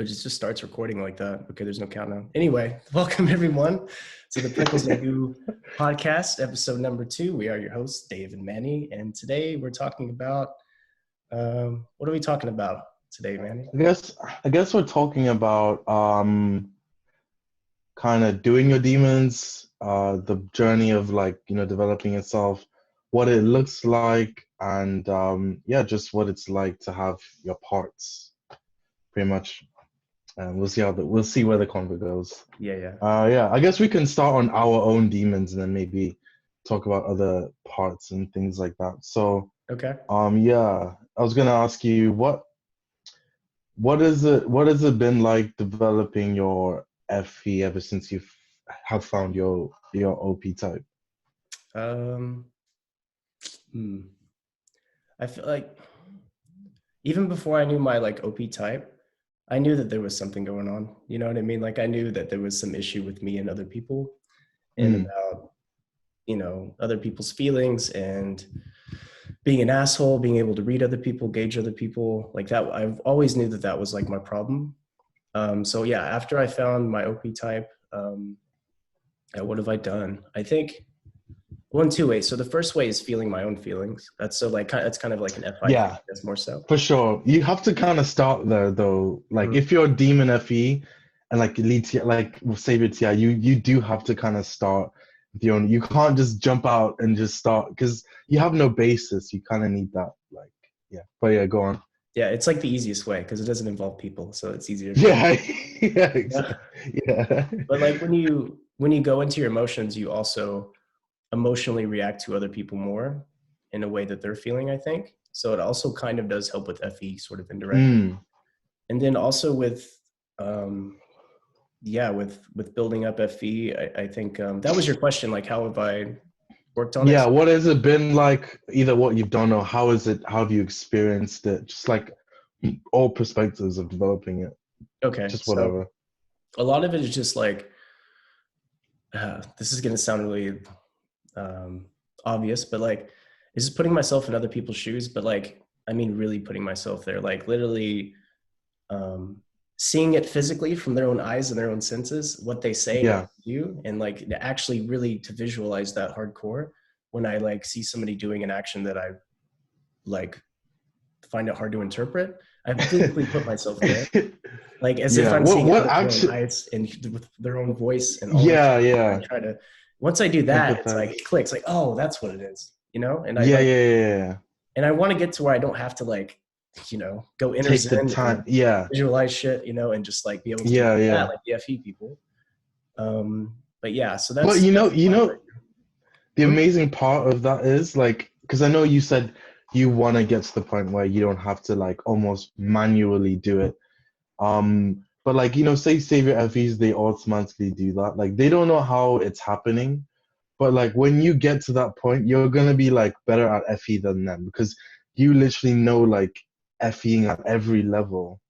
It just starts recording like that. Okay, there's no countdown. Anyway, welcome everyone to the Prickles and Goo podcast, episode number 2. We are your hosts, Dave and Manny, and today we're talking about what are we talking about today, Manny? I guess we're talking about kind of doing your demons, the journey of developing yourself, what it looks like, and just what it's like to have your parts, pretty much. And we'll see where the convo goes. Yeah. I guess we can start on our own demons and then maybe talk about other parts and things like that. So, Okay. I was gonna ask you what has it been like developing your FE ever since you have found your OP type? Um, I feel like even before I knew my like OP type, I knew that there was something going on. You know what I mean? Like I knew that there was some issue with me and other people, and about other people's feelings and being an asshole, being able to read other people, gauge other people, like that. I've always knew that that was like my problem. So yeah, after I found my OP type, what have I done? I think two ways. So the first way is feeling my own feelings. That's kind of like an FI thing. Yeah, That's more so. for sure. You have to kind of start there though. Like if you're a demon FE and like lead to like Savior TI, you do have to kind of start with your own. You can't just jump out and just start because you have no basis. You kind of need that. But yeah, go on. Yeah, it's like the easiest way because it doesn't involve people, so it's easier. Yeah, yeah, exactly. Yeah. But like when you go into your emotions, you also emotionally react to other people more in a way that they're feeling, I think. So it also kind of does help with FE sort of indirectly. And then also with with building up FE, I think that was your question, like how have I worked on it? Yeah, what has it been like, either what you've done or how have you experienced it? Just like all perspectives of developing it. Okay, Just so whatever. a lot of it is just like, this is going to sound really obvious, but like, it's just putting myself in other people's shoes, but like, I mean, really putting myself there, like literally seeing it physically from their own eyes and their own senses, what they say and Yeah. what they do, and like actually really to visualize that hardcore when I like see somebody doing an action that I like find it hard to interpret. I physically put myself there, like as if Yeah. I'm What seeing it what with their own actually eyes and with their own voice and all that Yeah, shit. I yeah. try to, once I do that, it's like Empathize. it clicks, like, oh, that's what it is, And I Yeah, like, yeah, yeah, yeah. and I want to get to where I don't have to like, go inner Take the zen time. and Yeah. visualize shit, and just like be able to do Yeah, that yeah. like the FE people. But yeah, so But that's the hmm? amazing part of that is like, because I know you said you want to get to the point where you don't have to like almost manually do it. But like, say Savior FEs, they automatically do that. Like they don't know how it's happening. But like when you get to that point, you're gonna be like better at FE than them because you literally know like FEing at every level.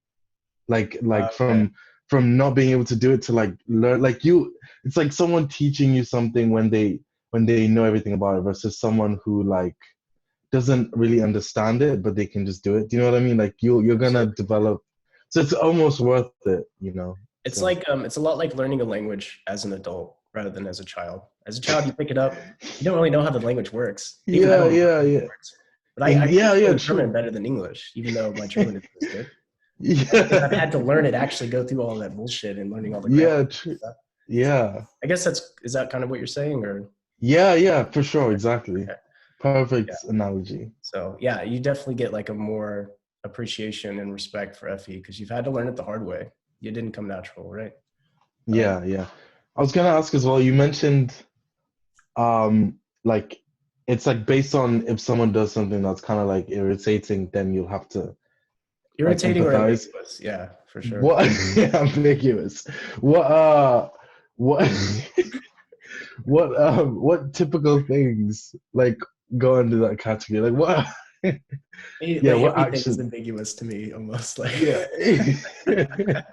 Like Okay. from not being able to do it to like learn it's like someone teaching you something when they know everything about it versus someone who like doesn't really understand it but they can just do it. Do you know what I mean? Like you're gonna Absolutely. develop, so it's almost worth it. It's So like it's a lot like learning a language as an adult rather than as a child. As a child, you pick it up, you don't really know how the language works. Even I yeah, don't know how yeah, the language yeah. works. But I can Yeah, yeah, explain German true. better than English, even though my German isn't as good. Because I've Yeah. had to learn it, actually go through all that bullshit and learning all the grammar Yeah, and true. stuff. So Yeah. I guess is that kind of what you're saying, or Yeah, yeah, for sure, exactly. okay, yeah. Perfect analogy. So yeah, you definitely get like a more appreciation and respect for FE because you've had to learn it the hard way. It didn't come natural, right? Yeah, yeah. I was gonna ask as well, you mentioned like it's like based on if someone does something that's kind of like irritating, then you'll have to like Irritating or empathize. ambiguous, yeah, for sure. What ambiguous. What what what typical things like go into that category? Like what yeah, Like what everything is action? ambiguous to me, almost like. Yeah. Like,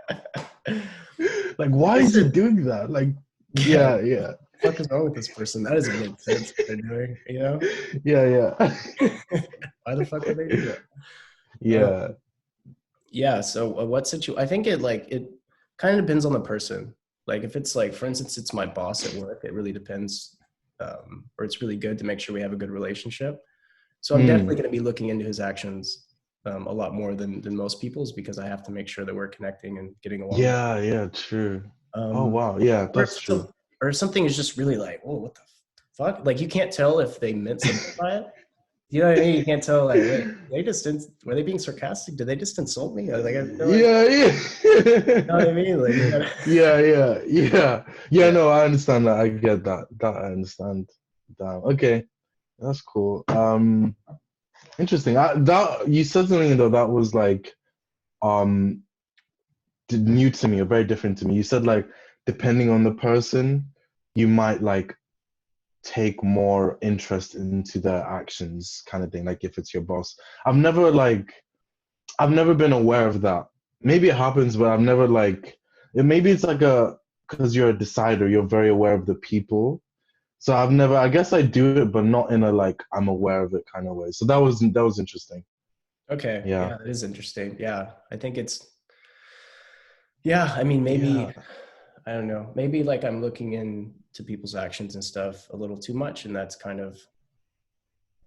Like why I is he said, doing that? Like, yeah, yeah, yeah, what the fuck is wrong with this person? That doesn't make sense what they're doing, yeah, yeah, Why the fuck would they do that? yeah, Yeah. So I think it kind of depends on the person. Like if it's like, for instance, it's my boss at work, it really depends. Or it's really good to make sure we have a good relationship. So I'm definitely Mm. going to be looking into his actions a lot more than most people's, because I have to make sure that we're connecting and getting along. Yeah, yeah, true. Oh Um, wow, yeah, or that's true. or if something is just really like, whoa, what the fuck? Like you can't tell if they meant something by it. You know what I mean? You can't tell. Like, wait, they just were they being sarcastic? Did they just insult me? Or, like, I feel like, Yeah, you know what I yeah. mean? Like, you gotta, Yeah, yeah, yeah. Yeah, yeah. no, I understand that. I get that. That I understand. Damn. Okay, that's cool. Interesting. That you said something though that was like um new to me or very different to me. You said like depending on the person, you might like take more interest into their actions kind of thing, like if it's your boss. I've never been aware of that. Maybe it happens, but I've never like maybe it's like a because you're a decider, you're very aware of the people. So I've never I guess I do it, but not in a like I'm aware of it kind of way. So that was interesting. Okay. Yeah. Yeah, that is interesting. Yeah. I think yeah, I mean, maybe, Yeah. I don't know, maybe like I'm looking into people's actions and stuff a little too much. And that's kind of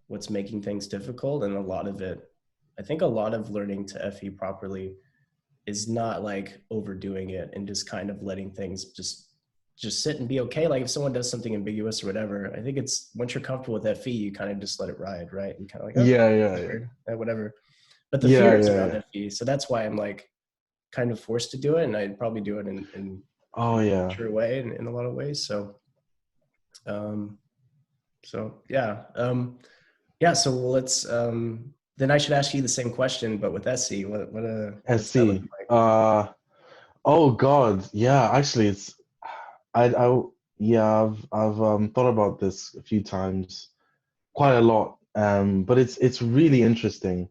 what's making things difficult. And a lot of it, I think a lot of learning to FE properly is not like overdoing it and just kind of letting things just sit and be okay. Like if someone does something ambiguous or whatever, I think it's once you're comfortable with FE, you kind of just let it ride, right? And kind of like, okay, Yeah, yeah, yeah. weird, whatever. But the Yeah, fear is yeah, around yeah. FE, so that's why I'm like kind of forced to do it, and I'd probably do it Oh in a yeah. true way in a lot of ways. Um, so yeah, yeah. So let's then I should ask you the same question, but with SE, what's that SC. looking like? Oh God. Yeah, actually I yeah, I've thought about this a few times, quite a lot. But it's really interesting.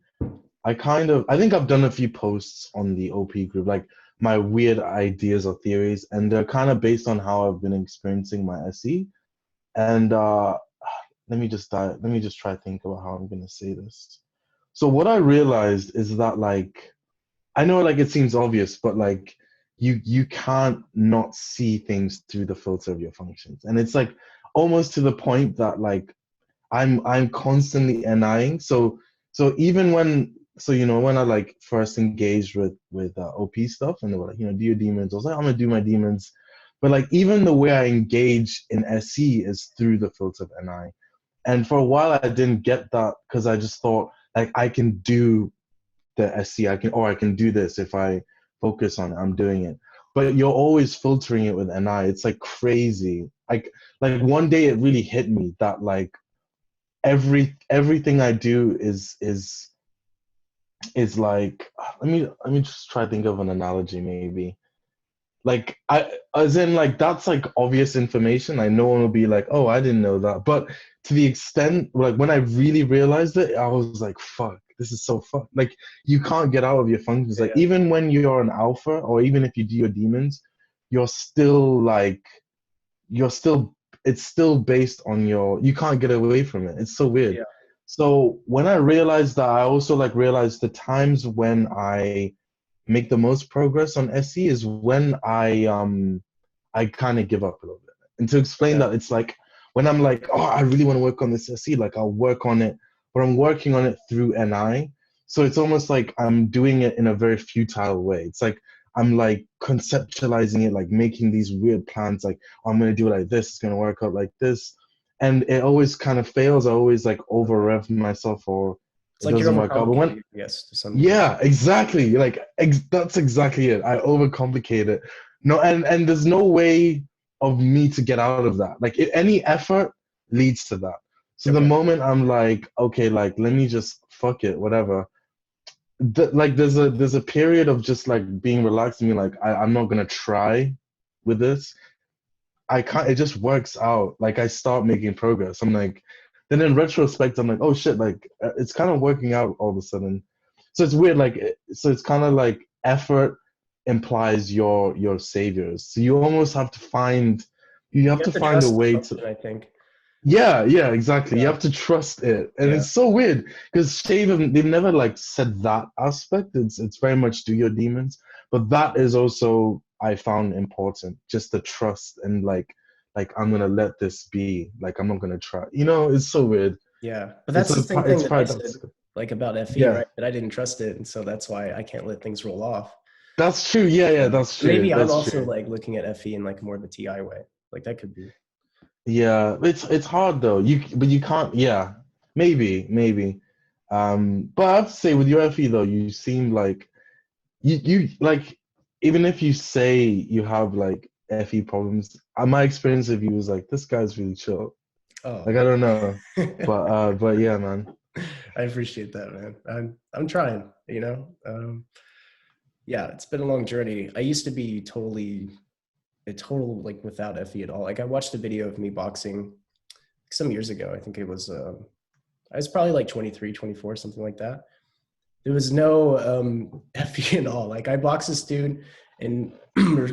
I think I've done a few posts on the OP group, like my weird ideas or theories, and they're kind of based on how I've been experiencing my SE. And let me just try to think about how I'm gonna say this. So what I realized is that like I know like it seems obvious, but like you can't not see things through the filter of your functions. And it's like almost to the point that like I'm constantly NIing. So even when so you know when I like first engaged with OP stuff and they were like, you know, do your demons, I was like, I'm gonna do my demons. But like even the way I engage in SE is through the filter of NI. And for a while I didn't get that because I just thought like I can do the SC. I can do this if I focus on it. I'm doing it. But you're always filtering it with NI. It's like crazy. Like one day it really hit me that like everything I do is like let me just try to think of an analogy maybe. Like I as in like that's like obvious information. Like no one will be like, oh, I didn't know that. But to the extent like when I really realized it, I was like, fuck, this is so fuck. Like you can't get out of your functions. Yeah, Like yeah, even when you're an alpha or even if you do your demons, you're still like you're still it's still based on your you can't get away from it. It's so weird. yeah. So when I realized that I also like realized the times when I make the most progress on SE is when I kind of give up a little bit. And to explain Okay. that, it's like when I'm like, oh, I really want to work on this SE, like I'll work on it, but I'm working on it through NI. So it's almost like I'm doing it in a very futile way. It's like I'm like conceptualizing it, like making these weird plans, like oh, I'm gonna do it like this, it's gonna work out like this. And it always kind of fails. I always like over Okay. rev myself or It's it like you're doesn't work out. But when overcomplicating, yes, to some degree. yeah, exactly. Like that's exactly it. I overcomplicate it. No, and there's no way of me to get out of that. Like any effort leads to that. So the Okay. moment I'm like, okay, like let me just fuck it, whatever. Like there's a period of just like being relaxed and being like, I'm not gonna try with this. I can't. It just works out. Like I start making progress. I'm like, then in retrospect, I'm like, oh shit, like it's kind of working out all of a sudden. So it's weird. Like so, it's kind of like effort implies your saviors. So you almost have to find you have You to have to find a trust the way to function, I think. Yeah, exactly. You Yeah, have to trust it. And yeah, it's so weird because Shave, they've never like said that aspect. It's very much do your demons. But that is also I found important. Just the trust and like I'm gonna let this be. Like I'm not gonna try. It's so weird. yeah. But that's the same thing It's that I said, paradoxical. like about FE, Yeah. right? That I didn't trust it, and so that's why I can't let things roll off. That's true. Yeah, that's true. Maybe I'm That's also true. like looking at FE in like more of a TI way. Like that could be. Yeah, it's hard though. But you can't. Yeah, maybe. But I have to say with your FE though, you seem like you like even if you say you have like FE problems, my experience of you was like this guy's really chill. Oh, Like I don't know, but yeah, man. I appreciate that, man. I'm trying, you know. Yeah, it's been a long journey. I used to be totally a total like without FE at all. Like I watched a video of me boxing some years ago. I think it was I was probably like 23, 24, something like that. There was no FE at all. Like I boxed this dude and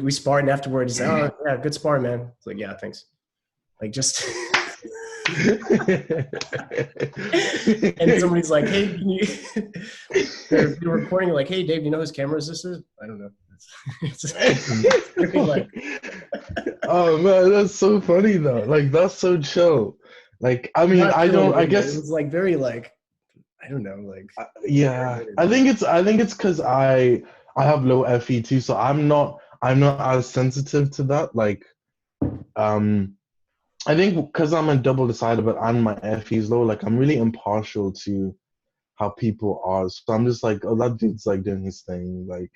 we sparred and afterwards he's like, oh yeah, good spar, man. It's like, yeah, thanks. Like just and somebody's like, hey, can you they're recording like, hey Dave, do you know whose camera this is? I don't know. It's like Oh man, that's so funny though. Like that's so chill. Like I mean, not I chill in a don't. I way, but it guess was like very like I don't know, like very yeah. good. I think it's because I have low FE too, so I'm not as sensitive to that. Like um, I think because I'm a double decider, but and my FE is low, like I'm really impartial to how people are. So I'm just like, oh, that dude's like doing his thing. Like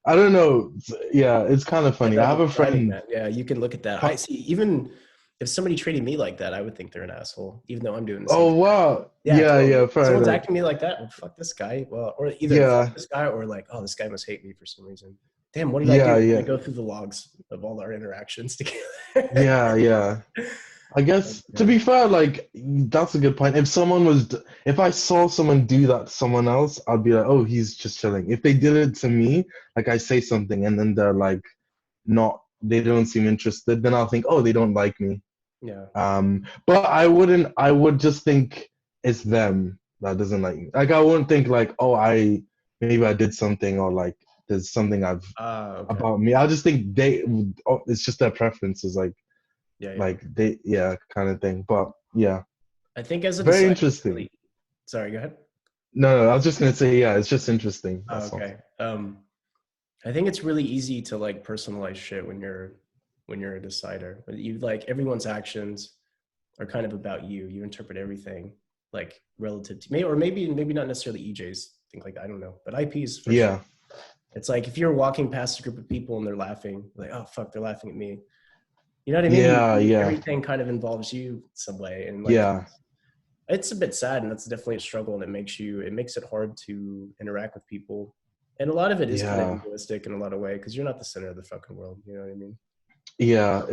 I don't know. Yeah, it's kind of Yeah, funny. I that have was a driving, friend. man. Yeah, you can look at that. I see. Even if somebody treated me like that, I would think they're an asshole, even though I'm doing the same Oh thing. wow. Yeah, totally. Yeah, If fair someone's enough. acting me like that, well, fuck this guy. Well, or either fuck Yeah, this guy or like, oh, this guy must hate me for some reason. Damn, what did I do? yeah, I'm gonna yeah, go through the logs of all our interactions together. yeah. I Like, guess to yeah, be fair, like that's a good point. If I saw someone do that to someone else, I'd be like, oh, he's just chilling. If they did it to me, like I say something and then they're like they don't seem interested, then I'll think, oh, they don't like me. yeah, But I wouldn't. I would just think it's them that doesn't like me. Like I wouldn't think like, oh, maybe I did something or like there's something I've okay, about me. I just think it's just their preferences, yeah, yeah. like they, yeah, kind of thing. But yeah, I think as a very decider, it's interesting. really. Sorry, go ahead. No, I was just gonna say, yeah, it's just interesting. Oh, That's all. okay. I think it's really easy to like personalize shit when you're a decider. You like everyone's actions are kind of about you. You interpret everything like relative to me, or maybe not necessarily EJs think like that. I don't know, but IPs for sure. Yeah, It's like if you're walking past a group of people and they're laughing, like oh fuck, they're laughing at me. You know what I mean? yeah, Everything kind of involves you some way, and like yeah, it's a bit sad, and that's definitely a struggle, and it makes it hard to interact with people. And a lot of it is kind of yeah, egoistic in a lot of way because you're not the center of the fucking world. You know what I mean? yeah.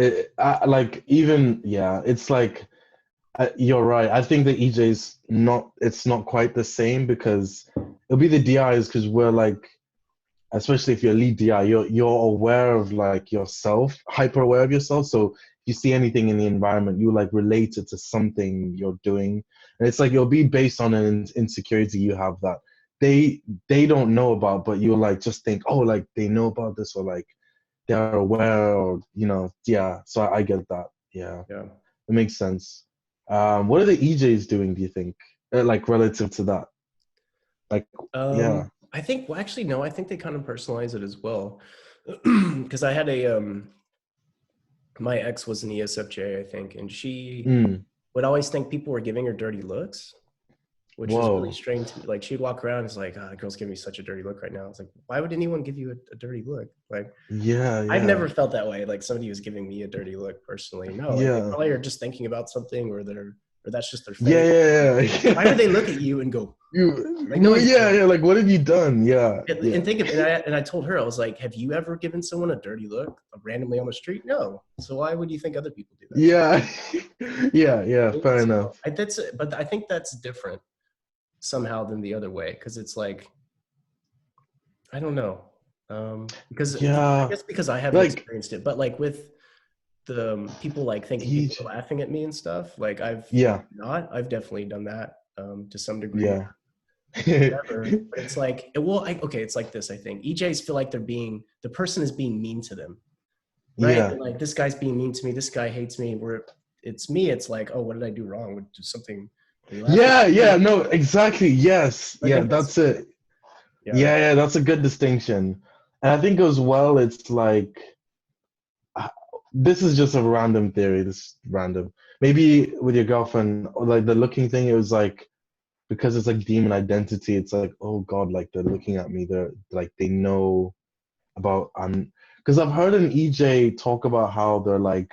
Like even yeah, it's like you're right. I think the EJ's not. It's not quite the same because it'll be the DIs because we're like, especially if you're lead DI, you're aware of like yourself, hyper aware of yourself. So if you see anything in the environment, you like relate it to something you're doing, and it's like it'll be based on an insecurity you have that they don't know about, but you'll like just think, oh, like they know about this or like they're aware or yeah. So I get that. Yeah, Yeah. it makes sense. What are the EJs doing, do you think? Like relative to that? Like, yeah. I think, well, actually, no, I think they kind of personalize it as well. Because I had my ex was an ESFJ, I think, and she Mm. would always think people were giving her dirty looks, which is really Whoa. strange to me. Like, she'd walk around, it's like, oh, the girl's giving me such a dirty look right now. It's like, why would anyone give you a dirty look? Like, Yeah, I've yeah. never felt that way. Like, somebody was giving me a dirty look personally. No, like, they Yeah. probably are just thinking about something or that's just their Yeah, face. yeah, Why would yeah. they look at you and go, like, Well, nobody's yeah, doing yeah. Like, what have you done? Yeah, and yeah, think of and I told her I was like, have you ever given someone a dirty look randomly on the street? No. So why would you think other people do that? yeah, yeah, yeah. Fair So enough. but I think that's different somehow than the other way because it's like I don't know because I Yeah, guess because I haven't like, experienced it, but like with the people like thinking people EJ. are laughing at me and stuff. Like Yeah, I've definitely done that to some degree, yeah. whatever. But it's like, okay, it's like this. I think EJs feel like the person is being mean to them, right? Yeah. They're like, this guy's being mean to me. This guy hates me. Where it's me, it's like, oh, what did I do wrong? Do something? Are you laughing Yeah, at me? yeah, no, exactly. Yes. I Yeah, think that's that's it. yeah, Yeah, yeah, that's a good distinction. And I think as well, it's like uh, this is just a random theory. This is random. Maybe with your girlfriend, or like the looking thing, it was like because it's like demon identity. It's like, oh God, like they're looking at me. They're like they know about because I've heard an EJ talk about how they're like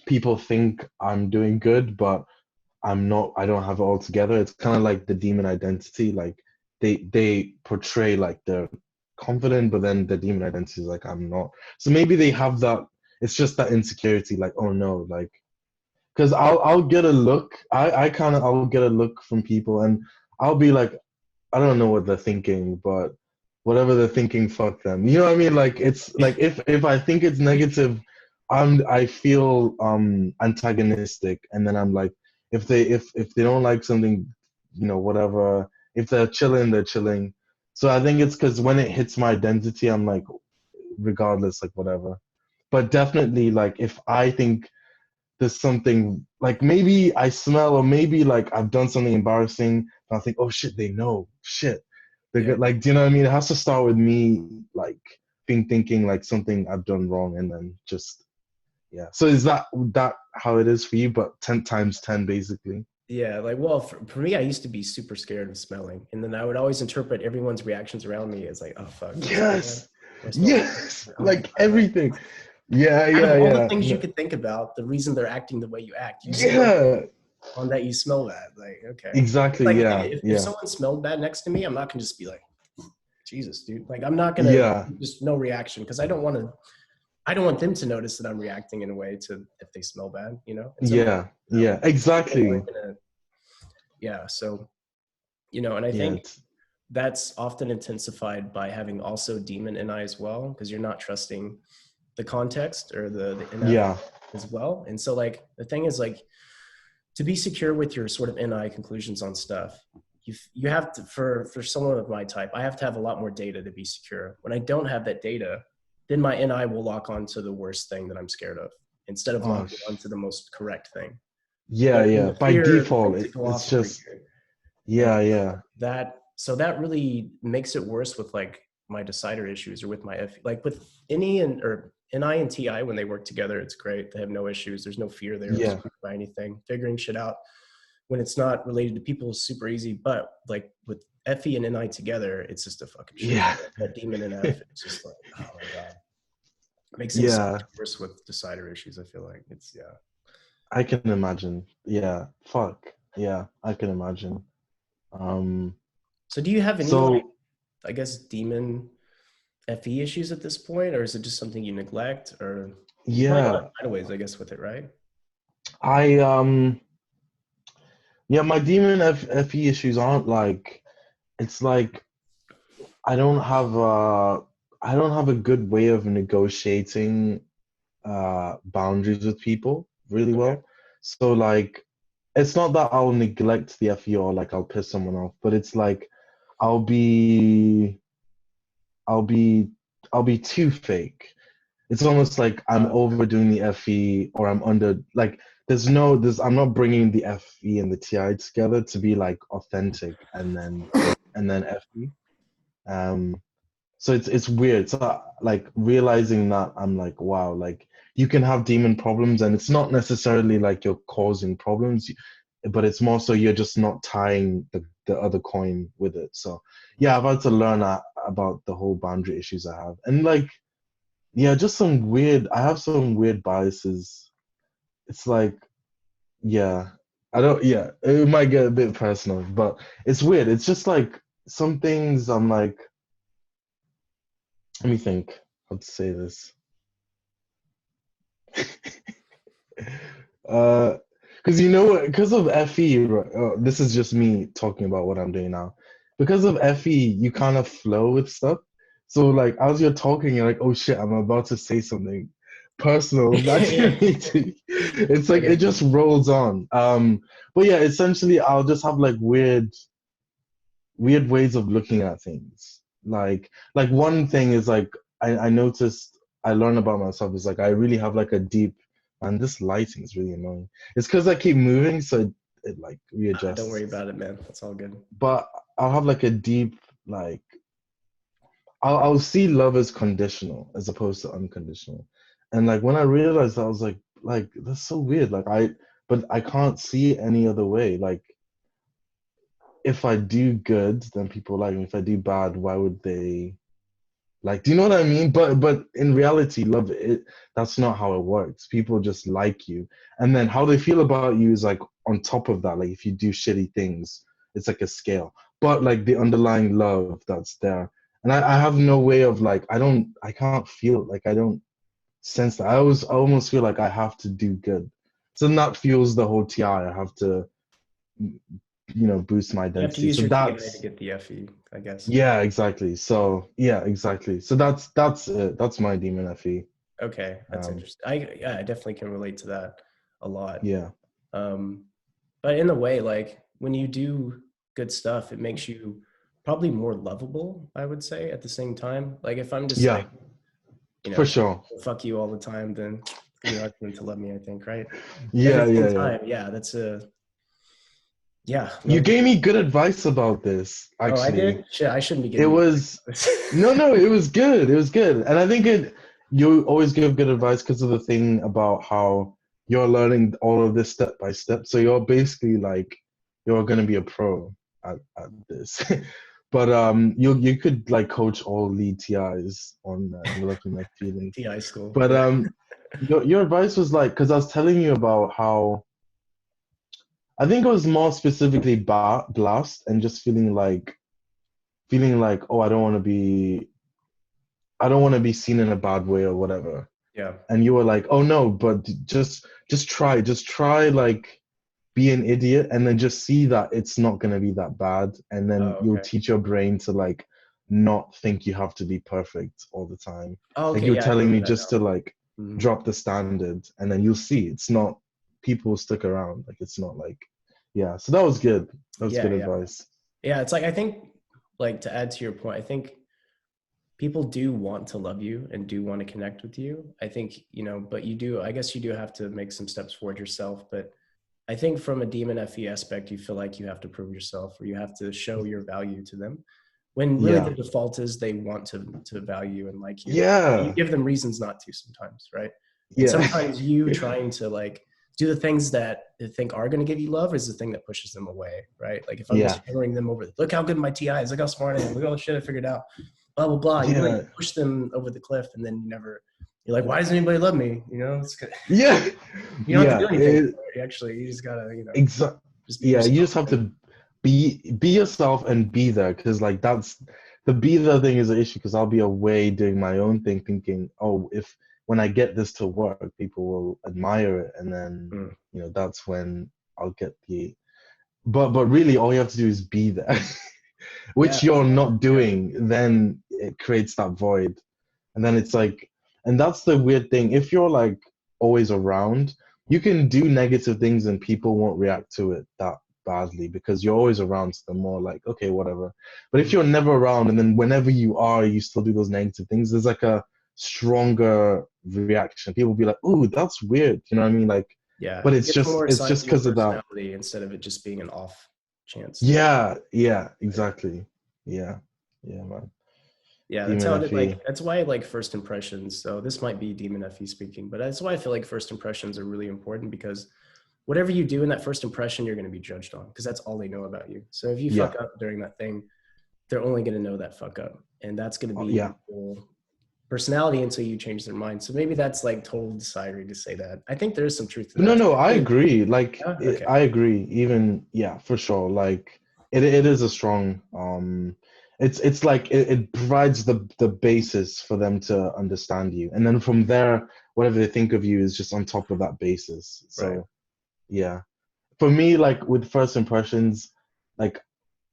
people think I'm doing good, but I'm not. I don't have it all together. It's kind of like the demon identity. Like they portray like they're confident, but then the demon identity is like I'm not. So maybe they have that. It's just that insecurity. Like oh no, like because I'll get a look. I kind of I'll get a look from people, and I'll be like I don't know what they're thinking, but whatever they're thinking, fuck them. You know what I mean? Like it's like if I think it's negative, I feel antagonistic, and then I'm like, if they don't like something, you know, whatever. If they're chilling, they're chilling. So I think it's because when it hits my identity, I'm like, regardless, like whatever. But definitely, like if I think there's something like maybe I smell or maybe like I've done something embarrassing and I think, oh shit, they know. Shit. They're yeah, good. Like, do you know what I mean? It has to start with me like being thinking like something I've done wrong and then just yeah. So is that how it is for you? But 10 times 10 basically. yeah. Like, well, for me, I used to be super scared of smelling, and then I would always interpret everyone's reactions around me as like, oh fuck, do I smell bad? Yes. Do I smell bad? Yes. Oh my Like god, like everything. Yeah, out of yeah, all the yeah. things you No. could think about, the reason they're acting the way you act, you zero Yeah. on that you smell bad. Like, okay. Exactly. Like Yeah. if Yeah. someone smelled bad next to me, I'm not gonna just be like, Jesus, dude. Like I'm not gonna Yeah. just no reaction because I don't want them to notice that I'm reacting in a way to if they smell bad, you know? And some Yeah. no, Yeah. people Exactly. aren't gonna yeah, so and I Yeah. think that's often intensified by having also demon NI as well, because you're not trusting the context or the NF Yeah. as well. And so like the thing is like to be secure with your sort of NI conclusions on stuff, you have to for someone of my type, I have to have a lot more data to be secure. When I don't have that data, then my NI will lock onto the worst thing that I'm scared of instead of Oh, locking onto the most correct thing. yeah, But when yeah. the By fear default, makes it go it's off over just here, and yeah, yeah, that really makes it worse with like my decider issues or with my F like with any and or NI and TI when they work together, it's great. They have no issues. There's no fear there yeah, by anything. Figuring shit out when it's not related to people is super easy. But like with FE and NI together, it's just a fucking shit show. yeah, That demon and F, it's just like, oh my god. It makes things so yeah. much worse with decider issues, I feel like. It's yeah. I can imagine. Yeah, fuck. Yeah, I can imagine. Um, So do you have any like so I guess demon FE issues at this point, or is it just something you neglect? Or you probably got yeah, sideways, I guess, with it, right? I yeah, my demon FE issues aren't like it's like I don't have I don't have a good way of negotiating boundaries with people really Okay. well. So like it's not that I'll neglect the FE or like I'll piss someone off, but it's like I'll be I'll be I'll be too fake. It's almost like I'm Uh, overdoing the FE or I'm under like there's I'm not bringing the FE and the TI together to be like authentic and then FE. Um so it's weird. So like realizing that I'm like, wow, like you can have demon problems and it's not necessarily like you're causing problems, but it's more so you're just not tying the other coin with it. So yeah, I've had to learn about the whole boundary issues I have. And like, yeah, just I have some weird biases. It's like, yeah, I don't, yeah, it might get a bit personal, but it's weird. It's just like some things I'm like, let me think how to say this. Uh, because you know what? Because of FE, this is just me talking about what I'm doing now. Because of FE, you kind of flow with stuff. So like as you're talking, you're like, oh shit, I'm about to say something, personal masculinity. It's I like it get just you. rolls on. But yeah, essentially I'll just have like weird ways of looking at things. Like one thing is like I noticed I learned about myself is like I really have like a deep, and this lighting is really annoying. It's because I keep moving, so it like Don't worry readjusts. about it, man. That's all good. But I'll have like a deep like I'll see love as conditional as opposed to unconditional. And like when I realized that, I was like that's so weird. But I can't see it any other way. Like if I do good, then people like me. If I do bad, why would they like? Do you know what I mean? But in reality, love it. That's not how it works. People just like you, and then how they feel about you is like on top of that. Like if you do shitty things, it's like a scale. But like the underlying love that's there, and I have no way of like I can't feel it. Like I don't sense that. I almost feel like I have to do good. So then that fuels the whole TI. I have to boost my You have to identity. use So your TI to that's get the FE, I guess. yeah, exactly. So yeah, exactly. So that's it. That's my demon FE. Okay, that's Um, interesting. Yeah, I definitely can relate to that a lot. yeah, Um, but in a way, like when you do good stuff, it makes you probably more lovable, I would say, at the same time. Like if I'm just yeah, like, for telling sure. people fuck you all the time, then you're not going to love me, I think, right? But at Yeah, the same yeah, yeah. time, yeah, that's a yeah, You love. gave me good advice about this, Oh, I actually. did? Shit, I shouldn't be It giving you was advice. no, no, it was good. It was good. And I think you always give good advice because of the thing about how you're learning all of this step by step. So you're basically like you're gonna be a pro at this. But you could like coach all lead TIs on developing their feelings. TI school. But Yeah. your advice was like because I was telling you about how I think it was more specifically blast and just feeling like oh I don't want to be seen in a bad way or whatever. Yeah. And you were like, oh no, but just try like be an idiot and then just see that it's not gonna be that bad. And Oh, then you'll okay. teach your brain to like not think you have to be perfect all the time. Oh, Like okay. you're Yeah, I telling remember me that just to like now. Mhm. drop the standard and then you'll see it's not people will stick around. Like it's not like yeah. So that was good. That was Yeah, good yeah. advice. Yeah, it's like I think like to add to your point, I think people do want to love you and do want to connect with you. I think, but I guess you do have to make some steps forward yourself. But I think from a demon FE aspect, you feel like you have to prove yourself or you have to show your value to them. When really the Yeah. default is they want to value and like you. You Yeah. give them reasons not to sometimes, right? And Yeah. sometimes you trying to like do the things that they think are going to give you love is the thing that pushes them away, right? Like if I'm Yeah. just hammering them over, look how good my TI is, look how smart I am, look all the shit I figured out, blah blah blah. You like Yeah. push them over the cliff, and then you're like, why doesn't anybody love me? Yeah. You don't have to Yeah. do anything for it. You just gotta, Exactly. just be Yeah, you yourself. just have Right? to be yourself and be there because like that's the be there thing is an issue because I'll be away doing my own thing thinking, oh, if when I get this to work, people will admire it and then Mm. that's when I'll get the but really all you have to do is be there, Yeah, which you're not yeah, doing, then it creates that void. And then it's like, and that's the weird thing. If you're like always around, you can do negative things and people won't react to it that badly because you're always around. So they're more like, okay, whatever. But if mm, you're never around and then whenever you are, you still do those negative things, there's like a stronger reaction. People will be like, ooh, that's weird. You know what I mean? Like, yeah. but It gets more it's assigned just to your because of that. personality instead of it just being an off chance thing. Yeah, yeah, Right? exactly. Yeah, yeah, man. Yeah, that's Demon how it FE. like. That's why I like first impressions. So this might be Demon FE speaking, but that's why I feel like first impressions are really important because whatever you do in that first impression, you're going to be judged on because that's all they know about you. So if you Yeah, fuck up during that thing, they're only going to know that fuck up, and that's going to be yeah. your whole personality until you change their mind. So maybe that's like total decidery to say that. I think there is some truth to No, that. no, I agree. Like, Okay. I agree. Even, yeah, for sure. Like, it is a strong. It's like it provides the basis for them to understand you, and then from there, whatever they think of you is just on top of that basis. Right. So, yeah, for me, like with first impressions, like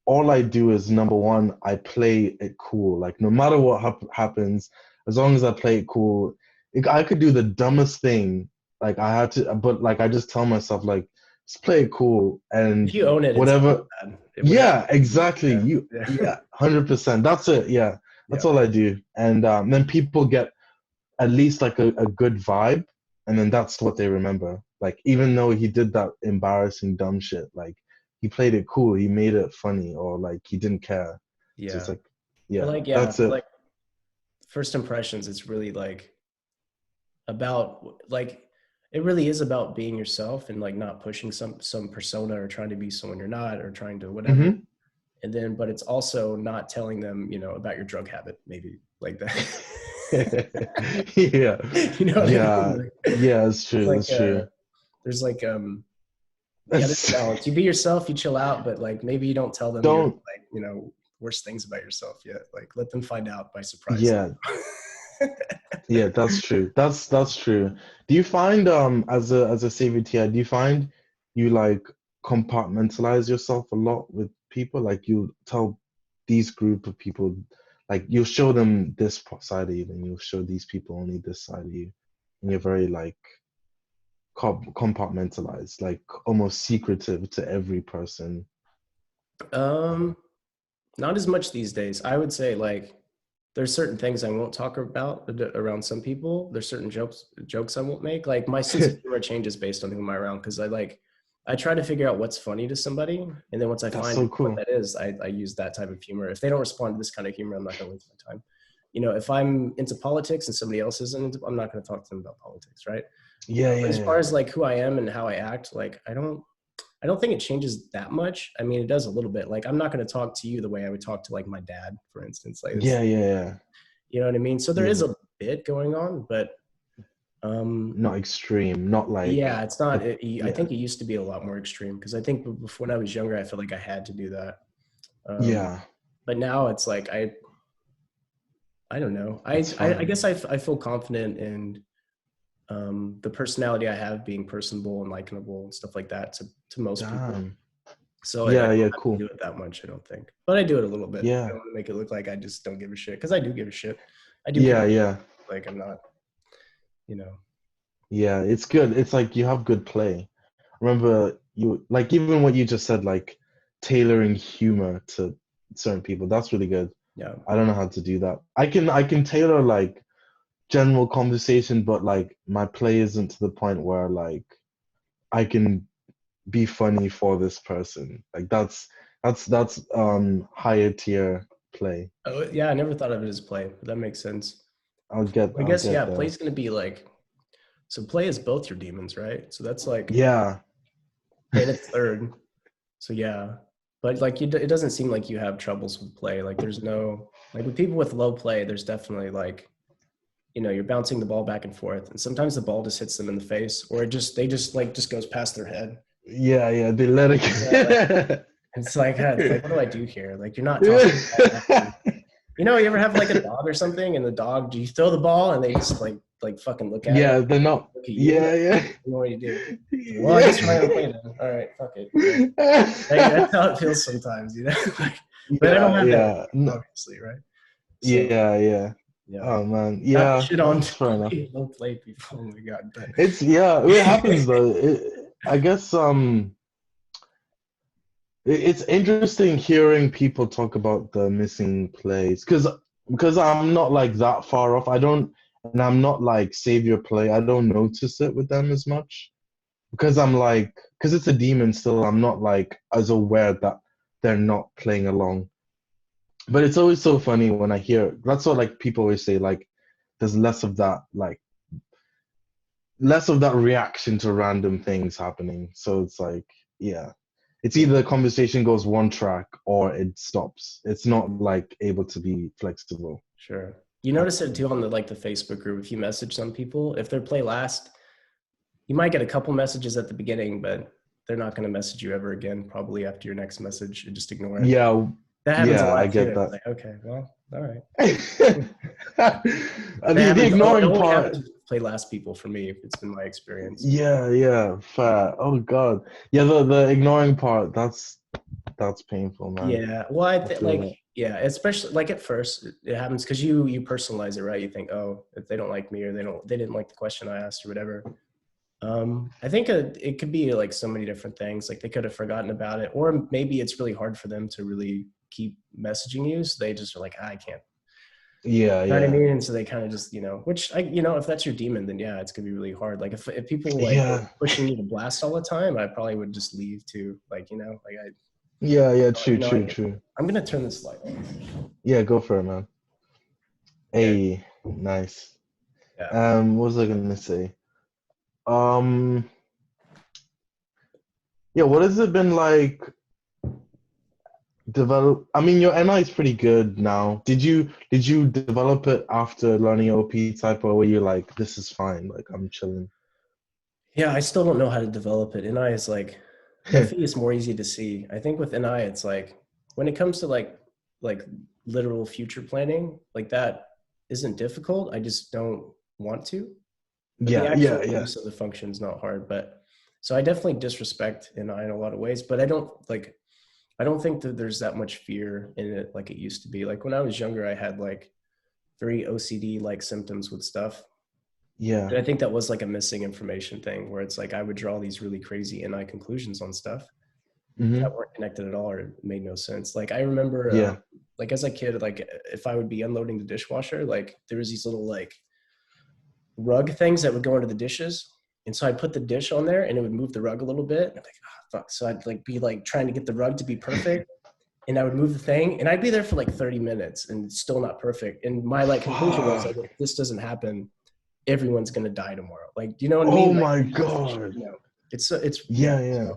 all I do is number one, I play it cool. Like, no matter what happens, as long as I play it cool, I could do the dumbest thing. Like I had to, but like I just tell myself like, just play it cool If and you own it, it's not whatever. bad. Whatever Yeah, you do, exactly. yeah, You, yeah, yeah, 100%. That's it. Yeah, that's yeah, all I do. And then people get at least like a good vibe, and then that's what they remember. Like even though he did that embarrassing dumb shit, like he played it cool, he made it funny, or like he didn't care. So it's yeah. like, But yeah, like, yeah, that's for it. like first impressions, it's really like about like it really is about being yourself and like not pushing some persona or trying to be someone you're not or trying to whatever. Hmm. And then, but it's also not telling them, about your drug habit, maybe like that. Yeah, You know what I mean? yeah, yeah. It's It's true. like That's true. there's like yeah, there's a That's, balance. You be yourself, you chill out, but like maybe you don't tell them your don't. like, worst things about yourself yet. Like let them find out by surprise. Yeah, yeah. That's true. That's true. Do you find as a CVTI, do you find you like compartmentalize yourself a lot with people? Like you tell these group of people, like you'll show them this side of you, and you'll show these people only this side of you, and you're very like compartmentalized, like almost secretive to every person. um Not as much these days. I would say like there's certain things I won't talk about around some people. There's certain jokes I won't make. Like my sense of humor changes based on who I'm around because I try to figure out what's funny to somebody, and then once I That's find so what cool. that is, I use that type of humor. If they don't respond to this kind of humor, I'm not going to waste my time. If I'm into politics and somebody else isn't, I'm not going to talk to them about politics, right? Yeah, But yeah, as far yeah. as like who I am and how I act, like I don't think it changes that much. I mean, it does a little bit. Like, I'm not going to talk to you the way I would talk to like my dad, for instance. Like, Yeah, yeah, you know what I mean? So there yeah. is Yeah. a bit going on, but um, Not extreme, not like yeah, it's not. a, I yeah, think it used to be a lot more extreme because I think before when I was younger, I felt like I had to do that. Um, yeah. but now it's like I don't know. It's I fine. guess I feel confident in the personality I have being personable and likable and stuff like that to most people. Damn. So I Yeah, don't yeah, have to cool. do it that much, I don't think. But I do it a little bit. I Yeah, don't want to make it look like I just don't give a shit because I do give a shit. I do care. yeah, yeah, Like I'm not, you know. yeah. It's good. It's like you have good play. Remember, you like even what you just said, like tailoring humor to certain people. That's really good. Yeah. I don't know how to do that. I can tailor like general conversation, but like my play isn't to the point where like I can be funny for this person. Like that's higher tier play. Oh yeah, I never thought of it as play, but that makes sense. I I'll guess yeah, get there. play's gonna be like so play is both your demons, right? So that's like Yeah. and it's third. So yeah. But like it doesn't seem like you have troubles with play. Like there's no like with people with low play, there's definitely like you're bouncing the ball back and forth, and sometimes the ball just hits them in the face, or just goes past their head. Yeah, yeah. They let Yeah, like it. it's like what do I do here? Like you're not tossing the ball back. And, you ever have like a dog or something, and the dog, do you throw the ball and they just like fucking look at it, Yeah, they're not. look at you, Yeah, like, yeah. what do you do? Well, I Yeah. guess we're not gonna play then. All right, fuck it. That's how it feels sometimes, like, but I don't Yeah, have that with yeah. you, obviously, right? So Yeah, yeah. yeah, Oh man. not to Yeah, shit on that's fair enough. low play people. Oh my god, but It's yeah, it happens though. I guess it's interesting hearing people talk about the missing plays because I'm not like that far off. I don't and I'm not like savior play. I don't notice it with them as much because I'm like because it's a demon still. I'm not like as aware that they're not playing along. But it's always so funny when I hear that's what like people always say like there's less of that reaction to random things happening. So it's like, yeah, it's yeah, either the conversation goes one track or it stops. It's not like able to be flexible. sure. You notice it too on the Facebook group. If you message some people, if their play last, you might get a couple messages at the beginning, but they're not going to message you ever again. Probably after your next message, and just ignore it. Yeah, That happens a yeah, I lot too. get It's that. like, okay, well, all right. the That the happens. It ignoring only part, happens with play last people for me. It's been my experience. yeah, yeah, fair. Oh God, yeah, the ignoring part. That's painful, man. Yeah. Well, I I think feel like that. Yeah, especially like at first it happens because you personalize it, right? You think, oh, if they don't like me or they didn't like the question I asked or whatever. I think it could be like so many different things. Like they could have forgotten about it, or maybe it's really hard for them to really keep messaging you. So they just are like, I can't. Yeah, You know what I yeah, mean? And so they kind of just, which if that's your demon, then yeah, it's gonna be really hard. Like if people like were yeah, pushing you to blast all the time, I probably would just leave too. Like, like yeah, yeah. True, I true, get. true. I'm gonna turn this light on. Yeah, go for it, man. Yeah, Hey, nice. yeah, What was I gonna say? Um, yeah, what has it been like develop? I mean, your NI is pretty good now. Did you develop it after learning OP type, or were you like, this is fine, like I'm chilling? yeah. I still don't know how to develop it. NI is like FE is more easy to see. I think with NI, it's like when it comes to like literal future planning, like that isn't difficult. I just don't want to. But the Yeah, actual yeah, yeah, use of the function is not hard. But so I definitely disrespect NI in a lot of ways, but I don't think that there's that much fear in it like it used to be. Like when I was younger, I had like very OCD like symptoms with stuff. yeah. And I think that was like a missing information thing where it's like I would draw these really crazy NI conclusions on stuff that Mm-hmm. weren't connected at all or it made no sense. Like I remember Yeah. like as a kid, like if I would be unloading the dishwasher, like there was these little like rug things that would go into the dishes. And so I'd put the dish on there and it would move the rug a little bit. And I'm like, oh, fuck. So I'd like be like trying to get the rug to be perfect. And I would move the thing and I'd be there for like 30 minutes and it's still not perfect. And my like conclusion was like, Fuck. if this doesn't happen, everyone's going to die tomorrow. Like, do you know what I Oh mean? Like, my God. yeah. Yeah, yeah.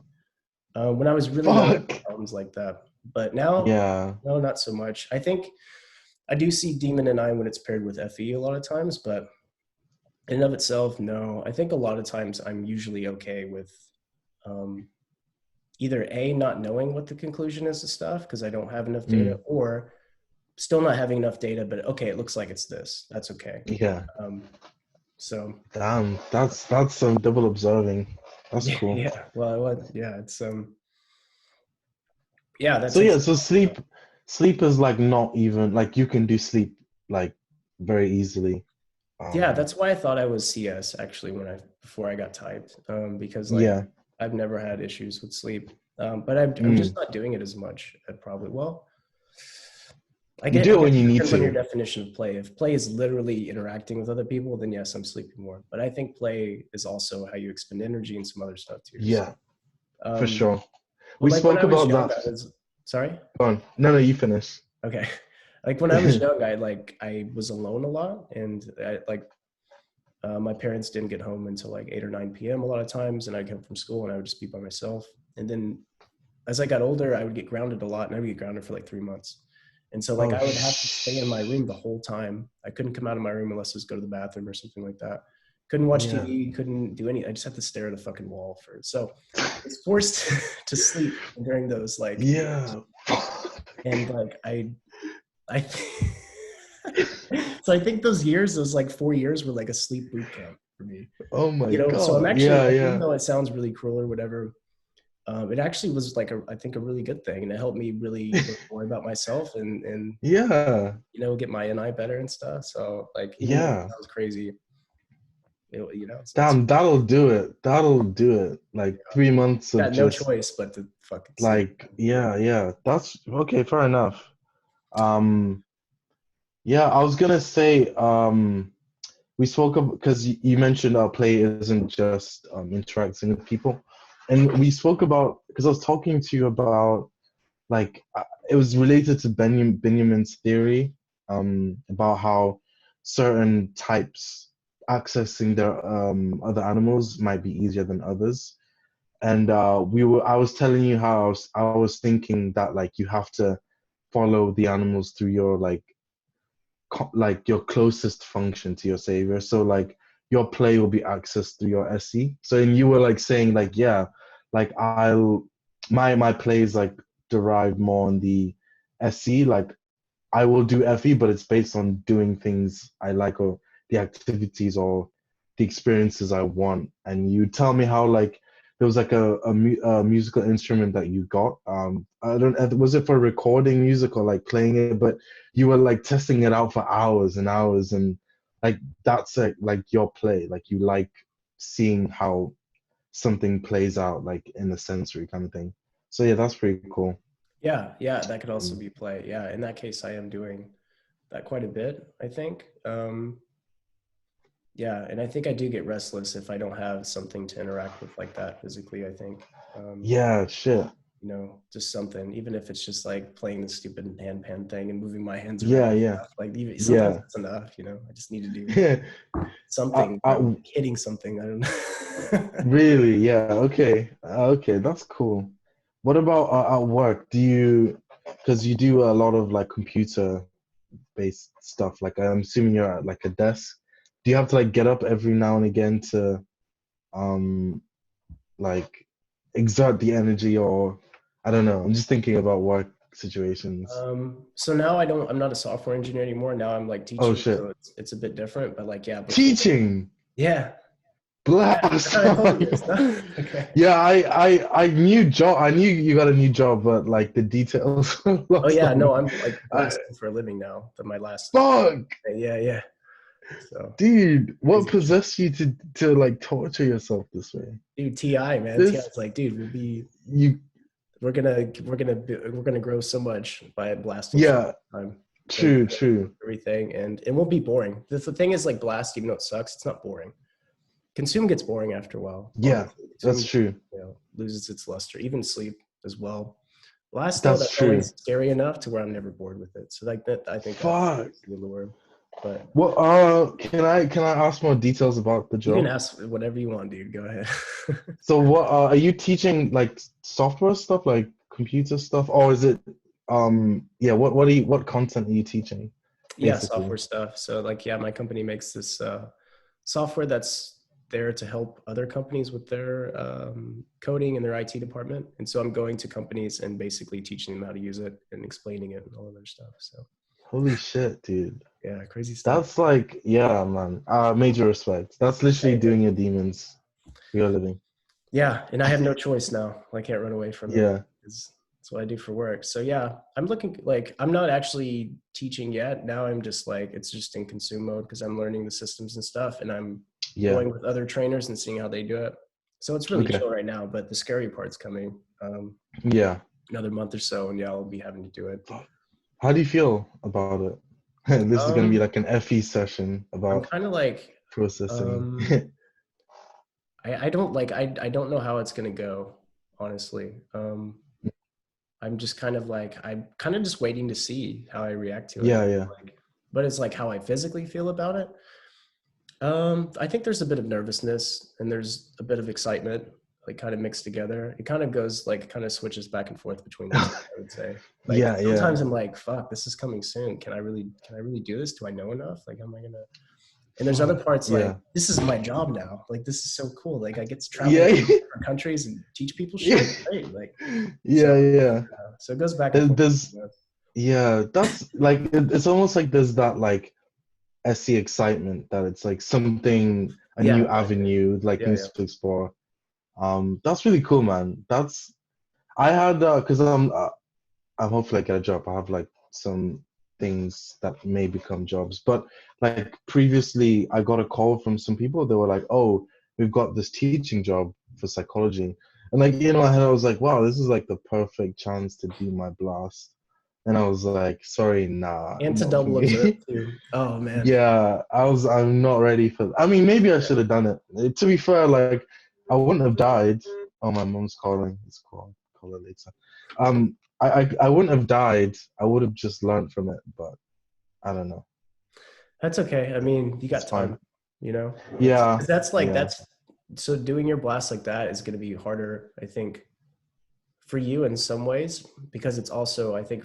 So when I was really young, I had Fuck. problems like that. But now, Yeah. no, not so much. I think I do see Demon and I when it's paired with FE a lot of times, but in and of itself, no. I think a lot of times I'm usually okay with um, either A, not knowing what the conclusion is to stuff because I don't have enough data, Mm. or still not having enough data, but okay, it looks like it's this. That's okay. Yeah. Um, so Damn. That's some double observing. That's yeah, cool. yeah. Well, yeah, it's yeah, that So takes yeah, so sleep is like not even like you can do sleep like very easily. yeah, Um, that's why I thought I was CS actually before I got typed, because like yeah. I've never had issues with sleep, but I'm just Mm. not doing it as much. Probably well, I You get do I it guess when you it need depends on your to. definition of play. If play is literally interacting with other people, then yes, I'm sleeping more. But I think play is also how you expend energy and some other stuff too. So, Yeah, for um, sure. but We like when spoke I was about young, that. I was sorry. Go on. No, no, you finish. Okay, like when I was young, I was alone a lot, and my parents didn't get home until like 8 or 9 p.m. a lot of times, and I'd come from school and I would just be by myself. And then as I got older, I would get grounded a lot, and I would get grounded for like 3 months. And so like Oh, I would have to stay in my room the whole time. I couldn't come out of my room unless it was go to the bathroom or something like that. Couldn't watch yeah. TV, couldn't do any. I just had to stare at a fucking wall for it. So I was forced to sleep during those like years. Yeah. And like I so I think those years, those like 4 years were like a sleep boot camp for me. Oh my So I'm God. actually Yeah, like, even yeah. though it sounds really cruel or whatever, it actually was like I think a really good thing, and it helped me really learn more about myself and Yeah. get my NI better and stuff. So like, even though it Yeah. sounds crazy, it's Damn, that'll do it. That'll do it. Like 3 months of got no just choice but to fucking sleep. like, yeah, yeah. That's okay, fair enough. Um, yeah, I was gonna say, we spoke of because you mentioned our play isn't just interacting with people, and we spoke about because I was talking to you about like it was related to Benjamin's theory about how certain types accessing their other animals might be easier than others. And I was telling you how I was thinking that like you have to follow the animals through your like your closest function to your savior. So like your play will be accessed through your SE. So and you were like saying like yeah, like my play is like derived more on the SE. Like I will do FE, but it's based on doing things I like or the activities or the experiences I want. And you tell me how like there was like a musical instrument that you got. I don't was it for recording music or like playing it, but you were like testing it out for hours and hours, and like that's like your play. Like you like seeing how something plays out like in the sensory kind of thing. So yeah, that's pretty cool. Yeah, yeah, that could also Mm. be play. Yeah, in that case, I am doing that quite a bit, I think. Yeah, and I think I do get restless if I don't have something to interact with like that physically, I think. Yeah, shit. Just something, even if it's just like playing the stupid handpan thing and moving my hands around Yeah, and yeah, stuff. Like even, sometimes yeah. it's enough. I just need to do I, something, bro, I, like hitting something. I don't know. really, yeah. Okay, okay, that's cool. What about at work? Because you do a lot of like computer-based stuff. Like I'm assuming you're at like a desk. Do you have to like get up every now and again to um like exert the energy, or I don't know. I'm just thinking about work situations. So now I'm not a software engineer anymore. Now I'm like Oh teaching, shit. so it's a bit different. But like, yeah, before, Teaching. yeah, yeah. I Blast. thought I told you this. No? Okay. Yeah, I knew job. I knew you got a new job, but like the details are Oh lost yeah, on no, me. I'm like I, blasting for a living now. That my last, fuck, yeah, yeah. So dude, what crazy shit. possessed you to like torture yourself this way? Dude, Ti, man, Ti This is like, dude, you, we're gonna grow so much by blasting shit yeah, all the time. Like true, true. everything, and it won't be boring. The thing is, like blast, even though it sucks, it's not boring. Consume gets boring after a while. Yeah, Honestly, that's consume, true. loses its luster. Even sleep as well. Blast though, That's that's true. always scary enough to where I'm never bored with it. So like that, I think that's Fuck. the allure. But What can I ask more details about the you can job? ask whatever you want, dude. Go ahead. So what are you teaching like software stuff, like computer stuff, or is it yeah, what content are you teaching Yeah, basically? software stuff. So like, yeah, my company makes this software that's there to help other companies with their coding and their IT department. And so I'm going to companies and basically teaching them how to use it and explaining it and all of their stuff. So Holy shit, dude. yeah, crazy stuff. That's like, yeah, man. Major respect. That's literally doing your demons for your living. Yeah, and I have no choice now. I can't run away from it. Yeah. That's what I do for work. So yeah, I'm looking like I'm not actually teaching yet. Now I'm just like it's just in consume mode because I'm learning the systems and stuff, and I'm Yeah. going with other trainers and seeing how they do it. So it's really Okay. chill right now. But the scary part's coming. Yeah. Another month or so, and yeah, I'll be having to do it. How do you feel about it? This is gonna be Um, like an FE session I'm about kind of like processing. um, I don't like I don't know how it's gonna go, honestly. I'm just kind of like I'm kind of just waiting to see how I react to it. Yeah, yeah. Like, but it's like how I physically feel about it. I think there's a bit of nervousness and there's a bit of excitement, like kind of mixed together. It kind of goes like kind of switches back and forth between the two, I would say. Like Yeah, yeah. sometimes I'm like, fuck, this is coming soon. Can I really do this? Do I know enough? Like, how am I gonna? And there's other Fuck. parts like Yeah. this is my job now. Like this is so cool. Like I get to travel Yeah. to different countries and teach people Yeah. shit. Great. Like so. Yeah, yeah. So it goes back and forth. There's yeah, that's like it's almost like there's that like SE excitement that it's like something a Yeah, new exactly. avenue, like Yeah, things yeah. to explore. That's really cool, man. That's I had because I'm hopefully I get a job. I have like some things that may become jobs. But like previously, I got a call from some people. They were like, "Oh, we've got this teaching job for psychology," and like in my head, I was like, "Wow, this is like the perfect chance to do my blast." And I was like, "Sorry, nah, And to not for double observe me." too. Oh man. Yeah, I'm not ready for. I mean, maybe I Yeah. should have done it. To be fair, like I wouldn't have died. Oh, my mom's calling. Let's call her later. I wouldn't have died. I would have just learned from it, but I don't know. That's okay. I mean, you It's got fine. time, you know? It's Yeah, that's like yeah, that's so doing your blast like that is gonna be harder, I think, for you in some ways because it's also I think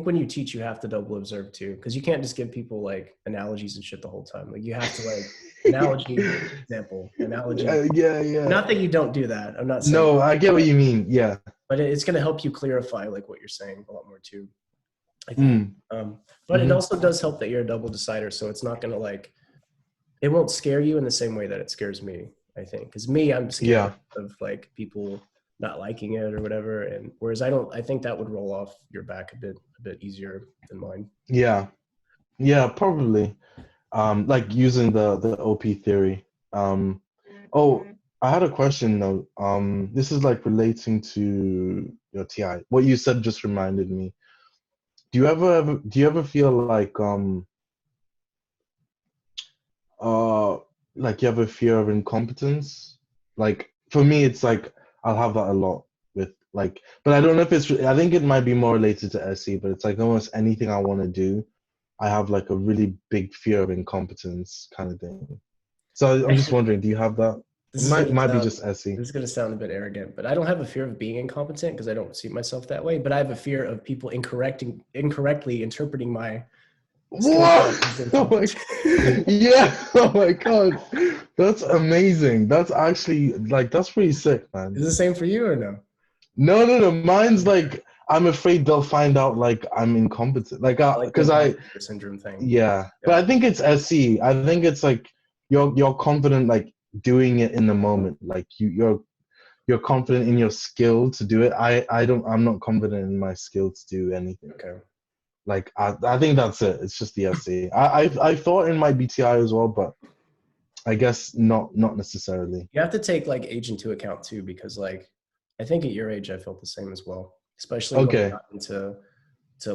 when you teach you have to double observe too because you can't just give people like analogies and shit the whole time like you have to like analogy example analogy yeah, yeah. not that you don't do that I'm not saying No, I get what you mean. Yeah. but it's going to help you clarify like what you're saying a lot more too I think Mm, but it mm-hmm. also does help that you're a double decider so it's not going to like it won't scare you in the same way that it scares me I think. Because me, I'm scared Yeah. of like people not liking it or whatever. And whereas I don't, I think that would roll off your back a bit easier than mine. Yeah. Yeah, probably. Like using the OP theory. Oh, I had a question though. This is like relating to your TI. What you said just reminded me. Do you ever feel uh like you have a fear of incompetence? Like for me, it's like I'll have that a lot with like, but I don't know if it's. I think it might be more related to SE, but it's like almost anything I want to do, I have like a really big fear of incompetence kind of thing. So I'm just wondering, do you have that? It This is gonna might be sound just SE. this is gonna sound a bit arrogant, but I don't have a fear of being incompetent because I don't see myself that way. But I have a fear of people incorrectly interpreting my skill set What? as Oh my, incompetent. yeah. Oh my God, that's amazing. That's actually like that's pretty sick, man. Is it the same for you or no? No, no, no. Mine's like I'm afraid they'll find out like I'm incompetent. Like, I like the because I imposter syndrome thing. yeah. But Yeah. I think it's SE. I think it's like you're confident like doing it in the moment. Like you're confident in your skill to do it. I'm not confident in my skill to do anything. Okay. Like I think that's it. It's just the SE. I thought in my BTI as well, but I guess not necessarily. You have to take like age into account too, because like I think at your age I felt the same as well. Especially when I Okay. got into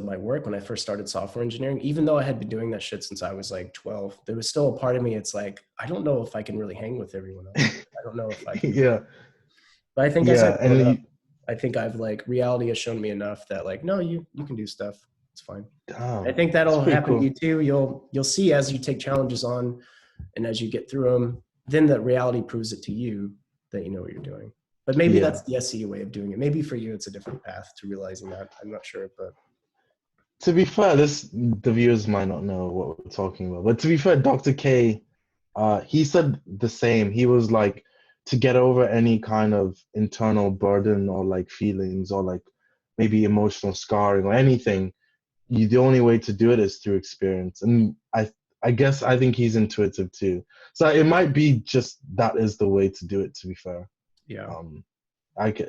my work when I first started software engineering. Even though I had been doing that shit since I was like 12, there was still a part of me. It's like I don't know if I can really hang with everyone else. I don't know if I can. Yeah. But I think as Yeah. I've And grown up, you, I think I've like reality has shown me enough that like no, you can do stuff. It's fine. I damn, think that's that'll pretty happen to cool. you too. You'll see as you take challenges on and as you get through them, then the reality proves it to you that you know what you're doing. But maybe Yeah. that's the SE way of doing it. Maybe for you it's a different path to realizing that. I'm not sure, but To be fair, this the viewers might not know what we're talking about. But to be fair, Dr. K, he said the same. He was like to get over any kind of internal burden or like feelings or like maybe emotional scarring or anything, the only way to do it is through experience. And I guess I think he's intuitive too. So it might be just that is the way to do it, to be fair. yeah. Um,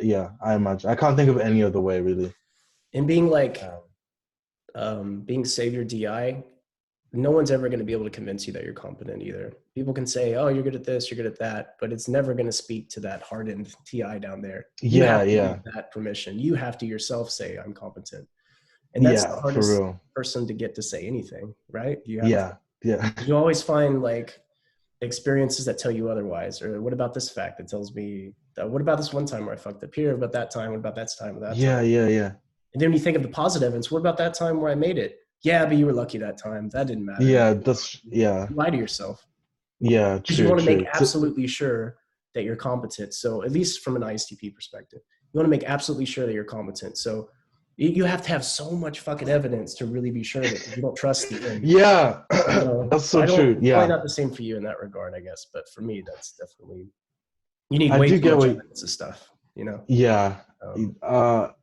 yeah, I imagine. I can't think of any other way really. And being like Um, being savior DI, no one's ever going to be able to convince you that you're competent either. People can say, "Oh, you're good at this, you're good at that," but it's never going to speak to that hardened TI down there. You yeah, have to give yeah, that permission. You have to yourself say, "I'm competent," and that's the yeah, for hardest real. person to get to say anything, right? You have to. Yeah, yeah, You always find like experiences that tell you otherwise, or what about this fact that tells me that? What about this one time where I fucked up here? What about that time? What about that time? That time? yeah, yeah, yeah, And then when you think of the positive evidence, what about that time where I made it? Yeah, but you were lucky that time. That didn't matter. yeah. That's yeah, You lie to yourself yeah. because you True, want to make true. absolutely sure that you're competent. So at least from an ISTP perspective, you want to make absolutely sure that you're competent. So you have to have so much fucking evidence to really be sure that you don't trust the end. Yeah, You know, that's so so I don't. true. It's probably Yeah, not the same for you in that regard, I guess. But for me, that's definitely you need I way do too get much what. evidence of stuff. You know. Yeah, Um,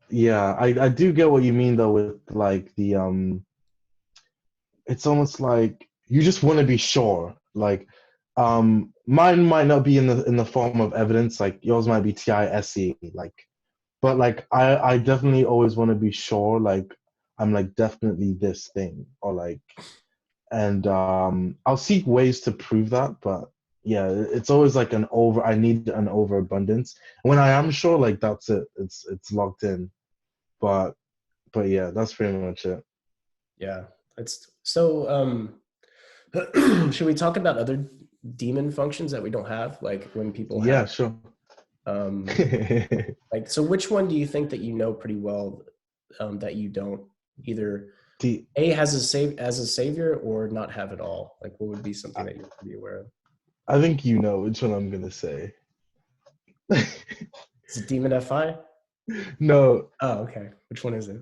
yeah. I do get what you mean though with like the it's almost like you just want to be sure. Like, mine might not be in the form of evidence. Like yours might be TISE. Like, but like I definitely always want to be sure. Like, I'm like definitely this thing or like, and I'll seek ways to prove that. But yeah, it's always like an over. I need an overabundance. When I am sure, like that's it. It's locked in. But yeah, that's pretty much it. yeah, it's so. Should we talk about other demon functions that we don't have, like when people have Yeah, sure. um, like so which one do you think that you know pretty well that you don't either The a has a save as a savior or not have at all? Like what would be something that you're pretty aware of? I think you know which one I'm gonna say. Is it demon FI? No, Oh, okay. Which one is it?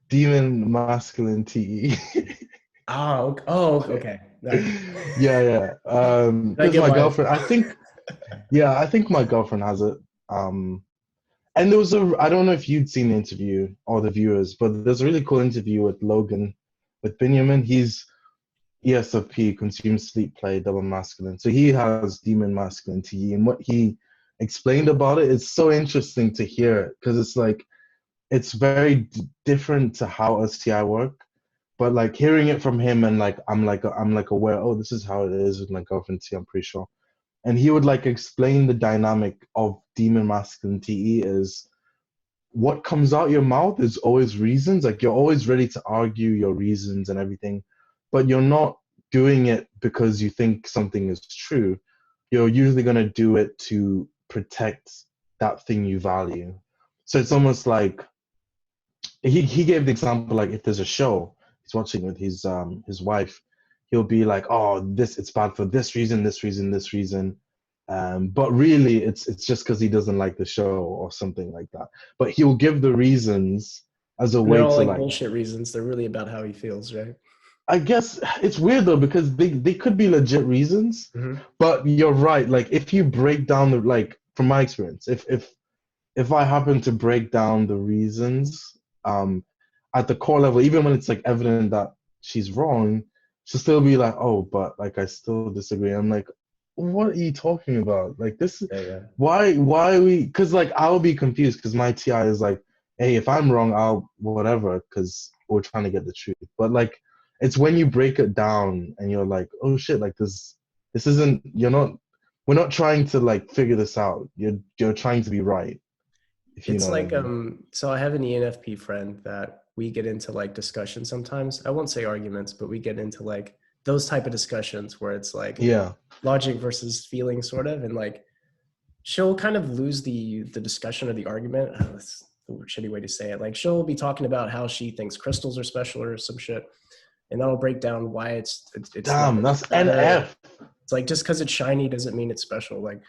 demon masculine TE. Oh, oh, okay. Yeah, yeah. Did I Because get my my girlfriend, I think, yeah, I think my girlfriend has it. And there was I don't know if you'd seen the interview or the viewers, but there's a really cool interview with Logan, with Benjamin. ESFP, consume, sleep, play, double masculine. So he has demon masculine TE, and what he explained about it is so interesting to hear because it's like it's very different to how STI work. But like hearing it from him and like I'm like aware, oh, this is how it is with my girlfriend T, I'm pretty sure. And he would like explain the dynamic of demon masculine TE is what comes out your mouth is always reasons. Like you're always ready to argue your reasons and everything, but you're not doing it because you think something is true. You're usually going to do it to protect that thing you value. So it's almost like he gave the example like if there's a show he's watching with his wife, he'll be like, oh, this it's bad for this reason, this reason, this reason. But really it's just because he doesn't like the show or something like that. But he'll give the reasons as a And they're way all to like like bullshit reasons. They're really about how he feels, right? I guess it's weird though because they could be legit reasons, Mm-hmm. but you're right. Like if you break down the like from my experience, if I happen to break down the reasons um, at the core level, even when it's like evident that she's wrong, she'll still be like, "Oh, but like I still disagree." I'm like, "What are you talking about? Like this? Yeah, yeah. Why are we?" Because like I'll be confused because my TI is like, "Hey, if I'm wrong, I'll whatever," because we're trying to get the truth. But like, it's when you break it down and you're like, "Oh shit! Like this isn't. You're not. We're not trying to like figure this out. You're trying to be right." If you It's know what I like mean. so I have an ENFP friend that we get into like discussion sometimes. I won't say arguments, but we get into like those type of discussions where it's like Yeah. logic versus feeling sort of, and like she'll kind of lose the discussion or the argument. Oh, that's a shitty way to say it. Like she'll be talking about how she thinks crystals are special or some shit, and that'll break down why it's not Damn, that's to her. NF. It's like just because it's shiny doesn't mean it's special. Like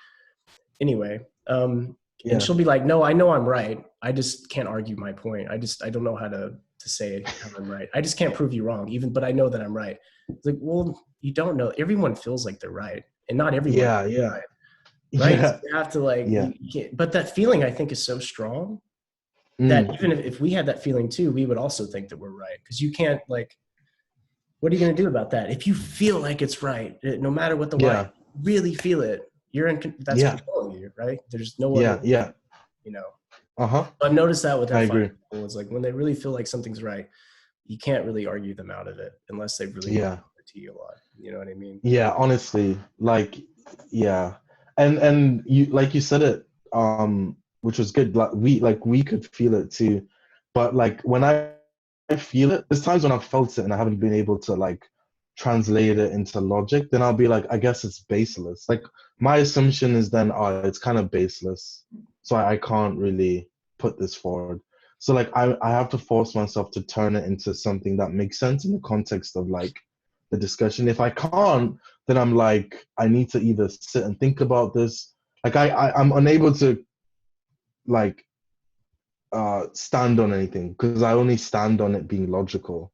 anyway, and Yeah. she'll be like, "No, I know I'm right. I just can't argue my point. I don't know how to say how I'm right. I just can't prove you wrong, even, but I know that I'm right." It's like, well, you don't know. Everyone feels like they're right, and not everyone Yeah. Yeah. right. So Yeah. you have to like Yeah. you can't, but that feeling I think is so strong that Mm. even if we had that feeling too, we would also think that we're right because you can't like what are you going to do about that if you feel like it's right no matter what the why Yeah. really feel it you're in that's Yeah. controlling you, right? There's no other, Yeah. Yeah. you know. Uh-huh. I've noticed that with I F5 agree. people is like when they really feel like something's right, you can't really argue them out of it unless they've really brought Yeah. it to you a lot. You know what I mean? Yeah, honestly, like yeah. And you like you said it which was good. Like we could feel it too. But like when I feel it, there's times when I've felt it and I haven't been able to like translate it into logic, then I'll be like, I guess it's baseless. Like my assumption is then, oh, it's kind of baseless. So I can't really put this forward. So like I have to force myself to turn it into something that makes sense in the context of like the discussion. If I can't, then I'm like, I need to either sit and think about this. Like I'm unable to like stand on anything because I only stand on it being logical.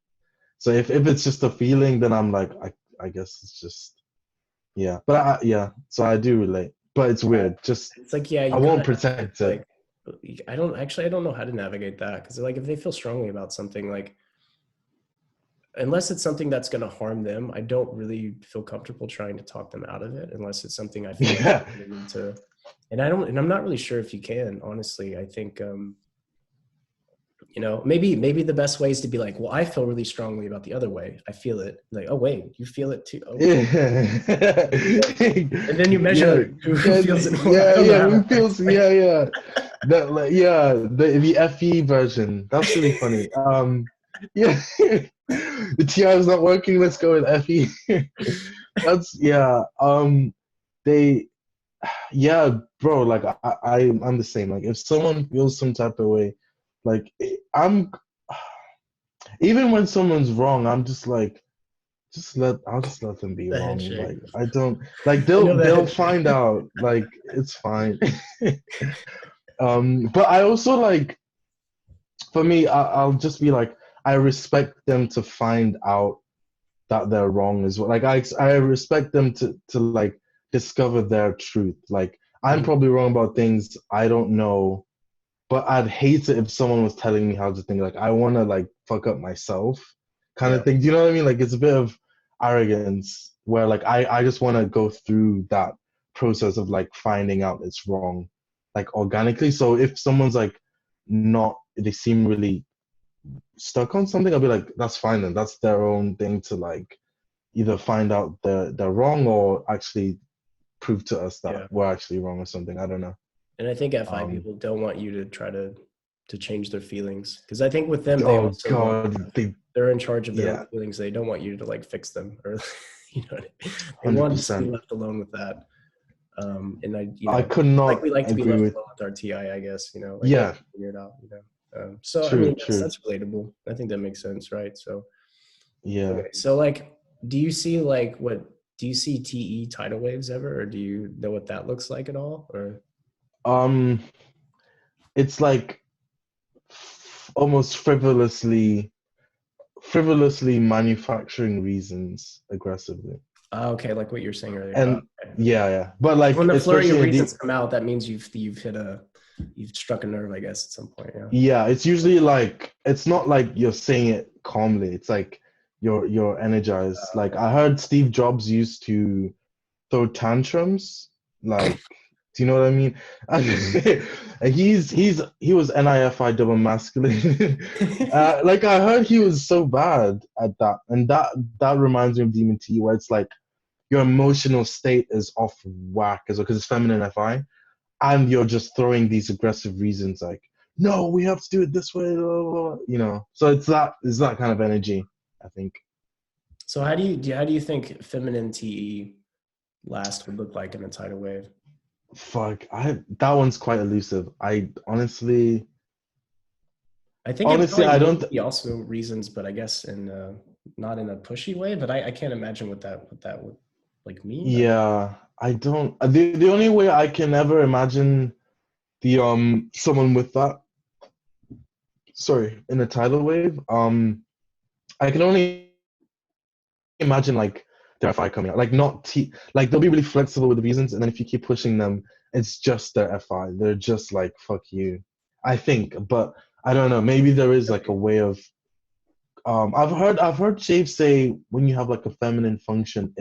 So if it's just a feeling, then I'm like, I guess it's just yeah. But yeah, so I do relate. But it's Yeah. weird. Just It's like, yeah, I you kind won't of have to protect it. like, I don't know how to navigate that because like if they feel strongly about something, like unless it's something that's going to harm them, I don't really feel comfortable trying to talk them out of it unless it's something I feel like Yeah. I really need to. And I don't, and I'm not really sure if you can, honestly. I think, you know, maybe the best way is to be like, well, I feel really strongly about the other way. I feel it. Like, oh wait, you feel it too. Okay. Yeah. And then you measure Yeah. like who Yeah. feels it more. I Yeah. don't know Yeah. how Who that works. feels? Yeah. Yeah. That like yeah. The FE version. That's really funny. Yeah. The TI is not working. Let's go with FE. That's yeah. They yeah, bro. Like I'm the same. Like if someone feels some type of way, like I'm even when someone's wrong, I'm just like I'll just let them be The wrong. handshake. Like I don't like I know that they'll handshake. find out. Like it's fine. But I also like for me, I'll just be like I respect them to find out that they're wrong as well. Like I respect them to like discover their truth. Like I'm Mhm. probably wrong about things I don't know, but I'd hate it if someone was telling me how to think. Like I want to like fuck up myself, kind Yeah. of thing. Do you know what I mean? Like it's a bit of arrogance where like I just want to go through that process of like finding out it's wrong, like organically. So if someone's like not, they seem really stuck on something, I'll be like, that's fine then. That's their own thing to like either find out they're wrong or actually prove to us that Yeah. we're actually wrong or something. I don't know. And I think FI Um, people don't want you to try to change their feelings, because I think with them they oh also want, God, they they're in charge of their own yeah, feelings. They don't want you to like fix them, or you know, they want us to be 100%. left alone with that. And I, you I know, could like not we like to be agree left with alone with our TI, I guess, you know, like let yeah, us figure it out, you know. So I true, mean, true. that's relatable. I think that makes sense, right? So Yeah. okay, so like, do you see like what do you see TE tidal waves ever, or do you know what that looks like at all, or? Um, it's like almost frivolously manufacturing reasons aggressively. Okay, like what you were saying earlier. And Okay. yeah. But When like the flurry especially of in reasons the come out, that means you've hit a you've struck a nerve, I guess, at some point. Yeah. yeah, it's usually like it's not like you're saying it calmly. It's like you're energized. Like Okay. I heard Steve Jobs used to throw tantrums. Like, do you know what I mean? And he was NIFI double masculine. Like I heard he was so bad at that, and that reminds me of Demon T, where it's like your emotional state is off whack as well because it's feminine FI, and you're just throwing these aggressive reasons like, no, we have to do it this way, blah, blah, blah, you know. So it's that kind of energy, I think. So how do you think feminine TE last would look like in a tidal wave? Fuck, I that one's quite elusive. I I think it honestly probably I would don't. be also reasons, but I guess in not in a pushy way. But I can't imagine what that would like mean. But Yeah, I don't. The only way I can ever imagine the someone with that, sorry, in a tidal wave, I can only imagine like their FI coming out, like not like they'll be really flexible with the reasons, and then if you keep pushing them, it's just their FI. They're just like fuck you, I think, but I don't know. Maybe there is like a way of. I've heard Shave say when you have like a feminine function,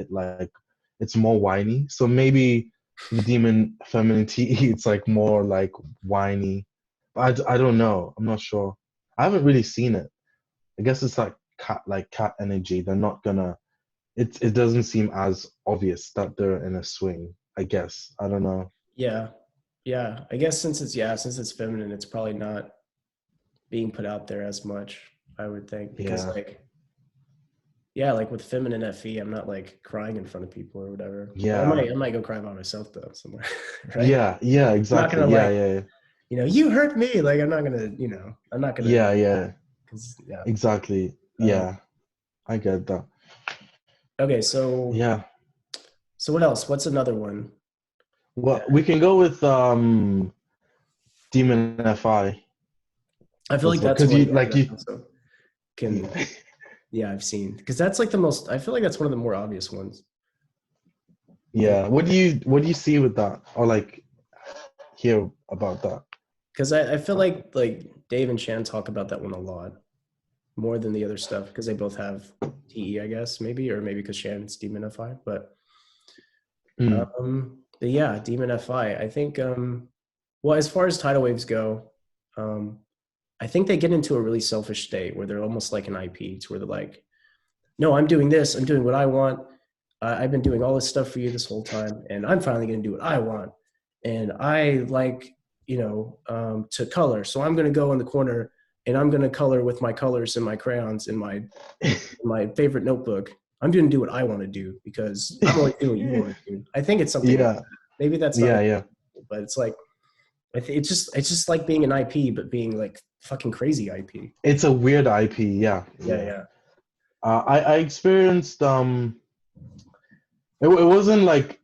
it's more whiny. So maybe the demon femininity, it's like more like whiny. But I don't know. I'm not sure. I haven't really seen it. I guess it's like cat energy. They're not gonna. It doesn't seem as obvious that they're in a swing. I guess I don't know. yeah, yeah. I guess since it's feminine, it's probably not being put out there as much. I would think because Yeah, like yeah, like with feminine FE, I'm not like crying in front of people or whatever. But yeah, I might go cry by myself though somewhere, right? yeah. I'm not Exactly. gonna like, Yeah. you hurt me. Like I'm not gonna, I'm not gonna, Yeah. cause yeah. Exactly. Um, Yeah, I get that. okay, so Yeah. what else? What's another one? Well, we can go with Demon FI I feel as like well, that's because one, you yeah, like that you. also can, yeah, I've seen because that's like the most. I feel like that's one of the more obvious ones. Yeah. What do you see with that, or like hear about that? Because I feel like Dave and Shan talk about that one a lot more than the other stuff because they both have TE, I guess, maybe, or maybe because Shan's Demon FI. Mm, But yeah, Demon FI. I think well, as far as tidal waves go, um, I think they get into a really selfish state where they're almost like an IP. It's where they're like, no, I'm doing this. I'm doing what I want. I've been doing all this stuff for you this whole time, and I'm finally going to do what I want. And I like, to color. So I'm going to go in the corner and I'm going to color with my colors and my crayons in my favorite notebook. I'm going to do what I want to do because I'm always doing what you want to do. I think it's something like yeah. that. Maybe that's not, Yeah. but it's like, it's just like being an IP, but being like fucking crazy IP. It's a weird IP. Yeah. Yeah, Yeah. yeah. I experienced it wasn't like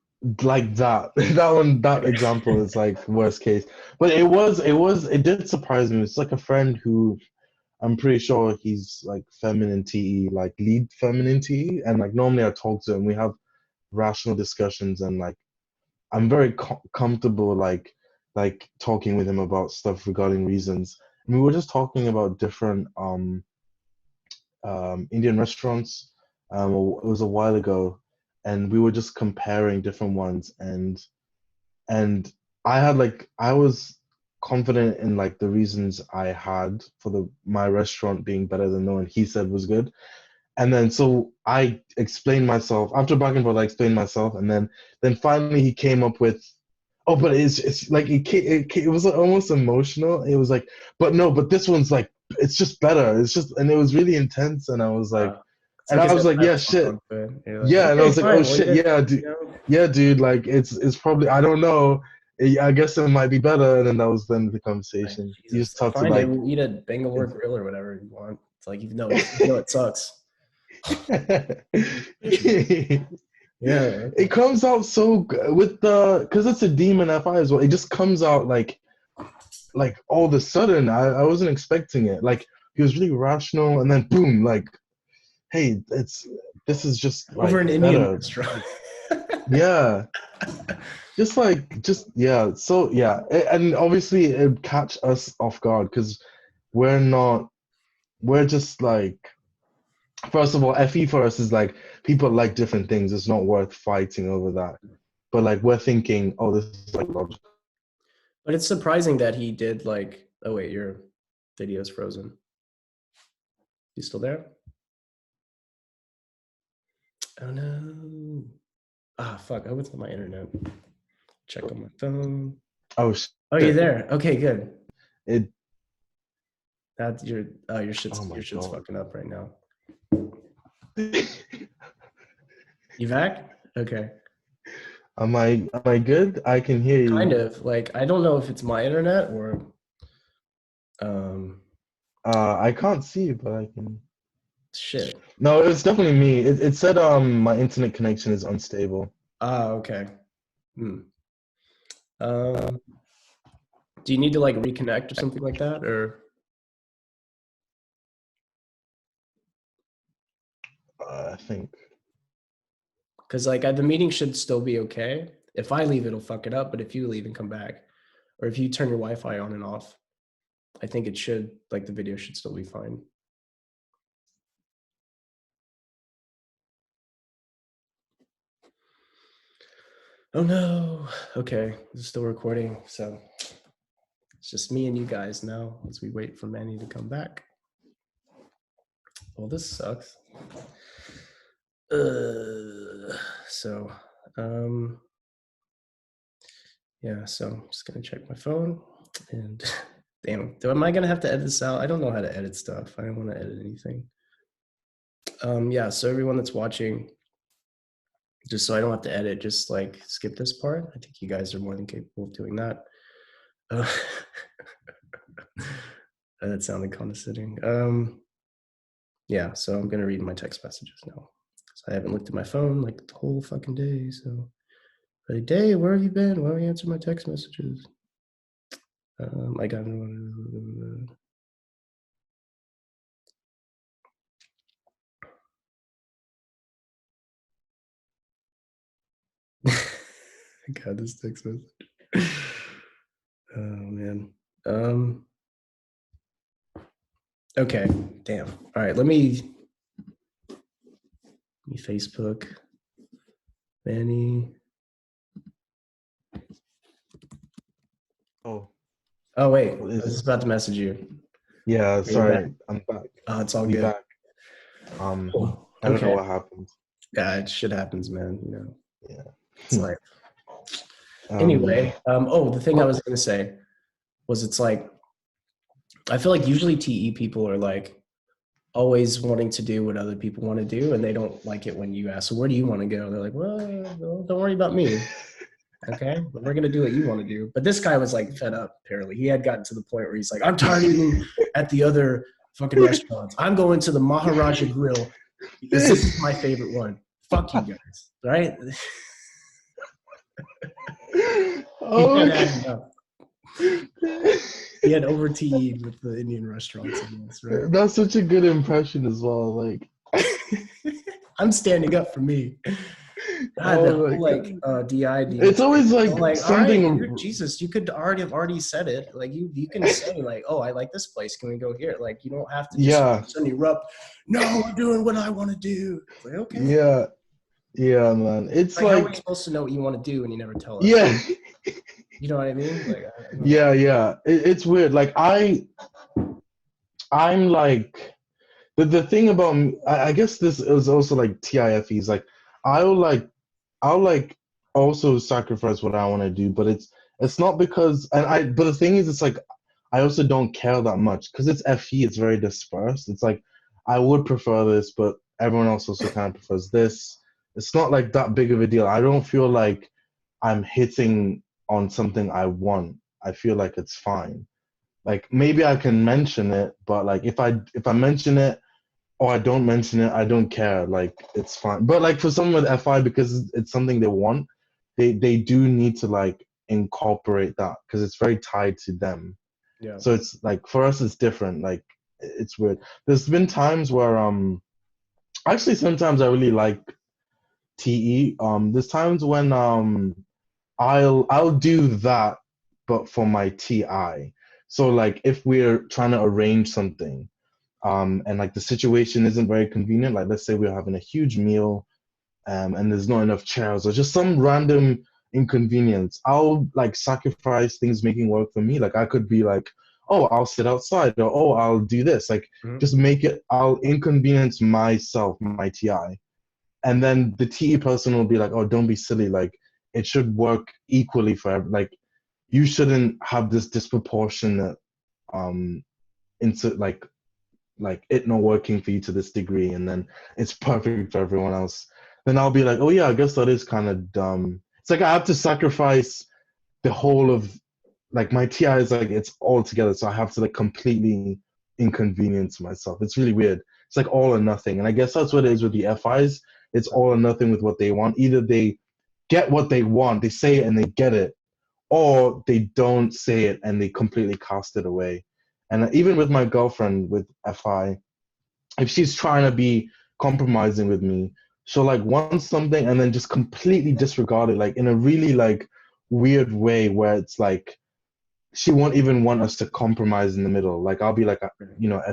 that. That Okay. example is like worst case, but it did surprise me. It's like a friend who I'm pretty sure he's like feminine TE, like lead feminine TE, and like normally I talk to him, we have rational discussions, and like I'm very comfortable like talking with him about stuff regarding reasons. And we were just talking about different Indian restaurants It was a while ago, and we were just comparing different ones, and I was confident in like the reasons I had for the my restaurant being better than the one he said was good. And then so I explained myself after back and forth. I explained myself, and then finally he came up with, oh, but it's like it was almost emotional. It was like, but no, but this one's like it's just better. It's just, and it was really intense. And I was like, It's and like I his was like, pep yeah, talk shit, on it. You're like, yeah, and I okay, was like, oh fine. Well, you shit, did, you know. yeah, dude, like it's probably I don't know. I guess it might be better. And then that was then the Like, conversation. You Jesus, just talked to fine, dude. like We'll eat at Bangalore it's Grill or whatever you want. It's like you know it sucks. Yeah. it comes out so with the because it's a demon FI as well. It just comes out like all of a sudden. I wasn't expecting it. Like he was really rational, and then boom, like hey, this is just Over like an Indian better. restaurant. Yeah, just yeah. So yeah, and obviously it would catch us off guard because we're not. We're just like first of all, FE for us is like people like different things. It's not worth fighting over that. But like we're thinking, oh, this is like logical. But it's surprising that he did like. Oh wait, your video's frozen. You still there? Oh no. Ah, fuck. I hope it's on my internet. Check on my phone. Oh Oh, you're shit! there. Okay, good. It. That's your Oh my your shit's god. fucking up right now. You back? Okay. Am I good? I can hear Kind you. of. Like I don't know if it's my internet or um I can't see you, but I can. shit. No, it was definitely me. It said my internet connection is unstable. Ah, okay. Hmm. Um do you need to like reconnect or something like that? Or I think. because like the meeting should still be okay. If I leave, it'll fuck it up, but if you leave and come back, or if you turn your Wi-Fi on and off, I think it should like the video should still be fine. Oh no. Okay, this is still recording, so it's just me and you guys now as we wait for Manny to come back. Well, this sucks. So, um, yeah, so I'm just gonna check my phone and damn, am I gonna have to edit this out? I don't know how to edit stuff. I don't want to edit anything. Yeah, so everyone that's watching, just so I don't have to edit, just like skip this part. I think you guys are more than capable of doing that. Uh, that sounded condescending. Yeah, so I'm gonna read my text messages now. So I haven't looked at my phone like the whole fucking day. So, like, Dave, where have you been? Why don't you answer my text messages? I got. I got this text message. Oh man. Okay. Damn. All right. Let me Facebook. Manny. Oh, Oh wait, what I is was it? just about to message you. Yeah, Are you back? sorry, I'm back. Oh, it's all We good. back. Cool. I don't know Okay. what happened. Yeah, shit happens, man. You know, it's Yeah. like Um, anyway. Oh, the thing I what? was gonna say was it's like I feel like usually TE people are like always wanting to do what other people want to do, and they don't like it when you ask, "So where do you want to go?" They're like, "Well, don't worry about me. Okay, but we're gonna do what you want to do." But this guy was like fed up. Apparently, he had gotten to the point where he's like, "I'm tired of eating at the other fucking restaurants. I'm going to the Maharaja Grill because this is my favorite one. Fuck you guys, right?" He Oh had my had God. enough. He had over TE'd with the Indian restaurants, I guess, right? That's such a good impression as well. Like, I'm standing up for me. God, the Oh my whole like god. DI It's thing. always So like like, all right, something. you're Jesus. You could already said it. Like you can say like, oh, I like this place. Can we go here? Like you don't have to just Yeah, suddenly erupt. No, we're doing what I want to do. It's like okay. yeah, yeah, man. It's Like how are we like, supposed to know what you want to do and you never tell us? yeah, You know what I mean? Like I don't know. yeah, yeah. It's weird. Like I'm like the thing about I guess this is also like TIFEs. Like I'll like I'll like also sacrifice what I want to do, but it's not because and I but the thing is it's like I also don't care that much because it's FE, it's very dispersed. It's like I would prefer this, but everyone else also kind of prefers this. It's not like that big of a deal. I don't feel like I'm hitting on something I want. I feel like it's fine. Like maybe I can mention it, but like if I mention it or I don't mention it, I don't care. Like it's fine. But like for someone with FI, because it's something they want, they do need to like incorporate that because it's very tied to them. Yeah. So it's like for us, it's different. Like it's weird. There's been times where actually sometimes I really like TE. There's times when I'll do that, but for my TI. So like if we're trying to arrange something and like the situation isn't very convenient. Like let's say we're having a huge meal, and there's not enough chairs, or just some random inconvenience. I'll like sacrifice things making work for me. Like I could be like, oh, I'll sit outside, or oh, I'll do this. Like Mhm. just make it. I'll inconvenience myself, my TI, and then the TE person will be like, oh, don't be silly. Like it should work equally for like you shouldn't have this disproportionate um into like it not working for you to this degree and then it's perfect for everyone else, then I'll be like, oh yeah, I guess that is kind of dumb. It's like I have to sacrifice the whole of like my TI is like it's all together, so I have to like completely inconvenience myself. It's really weird. It's like all or nothing, and I guess that's what it is with the FIs. It's all or nothing with what they want. Either they get what they want, they say it and they get it, or they don't say it and they completely cast it away. And even with my girlfriend with FI, if she's trying to be compromising with me, she'll like want something and then just completely disregard it, like in a really like weird way where it's like she won't even want us to compromise in the middle. Like I'll be like,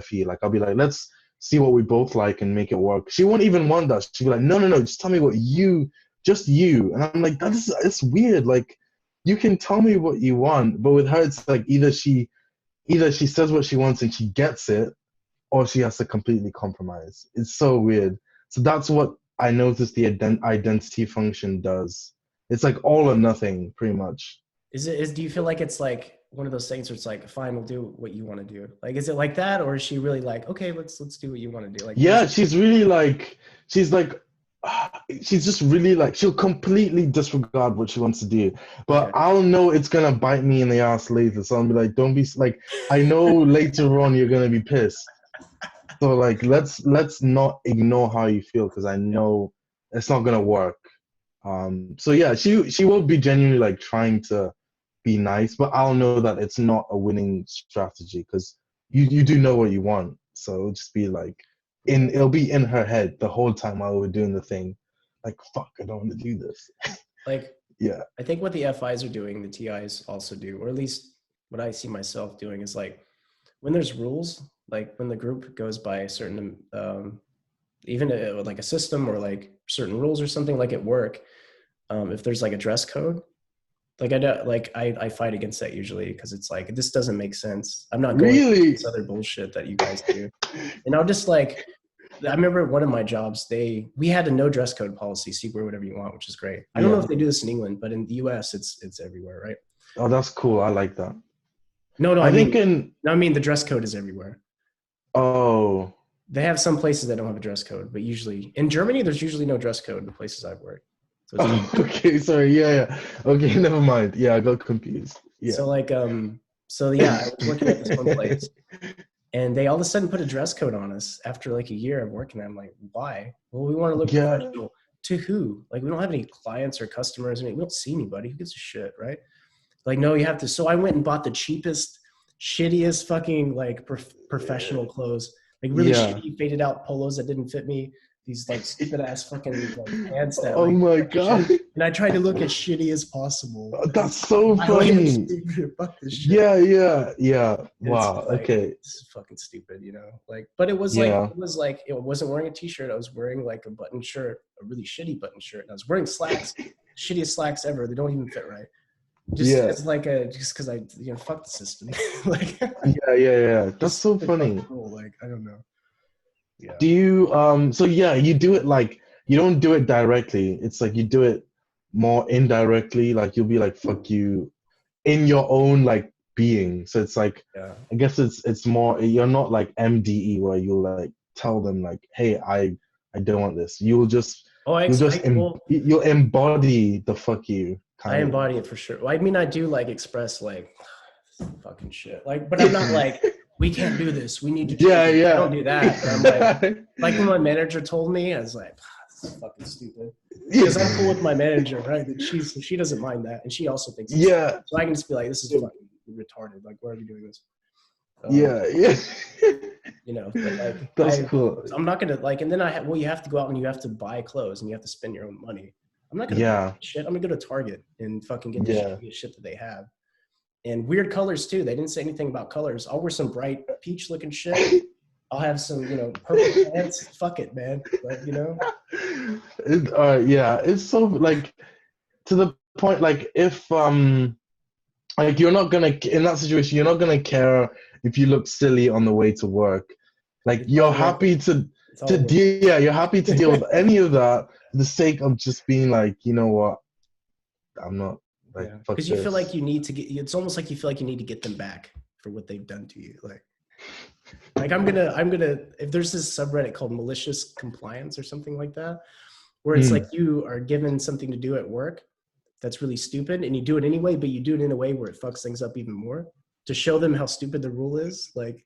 FE, like I'll be like, let's see what we both like and make it work. She won't even want that. She'll be like, no, no, no, just tell me what just you. And I'm like, it's weird. Like you can tell me what you want, but with her, it's like either she says what she wants and she gets it, or she has to completely compromise. It's so weird. So that's what I noticed the identity function does. It's like all or nothing, pretty much. Do you feel like it's like one of those things where it's like, fine, we'll do what you want to do? Like, is it like that, or is she really like, okay, let's do what you want to do? Like, what is Yeah, it? she's really like, she's like, she's just really like, she'll completely disregard what she wants to do. But Okay. I'll know it's gonna bite me in the ass later. So I'll be like, don't be like, I know later on you're gonna be pissed. So like, let's not ignore how you feel because I Yeah. know it's not gonna work. So yeah, she will be genuinely like trying to be nice, but I'll know that it's not a winning strategy because you do know what you want. So it'll just be like Yeah. it'll be in her head the whole time while we're doing the thing. Like fuck, I don't want to do this. Like, Yeah. I think what the FIs are doing, the TIs also do, or at least what I see myself doing is like when there's rules, like when the group goes by a certain, even like a system or like certain rules or something like at work, if there's like a dress code, like I don't like I fight against that usually because it's like this doesn't make sense. I'm not going with Really? this other bullshit that you guys do. And I'll just like I remember one of my jobs, we had a no dress code policy, so you wear whatever you want, which is great. I don't know Yeah. if they do this in England, but in the US it's everywhere, right? Oh, that's cool. I like that. No, no, I think in I mean the dress code is everywhere. oh They have some places that don't have a dress code, but usually in Germany there's usually no dress code in the places I've worked. So it's oh okay, sorry. Yeah, yeah. Okay, never mind. Yeah, I got confused. Yeah. so like so yeah, I was working at this one place and they all of a sudden put a dress code on us after like a year of working there. I'm like, why? Well, we want to look Yeah. professional. To who? Like, we don't have any clients or customers. I mean, we don't see anybody. Who gives a shit, right? Like, no, you have to. So I went and bought the cheapest, shittiest fucking like professional clothes, like really Yeah. shitty faded out polos that didn't fit me. these like stupid ass fucking like pants that Oh like my fucking shit. god, And I tried to look as shitty as possible. that's so I only am funny. stupid. Fuck this shit. Yeah, yeah, yeah. And it's Wow. like Okay. this is fucking stupid, you know. Like, but it was like Yeah. it wasn't wearing a t-shirt. I was wearing like a button shirt, a really shitty button shirt. And I was wearing slacks, shittiest slacks ever. They don't even fit right. Just Yeah. as like just because I fuck the system. Like Yeah. Yeah. Yeah. That's just so stupid funny. fucking rule. Like I don't know. Yeah. Do you so yeah, you do it like you don't do it directly. It's like you do it more indirectly, like you'll be like fuck you in your own like being. So it's like Yeah. I guess it's more you're not like MDE where you'll like tell them like, "Hey, I don't want this." Oh, well, you'll embody the fuck you I kind of. embody it for sure. Well, I mean, I do like express like fucking shit. Like, but I'm not like we can't do this. We need to change Yeah, it. I yeah. don't do that. But I'm like when my manager told me, I was like, this is fucking stupid. Because I'm cool with my manager, right? That she doesn't mind that, and she also thinks it's Yeah, stupid. So I can just be like, this is fucking retarded. Like, why are we doing this? yeah, yeah. You know, but like That's cool. I'm not gonna like, and then well, you have to go out and you have to buy clothes and you have to spend your own money. I'm not gonna buy Yeah, shit. I'm gonna go to Target and fucking get the yeah. shit that they have. And weird colors too. They didn't say anything about colors. I'll wear some bright peach looking shit. I'll have some, purple pants. Fuck it, man. But Yeah, it's so like to the point like if like you're not gonna in that situation you're not gonna care if you look silly on the way to work. Like it's you're all worth happy it. to It's all worth deal, yeah, you're happy to deal with any of that for the sake of just being like, you know what, I'm not it. like Yeah, fuck because you feel this. like you need to get. It's almost like you feel like you need to get them back for what they've done to you. Like I'm gonna. If there's this subreddit called malicious compliance or something like that, where it's like Mm, you are given something to do at work that's really stupid and you do it anyway, but you do it in a way where it fucks things up even more to show them how stupid the rule is. Like,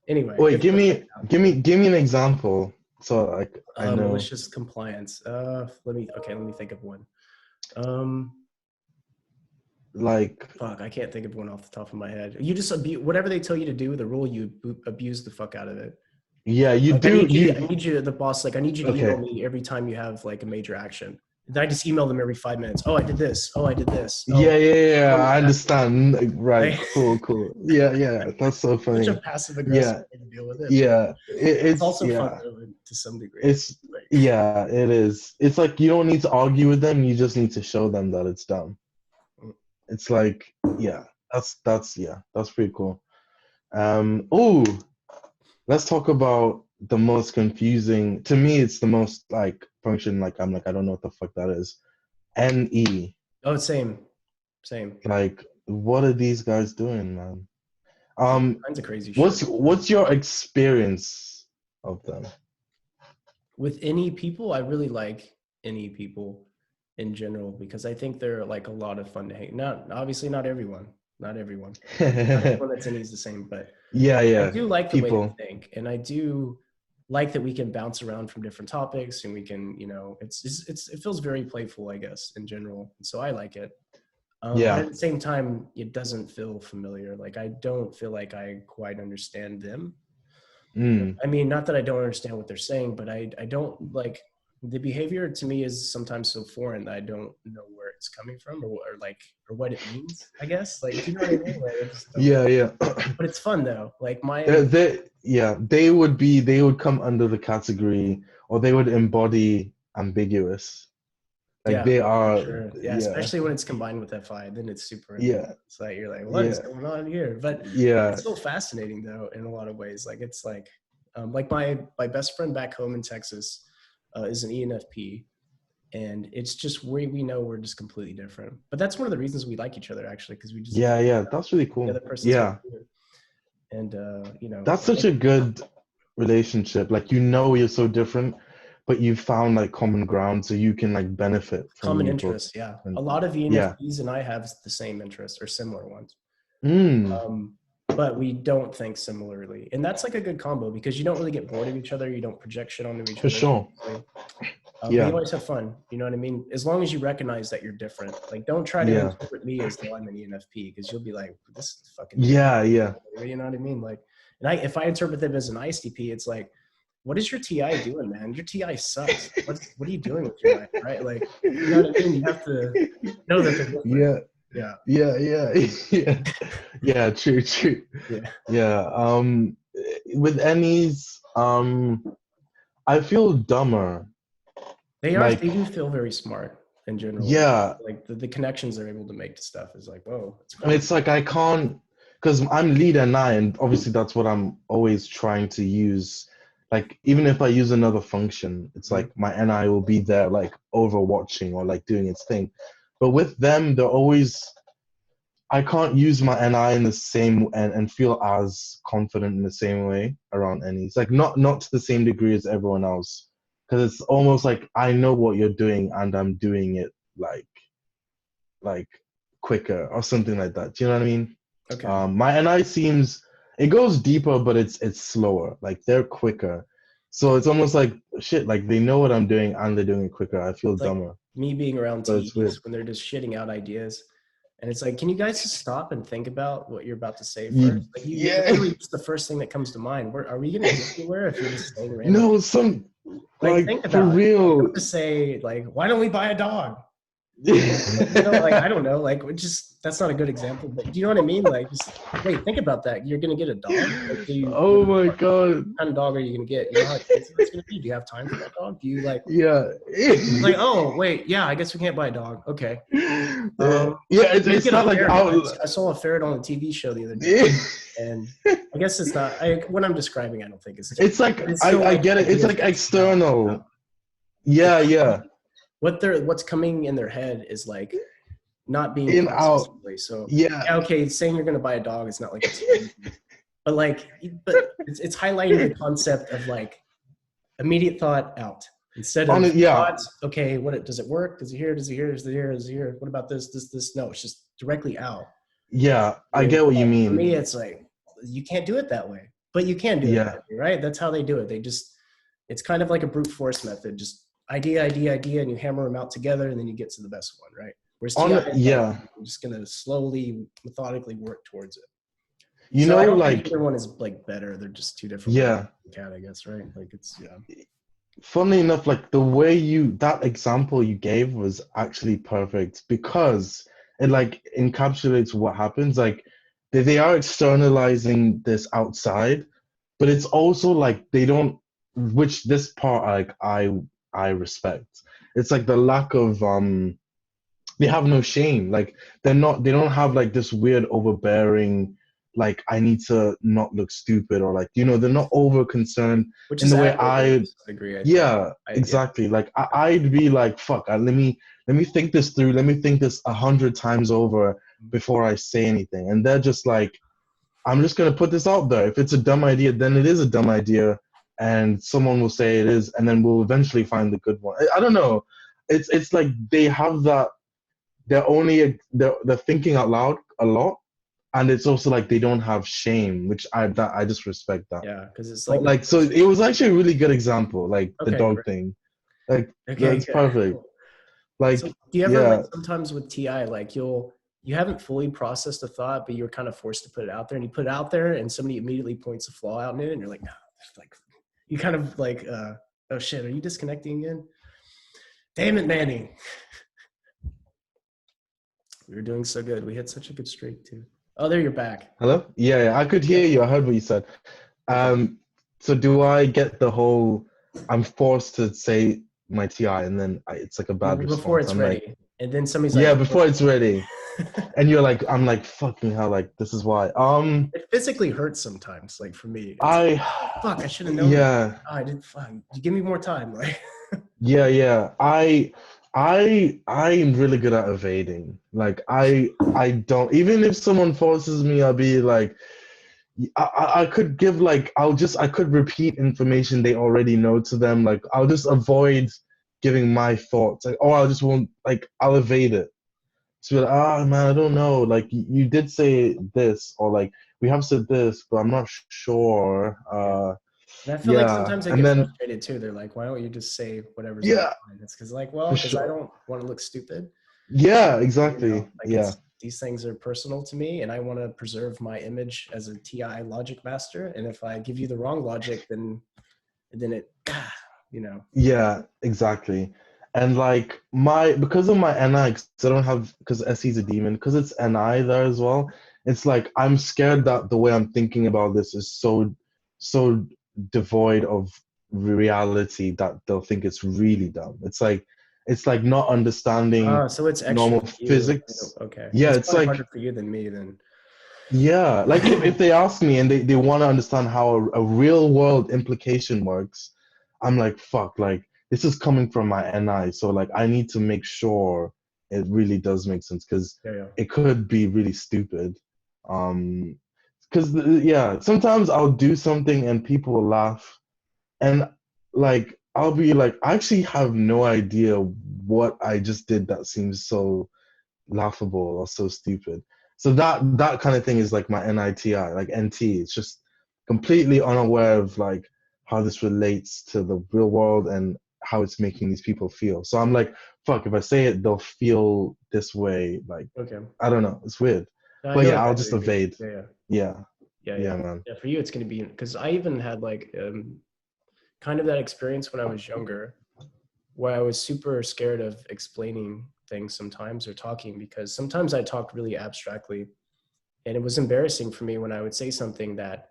anyway, wait, it's give me an example so like I know. malicious compliance. Let me think of one. Um, Like Fuck, I can't think of one off the top of my head. You just abuse whatever they tell you to do. The rule you abuse the fuck out of it. yeah, you Like do I need you, the boss. Like I need you to email okay. me every time you have like a major action. And I just email them every 5 minutes. Oh, I did this. Oh, I did this. Oh, Yeah, yeah, yeah, tell me I that. understand. Right, Like, cool, cool. Yeah, yeah, that's so such a funny. passive aggressive Yeah, way to deal with it, but yeah, it's it's also fun yeah, though, to some degree. it's Like, yeah, it is. It's like you don't need to argue with them. You just need to show them that it's dumb. It's like yeah, that's pretty cool. Oh, let's talk about the most confusing. To me, it's the most like function. Like I'm like I don't know what the fuck that is. NE. oh, same. Like, what are these guys doing, man? All Um, kinds of crazy shit. what's your experience of them? With any people, I really like any people in general because I think they're like a lot of fun to hang. Not obviously not everyone, not everyone. Not everyone that's any is the same, but Yeah, I yeah. do like the way they People. think, and I do like that we can bounce around from different topics, and we can, it feels very playful, I guess, in general. And so I like it. But Yeah. at the same time, it doesn't feel familiar. Like I don't feel like I quite understand them. Mm, I mean, not that I don't understand what they're saying, but I don't like the behavior to me is sometimes so foreign that I don't know where it's coming from or what it means, I guess. Like, do you know what I mean? Like, I just don't. yeah, yeah. But it's fun though. Like They would come under the category or they would embody ambiguous. Like yeah, they for are, sure. Yeah, yeah, especially when it's combined with FI, then it's super ambiguous. yeah, It's like you're like, what is yeah, going on here? But yeah, it's so fascinating though in a lot of ways. Like it's like my best friend back home in Texas is an ENFP, and it's just we know we're just completely different. But that's one of the reasons we like each other actually, because we just yeah, get yeah. That's really the cool. other person's Yeah. and That's such a good relationship. Like you know you're so different, but you found like common ground so you can like benefit from common you both. interests. Yeah, a And lot of yeah. ENFPs and I have the same interests or similar ones. Mm, But we don't think similarly, and that's like a good combo because you don't really get bored of each other. You don't project shit onto each for other. sure. But you Yeah. always have fun. You know what I mean? As long as you recognize that you're different. Like, don't try to Yeah. interpret me as though I'm an ENFP because you'll be like, this is fucking. Yeah, yeah. You know what I mean? Like, and if I interpret them as an ISTP, it's like what is your TI doing, man? Your TI sucks. What are you doing with your life, right? Like, you know what I mean? You have to know that they're different. Yeah, Yeah, yeah. Yeah, true. yeah. Yeah. With Ennies, I feel dumber. They are. They Like, do feel very smart in general. yeah, Like the connections they're able to make to stuff is like, whoa, it's and crazy. it's like I can't, because I'm lead NI, and obviously that's what I'm always trying to use. Like, even if I use another function, it's Mhm. like my NI will be there, like overwatching or like doing its thing. But with them, they're always, I can't use my NI in the same and feel as confident in the same way around any. It's like not to the same degree as everyone else, because it's almost like I know what you're doing and I'm doing it like quicker or something like that. Do you know what I mean? Okay. My NI seems, it goes deeper, but it's slower. Like they're quicker, so it's almost like shit. Like they know what I'm doing and they're doing it quicker. I feel It's like dumber, me being around but it's weird. TEs when they're just shitting out ideas. And it's like, can you guys just stop and think about what you're about to say first? Like you Yeah. literally just the first thing that comes to mind. Where are we gonna get anywhere if you're just saying random? No, some Like like think for about it. Like real. don't just say like, why don't we buy a dog? Like, you know, like I don't know, like it just that's not a good example, but do you know what I mean? Like just wait, think about that. You're gonna get a dog? Like do you Oh my God. what kind of dog are you gonna get? You know how expensive it's gonna be? Do you have time for that dog? Do you Yeah. like, oh wait, yeah, I guess we can't buy a dog. Okay. Yeah, Um, it's you it's get a not like ferret. out. I saw a ferret on a TV show the other day, and I guess it's not. What I'm describing, I don't think is too. It's like But it's still I like get it. It's ideas like that come out. external. It's Yeah, yeah. what's coming in their head is like not being In processed out. fully. So Yeah. yeah, okay, saying you're gonna buy a dog is not like it's crazy, but like, but it's highlighting the concept of like immediate thought out instead On of it. Yeah. thought. Okay, what does it work? Does it here? Does it here? Does it here? Does it here? What about this? No, it's just directly out. Yeah. I And get what you for mean. me, it's like you can't do it that way, but you can do it Yeah. that way, right? That's how they do it. They just it's kind of like a brute force method. Just idea, and you hammer them out together, and then you get to the best one, right? Whereas TI On is like yeah. I'm just gonna slowly, methodically work towards it. You So I know, don't think like either one is like better. They're just two different ways yeah. to cat, I guess, right? Like it's yeah. Funnily enough, like the way you that example you gave was actually perfect because it like encapsulates what happens. Like they are externalizing this outside, but it's also like they don't, which this part like I respect. It's like the lack of they have no shame. Like they don't have like this weird overbearing, like I need to not look stupid or like, they're not over concerned Which in is the way admirable to I, a degree, I think. yeah, Yeah. exactly. Like I'd be like, fuck, let me think this through. Let me think this 100 times over before I say anything. And they're just like, I'm just gonna put this out there. If it's a dumb idea, then it is a dumb idea, and someone will say it is, and then we'll eventually find the good one. I don't know. It's like they have that. They're thinking out loud a lot, and it's also like they don't have shame, which I just respect that. Yeah, because it's But like the like, so it was actually a really good example, like the okay, dog great. thing. Like Okay, that's good. perfect. Cool. So Like do you ever like yeah, sometimes with TI, like you haven't fully processed a thought, but you're kind of forced to put it out there and you put it out there and somebody immediately points a flaw out in it and you're like, no, like you kind of like oh shit, are you disconnecting again? Damn it, Manny. We were doing so good. We hit such a good streak too. Oh, there you're back. hello. Yeah, I could Yeah, hear you. I heard what you said. okay. So do I get the whole? I'm forced to say my TI, and then it's like a bad Before response. it's I'm like, ready. And then somebody's like, yeah, before it's ready, and you're like, I'm like, fucking hell, like this is why. it physically hurts sometimes. Like for me, it's like, I, oh fuck, I should have known that. yeah, Oh, I didn't. Fuck. You give me more time, like. yeah. I am really good at evading. Like I don't, even if someone forces me, I'll be like, I could give like I could repeat information they already know to them. Like I'll just avoid giving my thoughts, like, or I'll just won't like I'll evade it. So be like, ah man, I don't know. Like you did say this, or like we have said this, but I'm not sure. Yeah. And I feel like Yeah, sometimes they and get then frustrated too. They're like, why don't you just say whatever's on yeah, your mind? It's because like, for well, because I sure. don't want to look stupid. Yeah, You know, exactly. like Yeah, it's these things are personal to me and I want to preserve my image as a TI logic master. And if I give you the wrong logic, then and then it, you know. Yeah, exactly. And like my because of my NI, 'cause I don't have because SE's a demon, because it's NI there as well. It's like I'm scared that the way I'm thinking about this is so devoid of reality that they'll think it's really dumb. It's like not understanding So it's extra normal for you. physics. Okay, Yeah, it's it's probably like harder for you than me then. yeah, like if they ask me and they want to understand how a real world implication works, I'm like, fuck, like this is coming from my NI, so like I need to make sure it really does make sense because Yeah, yeah. it could be really stupid. Um, because yeah, sometimes I'll do something and people will laugh, and like I'll be like, I actually have no idea what I just did that seems so laughable or so stupid. So that kind of thing is like my NITI, like NT. It's just completely unaware of like how this relates to the real world and how it's making these people feel. So I'm like, fuck, if I say it, they'll feel this way. Like, Okay. I don't know. It's weird. No, I But know yeah, I'll exactly just what you mean. evade. Yeah, yeah, Yeah. yeah, Yeah, yeah. man. Yeah, for you, it's gonna be because I even had like kind of that experience when I was younger, where I was super scared of explaining things sometimes or talking because sometimes I talked really abstractly, and it was embarrassing for me when I would say something that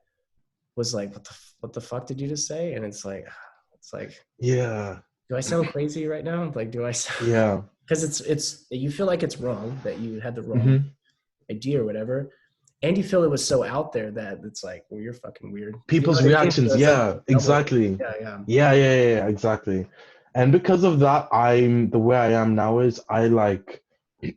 was like, what the fuck did you just say? And it's like, Yeah. do I sound crazy right now? Like, do I? Yeah. Because it's you feel like it's wrong that you had the wrong Hmm. idea or whatever, and you feel it was so out there that it's like, well, you're fucking weird. You know People's what I mean? So reactions, it's like yeah, double. exactly. Yeah, yeah. Yeah, exactly. And because of that, I'm the way I am now is I like it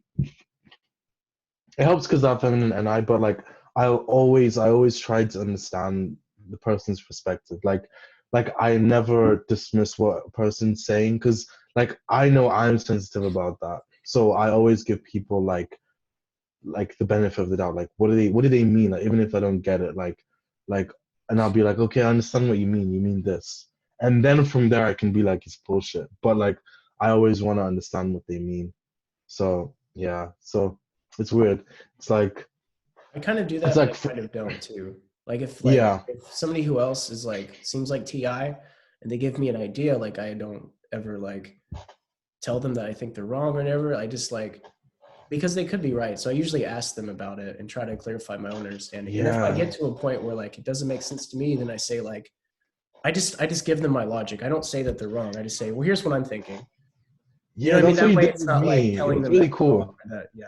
helps because I'm feminine and but like I always try to understand the person's perspective. Like I never dismiss what a person's saying because like I know I'm sensitive about that. So I always give people like the benefit of the doubt. Like what do they mean? Like even if I don't get it, like and I'll be like, okay, I understand what you mean. You mean this. And then from there I can be like it's bullshit. But like I always want to understand what they mean. So yeah. So it's weird. It's like I kind of do it's that, but like I kind of don't too. Like yeah. if somebody who else is like seems like Ti, and they give me an idea, like I don't ever like tell them that I think they're wrong or whatever. I just like because they could be right. So I usually ask them about it and try to clarify my own understanding. And if I Yeah. get to a point where like it doesn't make sense to me, then I say like I just give them my logic. I don't say that they're wrong. I just say, well, here's what I'm thinking. You know Yeah, what I mean? that's what That you way did it's with not like me. It telling was them that really they're wrong cool. or that, yeah.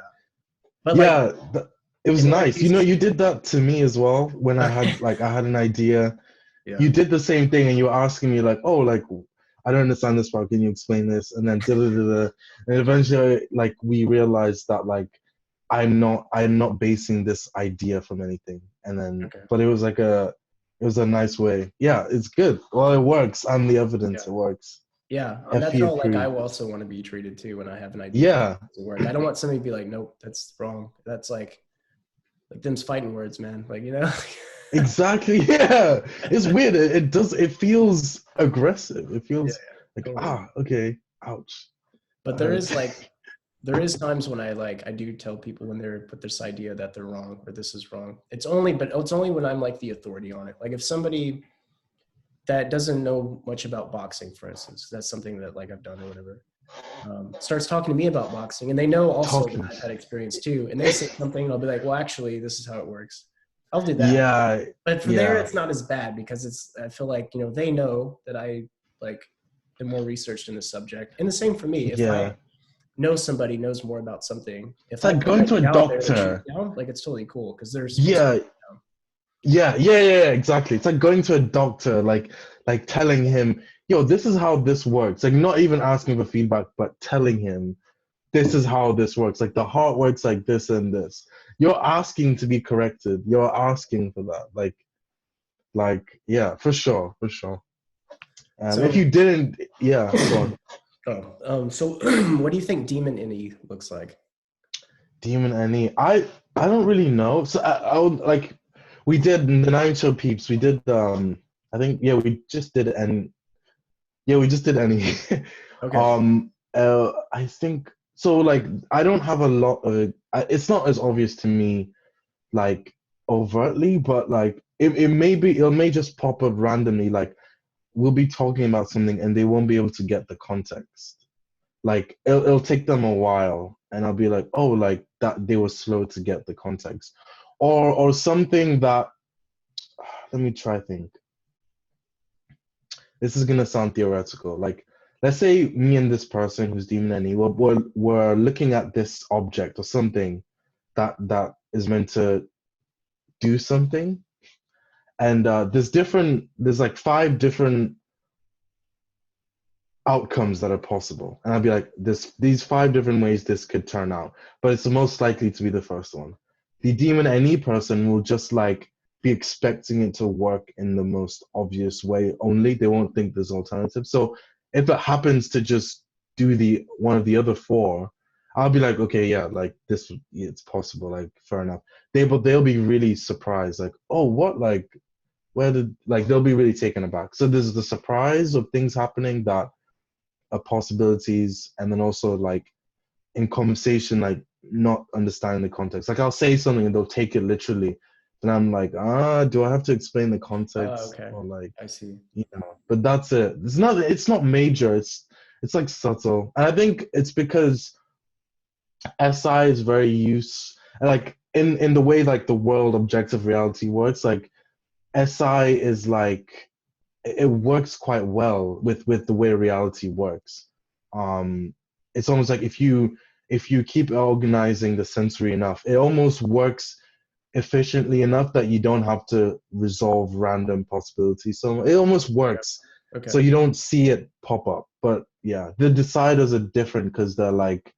But like Yeah, it was in other nice. You know, cases, you did that to me as well when I had an idea. yeah. You did the same thing and you were asking me like, oh, like I don't understand this part. Can you explain this? And then da-da-da-da. And eventually, like we realized that like I'm not basing this idea from anything. And then, Okay. but it was a nice way. Yeah, it's good. Well, it works. I'm the evidence. Yeah. It works. Yeah. And that's FE how like I approved. also want to be treated too when I have an idea that Yeah, doesn't work. I don't want somebody to be like, nope, that's wrong. That's like them's fighting words, man. Like, you know? exactly. Yeah, it's weird. It feels aggressive. It Yeah, feels yeah, like totally. okay, ouch, But that hurts. there is times when I do tell people when they're put this idea that they're wrong or this is wrong. But it's only when I'm like the authority on it. Like if somebody that doesn't know much about boxing, for instance, that's something that like I've done or whatever, starts talking to me about boxing, and they know also that Talking. I've had experience too, and they say something, and I'll be like, well, actually, this is how it works. I'll do that. Yeah, But for there, yeah, it's not as bad because I feel like, they know that I like am more researched in the subject. And the same for me. If I yeah. know somebody knows more about something, if It's I like put an going to a idea out there that she's doctor. down, like it's totally cool because they're supposed to Yeah, be down. yeah, exactly. It's like going to a doctor, like telling him, yo, this is how this works. Like not even asking for feedback, but telling him this is how this works. Like the heart works like this and this. You're asking to be corrected. You're asking for that. Like yeah, for sure, for sure. If So, you didn't, yeah, go on. so what do you think Demon Innie looks like? Demon Annie. I don't really know. So I would like we did in the nine show peeps. We did I think yeah we just did and yeah we just did Annie. Okay. I think so. Like I don't have a lot of. It's not as obvious to me like overtly, but like it may just pop up randomly. Like we'll be talking about something and they won't be able to get the context. Like it'll take them a while, and I'll be like, oh, like that they were slow to get the context, or something that. Let me try think. This is gonna sound theoretical. Like, let's say me and this person who's demon any, we're looking at this object or something that is meant to do something, and there's like five different outcomes that are possible, and I'd be like, these five different ways this could turn out, but it's the most likely to be the first one. The demon any person will just like be expecting it to work in the most obvious way only. They won't think there's alternatives. So if it happens to just do the one of the other four, I'll be like, okay, yeah, like this, it's possible, like fair enough. But they'll be really surprised, like, oh, what, like, where did, like, they'll be really taken aback. So there's the surprise of things happening that are possibilities, and then also like in conversation, like not understanding the context. Like I'll say something and they'll take it literally, and I'm like, do I have to explain the context, Okay. or like, I see. But that's it. It's not major. It's like subtle, and I think it's because SI is very like in the way like the world objective reality works. Like SI is like it works quite well with the way reality works. It's almost like if you keep organizing the sensory enough, it almost works efficiently enough that you don't have to resolve random possibilities. So it almost Okay. works. So Okay. you don't see it pop up. But yeah, the deciders are different because they're like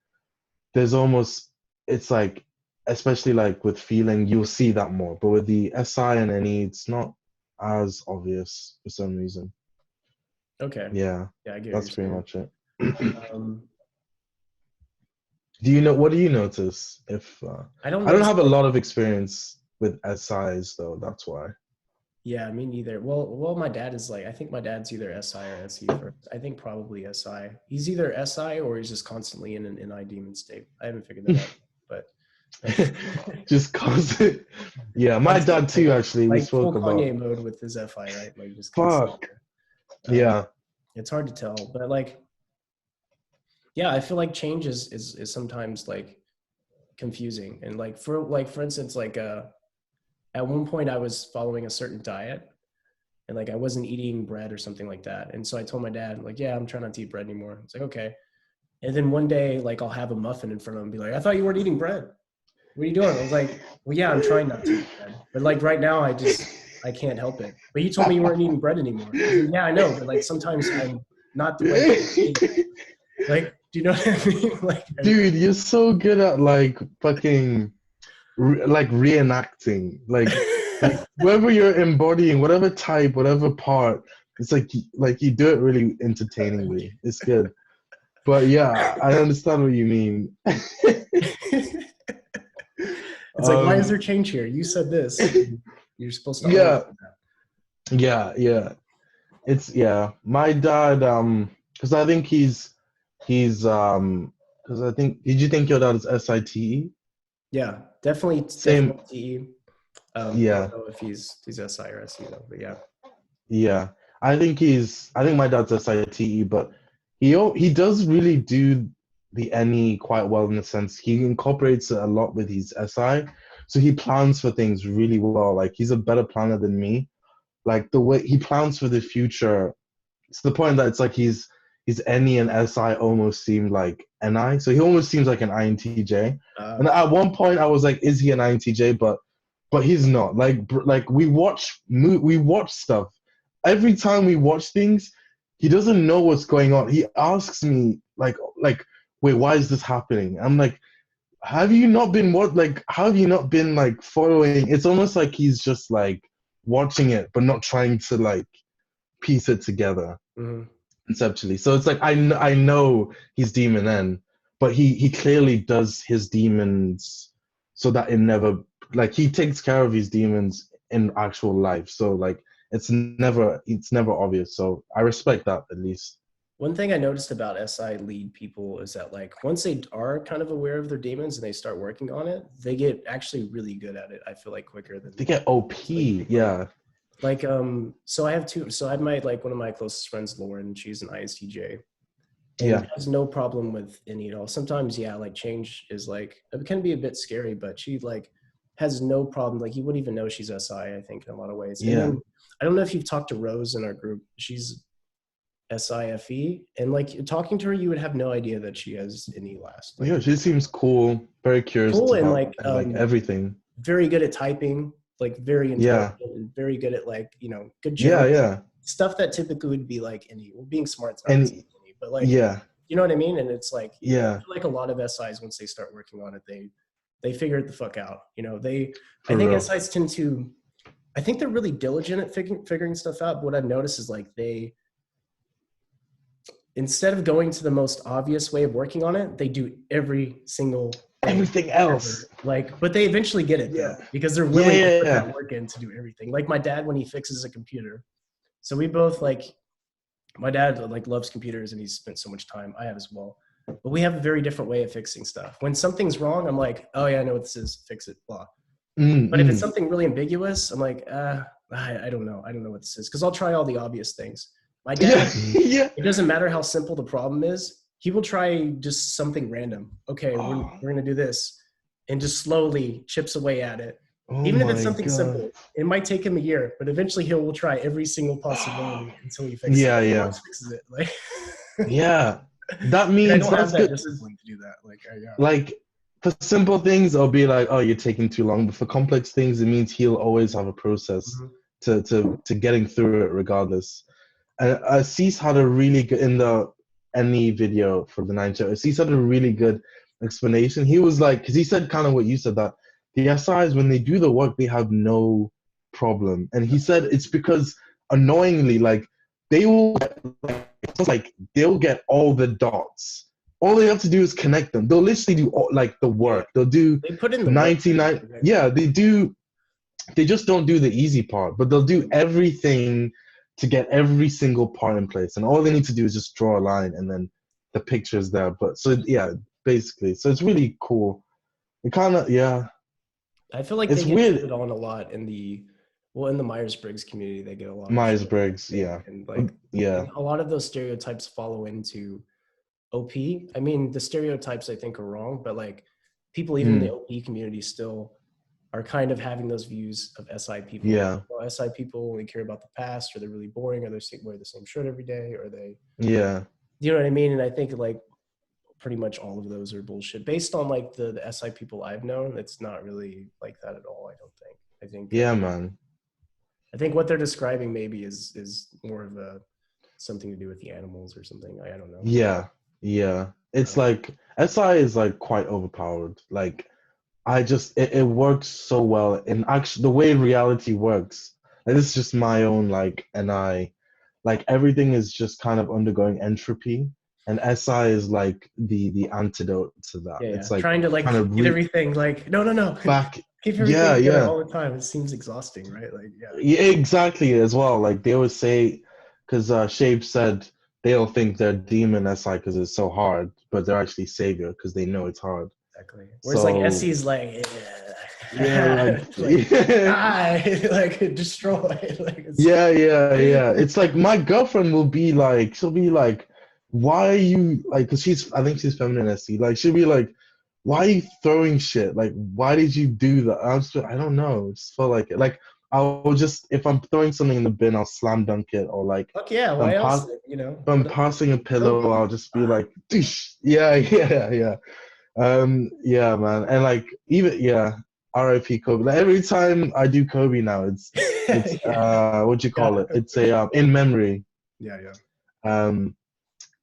there's almost it's like especially like with feeling you'll see that more. But with the SI and NE, it's not as obvious for some reason. Okay. Yeah, Yeah, I get what you're that's pretty saying. much it. Um, What do you notice if I don't I don't notice have a like, lot of experience with SIs though, that's why. yeah, me neither. Well, my dad is like, I think my dad's either SI or SE first. I think probably SI. He's either SI or he's just constantly in an NI demon state. I haven't figured that out, but Just cause it. Yeah, my constantly dad too actually. We like full spoke about Kanye mode with his FI, right? Like just constantly. fuck. Um, Yeah. it's hard to tell, but like, yeah, I feel like change is sometimes like confusing. And like for instance, like at one point I was following a certain diet and like I wasn't eating bread or something like that. And so I told my dad, like, yeah, I'm trying not to eat bread anymore. It's like, okay. And then one day, like I'll have a muffin in front of him and be like, I thought you weren't eating bread. What are you doing? I was like, well, yeah, I'm trying not to eat bread. But like right now I can't help it. But you told me you weren't eating bread anymore. I was like, yeah, I know, but like sometimes I'm not the way to eat it. Like, do you know what I mean? Like Dude, you're so good at like fucking like reenacting. Like whether you're embodying whatever type, whatever part, it's like you do it really entertainingly. It's good. But yeah, I understand what you mean. it's like, why is um there change here? You said this. You're supposed to honor yeah, yeah. It's yeah. My dad, because I think he's because I think did you think your dad is SITE? yeah, definitely, Same, definitely TE. I don't yeah, know if he's SI or SE though, but yeah. yeah. I think my dad's SITE, but he does really do the NE quite well in the sense he incorporates it a lot with his SI. So he plans for things really well. Like he's a better planner than me. Like the way he plans for the future to the point that it's like his NE and SI almost seemed like NI. So he almost seems like an INTJ. And Okay. at one point I was like, is he an INTJ? But he's not. Like we watch stuff. Every time we watch things, he doesn't know what's going on. He asks me like wait, why is this happening? I'm like, have you not been what like how have you not been like following? It's almost like he's just like watching it but not trying to like piece it together Mhm. conceptually. So it's like I know he's demon N, but he clearly does his demons so that it never like he takes care of his demons in actual life. So like it's never obvious. So I respect that at least. One thing I noticed about SI lead people is that like once they are kind of aware of their demons and they start working on it, they get actually really good at it. I feel like quicker than They get lead OP, people. yeah. Like so I have two. So I have my like one of my closest friends, Lauren. She's an ISTJ and Yeah, has no problem with any at all. Sometimes, yeah, like change is like it can be a bit scary, but she like has no problem. Like you wouldn't even know she's SI, I think, in a lot of ways. And yeah. then I don't know if you've talked to Rose in our group. She's SIFE, and like talking to her, you would have no idea that she has any last. Like Yeah, she seems cool, very curious cool and about like everything. very good at typing, like very Yeah, intelligent and very good at like good yeah, general yeah. stuff that typically would be like any. Well, being smart's not And any, but like yeah, you know what I mean. And it's like I yeah, feel like a lot of SIs once they start working on it, they figure it the fuck out. They I for think real. SIs tend to. I think they're really diligent at figuring stuff out. But what I've noticed is like they instead of going to the most obvious way of working on it, they do every single thing Everything else. ever. Like, but they eventually get it though, Yeah, because they're yeah, willing to yeah, put yeah. that work in to do everything. Like my dad when he fixes a computer. So we both like my dad like loves computers and he's spent so much time. I have as well. But we have a very different way of fixing stuff. When something's wrong, I'm like, oh yeah, I know what this is. Fix it. Blah. Mm, But if it's mm. something really ambiguous, I'm like, I don't know. I don't know what this is because I'll try all the obvious things. My Yeah, dad, yeah. it doesn't matter how simple the problem is. He will try just something random. Okay, Oh, we're gonna do this, and just slowly chips away at it. oh Even if it's my something God. simple, it might take him a year, but eventually he will try every single possibility until he fixes it. Yeah, He yeah, always fixes it. Like, yeah. That and I means don't have that's that good. 'Cause, discipline to do that. Like, yeah, like for simple things, I'll be like, oh, you're taking too long. But for complex things, it means he'll always have a process mm-hmm. to getting through it regardless. Cease had a really good in the any video for the nine show. Cease had a really good explanation. He was like, because he said kind of what you said that the SIs when they do the work they have no problem, and he said it's because annoyingly like they will it's like they'll get all the dots. All they have to do is connect them. They'll literally do all, like the Yeah, work. They'll do they put in the work. 99. Yeah, they do they just don't do the easy part, but they'll do everything to get every single part in place. And all they need to do is just draw a line and then the picture's there. But so yeah, basically. So it's really cool. It kind of yeah, I feel like they it's get weird. shitted on a lot in the Myers-Briggs community. They get a lot of shit, I Myers-Briggs, think, yeah. and like Yeah. and a lot of those stereotypes follow into OP. I mean, the stereotypes I think are wrong, but like people even in the Mm, OP community still are kind of having those views of SI people. Like, yeah. well, SI people only care about the past, or they're really boring, or they wear the same shirt every day, or they, Yeah. you know what I mean? And I think like pretty much all of those are bullshit. Based on like the SI people I've known, it's not really like that at all. I don't think. Yeah, man. I think what they're describing maybe is more of a something to do with the animals or something. I don't know. Yeah. Yeah. It's Um, like SI is like quite overpowered. Like I just it works so well and actually the way reality works. And this is just my own like and I like everything is just kind of undergoing entropy and SI is like the antidote to that. yeah, yeah. It's like Trying to kind like of get everything like no, no, no. back Keep everything yeah, together yeah. all the time. It seems exhausting, right? Like, yeah. Yeah, exactly as well. Like they always say because Shape said they'll think they're demon SI because it's so hard, but they're actually savior because they know it's hard. Exactly. Whereas like So Essie's like, yeah, like it's like die, like destroy, like it's yeah, yeah, yeah. It's like my girlfriend will be like, she'll be like, why are you like, because I think she's feminine SC. Like, she'll be like, why are you throwing shit? Like, why did you do that? I don't know. It just felt like it. Like, I'll just, if I'm throwing something in the bin, I'll slam dunk it. Or like, fuck yeah. if I'm, Why else? You know, if I'm what else? passing a Kobe. pillow, I'll just be like, Doosh. Yeah, yeah, yeah. Yeah, man. And like, even, yeah, RIP Kobe. Like, every time I do Kobe now, it's Yeah, what do you got call it? it. It's a in memory. Yeah, yeah. Um,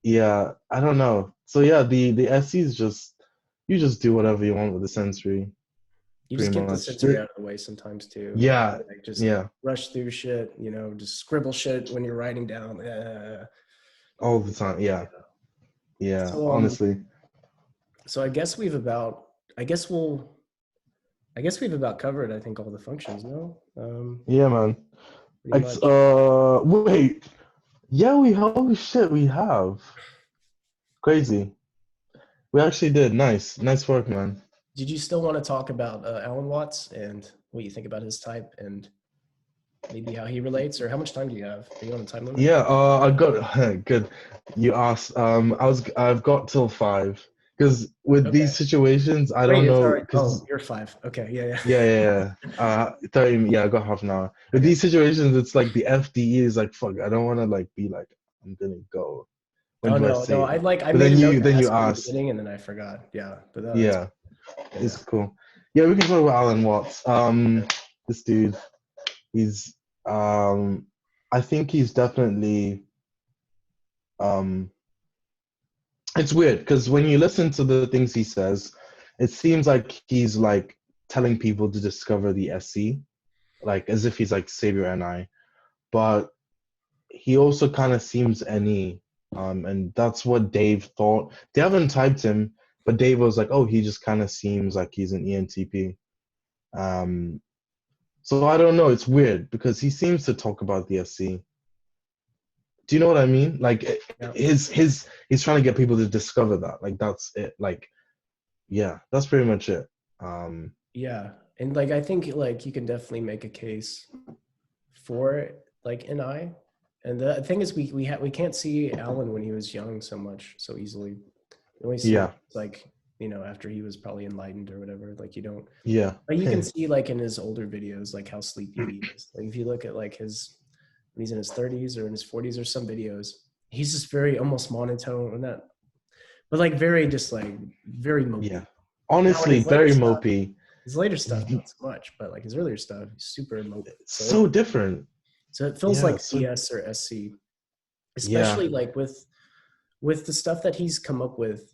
yeah, I don't know. So yeah, the SC is just you just do whatever you want with the sensory, You just pretty get the much. sensory out of the way sometimes too. Yeah, Like just yeah, rush through shit, just scribble shit when you're writing down. all the time. Yeah, yeah. So Honestly, so I guess we've about covered I think all the functions, no? yeah, man. Pretty much. Wait. Yeah, we holy shit, we have crazy. We actually did. Nice, nice work, man. Did you still want to talk about Alan Watts and what you think about his type and maybe how he relates, or how much time do you have? Are you on a time limit? Yeah, I got good. You asked. I've got till 5 because with Okay. these situations, I Wait, don't it's know already. because Oh, you're 5. Okay, yeah, yeah, yeah. yeah, yeah. 30. Yeah, I got half an hour. With Okay. these situations, it's like the FDE is like fuck. I don't want to like be like I'm gonna go. When Oh do I no, say no. it? I But made a note to then you ask you in the ask. beginning, and then I forgot. Yeah, but no, that's Yeah, yeah, yeah. it's cool. Yeah, we can talk about Alan Watts. Okay. This dude, he's I think he's definitely um it's weird because when you listen to the things he says, it seems like he's like telling people to discover the SC, like as if he's like Savior NI. But he also kind of seems NE. And that's what Dave thought. They haven't typed him, but Dave was like, oh, he just kind of seems like he's an ENTP. Um, so I don't know. It's weird because he seems to talk about the SC. Do you know what I mean? Like Yeah. he's trying to get people to discover that. Like that's it. Like yeah, that's pretty much it. Um, Yeah. And like I think like you can definitely make a case for like an eye. And the thing is we can't see Alan when he was young so much so easily. You only see him yeah, like, after he was probably enlightened or whatever. Like you don't, yeah, but you can see like in his older videos like how sleepy he is. Like if you look at like his when he's in his 30s or in his 40s or some videos, he's just very almost monotone or not, but like very just like very yeah. mopey. Now in Honestly, very mopey. his later stuff not so much, but like his earlier stuff, he's super mopey. So different. So it feels Yeah, like so CS or SC, yeah, especially like with the stuff that he's come up with.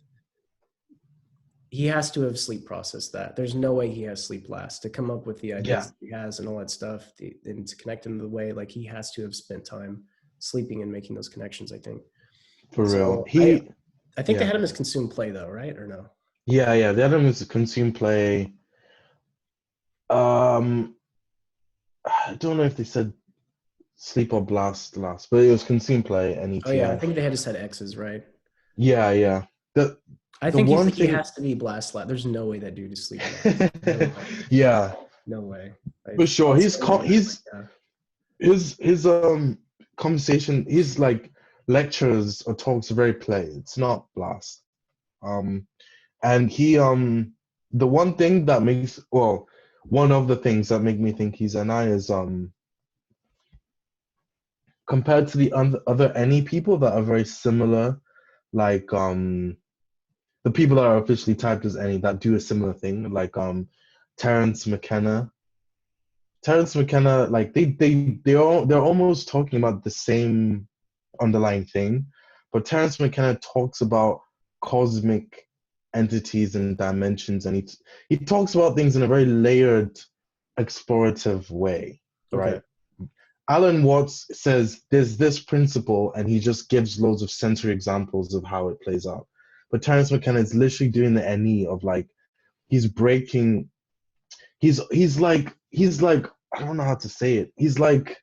He has to have sleep processed that. There's no way he has sleep last to come up with the yeah, ideas that he has and all that stuff, and to connect them the way like he has to have spent time sleeping and making those connections. I think for real. so. I think they Yeah, had him as consume play though, right or no? yeah. The other one is consume play. Um, I don't know if they said sleep or blast last, but it was consume play, Oh yeah, I NETI. think they had just had X's, right? Yeah, yeah. The I the think one he thing, has to be blast last. There's no way that dude is sleep last. No way. yeah, No way. for I've sure. thought so many times, like, yeah. His conversation, his like lectures or talks are very play. It's not blast. Um, and he the one thing that makes well one of the things that make me think he's NI is compared to the other any people that are very similar, like the people that are officially typed as any that do a similar thing, like Terrence McKenna. Terrence McKenna, like they're almost talking about the same underlying thing, but Terrence McKenna talks about cosmic entities and dimensions, and he talks about things in a very layered, explorative way, Okay. right? Alan Watts says there's this principle, and he just gives loads of sensory examples of how it plays out. But Terrence McKenna is literally doing the NE of like he's breaking. He's like I don't know how to say it. He's like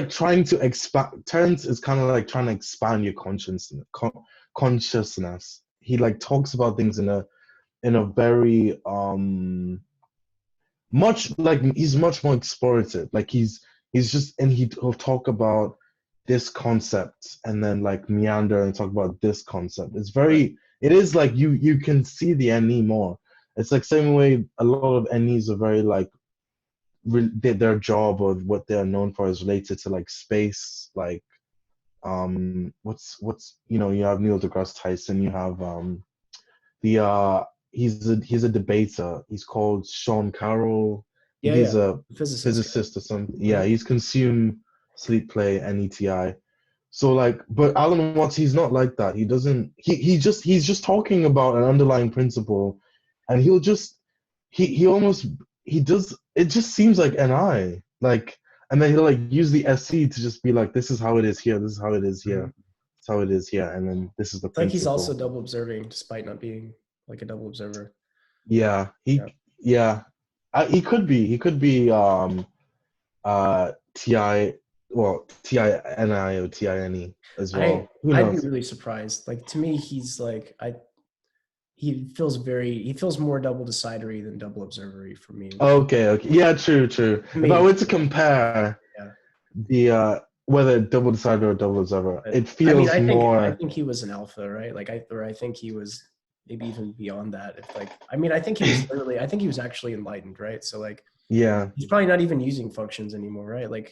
trying to expand. Terrence is kind of like trying to expand your consciousness. He like talks about things in a very much like he's much more explorative. Like he's just and he'll talk about this concept and then like meander and talk about this concept. It's Right. very it is like you can see the NE more. It's like same way a lot of NEs are very like their job or what they're known for is related to like space, like what's you have Neil deGrasse Tyson, you have the he's a debater. He's called Sean Carroll. I think Yeah, he's yeah. a Physicist. physicist or something. Yeah. Yeah, he's consume sleep play and ETI. So like, but Alan Watts, he's not like that. He doesn't. He's just talking about an underlying principle, and he'll just he almost he does. It just seems like NI like, and then he'll like use the SC to just be like, this is how it is here. This is how it is here. Mhm. This is how it is here, and then this is the It's like he's also principle. double observing despite not being like a double observer. Yeah, Yeah. yeah, he could be. He could be TI well TINI or TINE as well. Who I'd be knows? really surprised. Like to me, he's like I he feels more double decidery than double observery for me. Okay, okay. Yeah, true, true. To If I me, were to compare yeah. the whether double decider or double observer, But it I mean, feels I more. think he was an alpha, right? Like I think he was maybe even beyond that. If like, I mean, I think he was literally, I think he was actually enlightened, right? So like, Yeah, he's probably not even using functions anymore, right? Like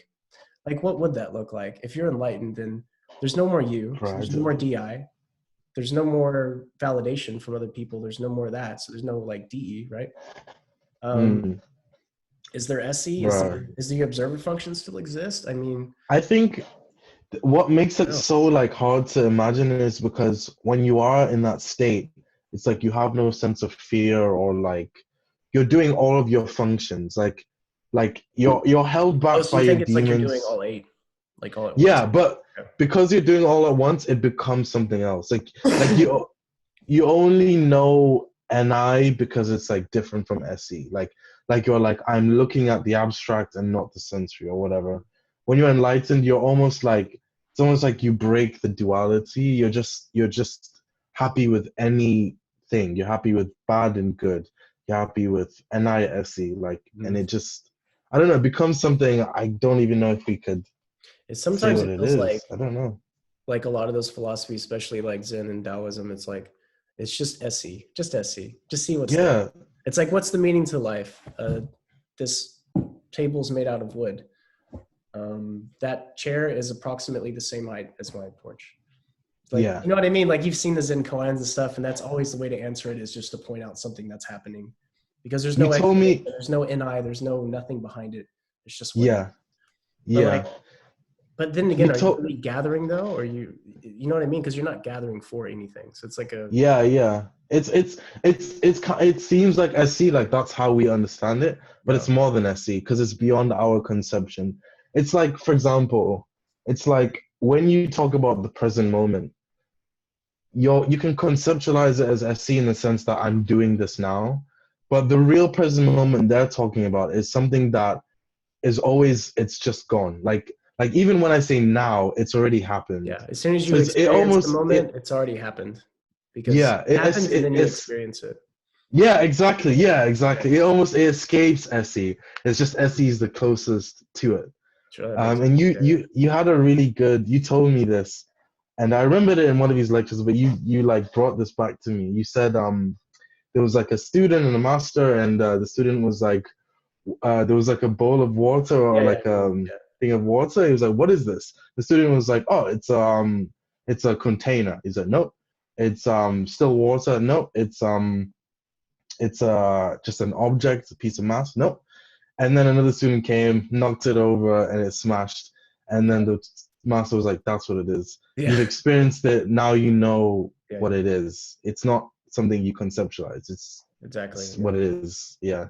what would that look like? If you're enlightened, then there's no more you, so there's no right. more DI, there's no more validation from other people, there's no more of that, so there's no like DE, right? Um, Mm, is there SE? right. Is the observer function still exist? I mean, I think what makes it no. so like hard to imagine is because when you are in that state, it's like you have no sense of fear or like you're doing all of your functions. Like you're held Oh, back so by you your think it's like you're doing demons. all eight, like all at once? Yeah, but because you're doing all at once, it becomes something else. Like Okay. you only know NI because it's like different from SE. Like you're like I'm looking at the abstract and not the sensory or whatever. When you're enlightened, you're almost like it's almost like you break the duality. You're just happy with anything. You're happy with bad and good. You're happy with NI SE. Like and Mhm. it just I don't know, it becomes something I don't even know if we could say Sometimes what it it feels is. I don't know. like a lot of those philosophies, especially like Zen and Taoism, it's like it's just SE, just SE, just see what's there. Yeah, It's like what's the meaning to life? This table's made out of wood. That chair is approximately the same height as my porch. Like, yeah. you know what I mean? Like you've seen the Zen koans and stuff, and that's always the way to answer it is just to point out something that's happening, because there's You no told explanation, me, there's no NI, there's no nothing behind it. It's just what it is. yeah, But like, yeah. but then You again, are you told, really gathering though, or you know what I mean? Because you're not gathering for anything. So it's like a yeah, yeah. It seems like SC, like that's how we understand it, but yeah, it's more than SC because it's beyond our conception. It's like, for example, it's like when you talk about the present moment, you can conceptualize it as SC in the sense that I'm doing this now, but the real present moment they're talking about is something that is always it's just gone. Like even when I say now, it's already happened. yeah. As soon as So you it experience the almost moment, it it's already happened, because yeah it happens and then you it's experience it. yeah, exactly, yeah, exactly. It almost it escapes SE. It's just SE is the closest to it. Sure, that makes And sense. you Yeah, yeah. you had a really good you told me this and I remembered it in one of these lectures, but you like brought this back to me. You said there was like a student and a master and the student was like there was like a bowl of water or Yeah, yeah, like yeah. thing of water. He was like, "What is this?" The student was like, "Oh, it's a container." He's like, "No, it's still water. No, it's just an object, a piece of mass. No." And then another student came, knocked it over, and it smashed. And then the master was like, "That's what it is. Yeah, You've experienced it. Now you know yeah, what yeah. it is. It's not something you conceptualize. Exactly. It's Yeah, what it is. Yeah."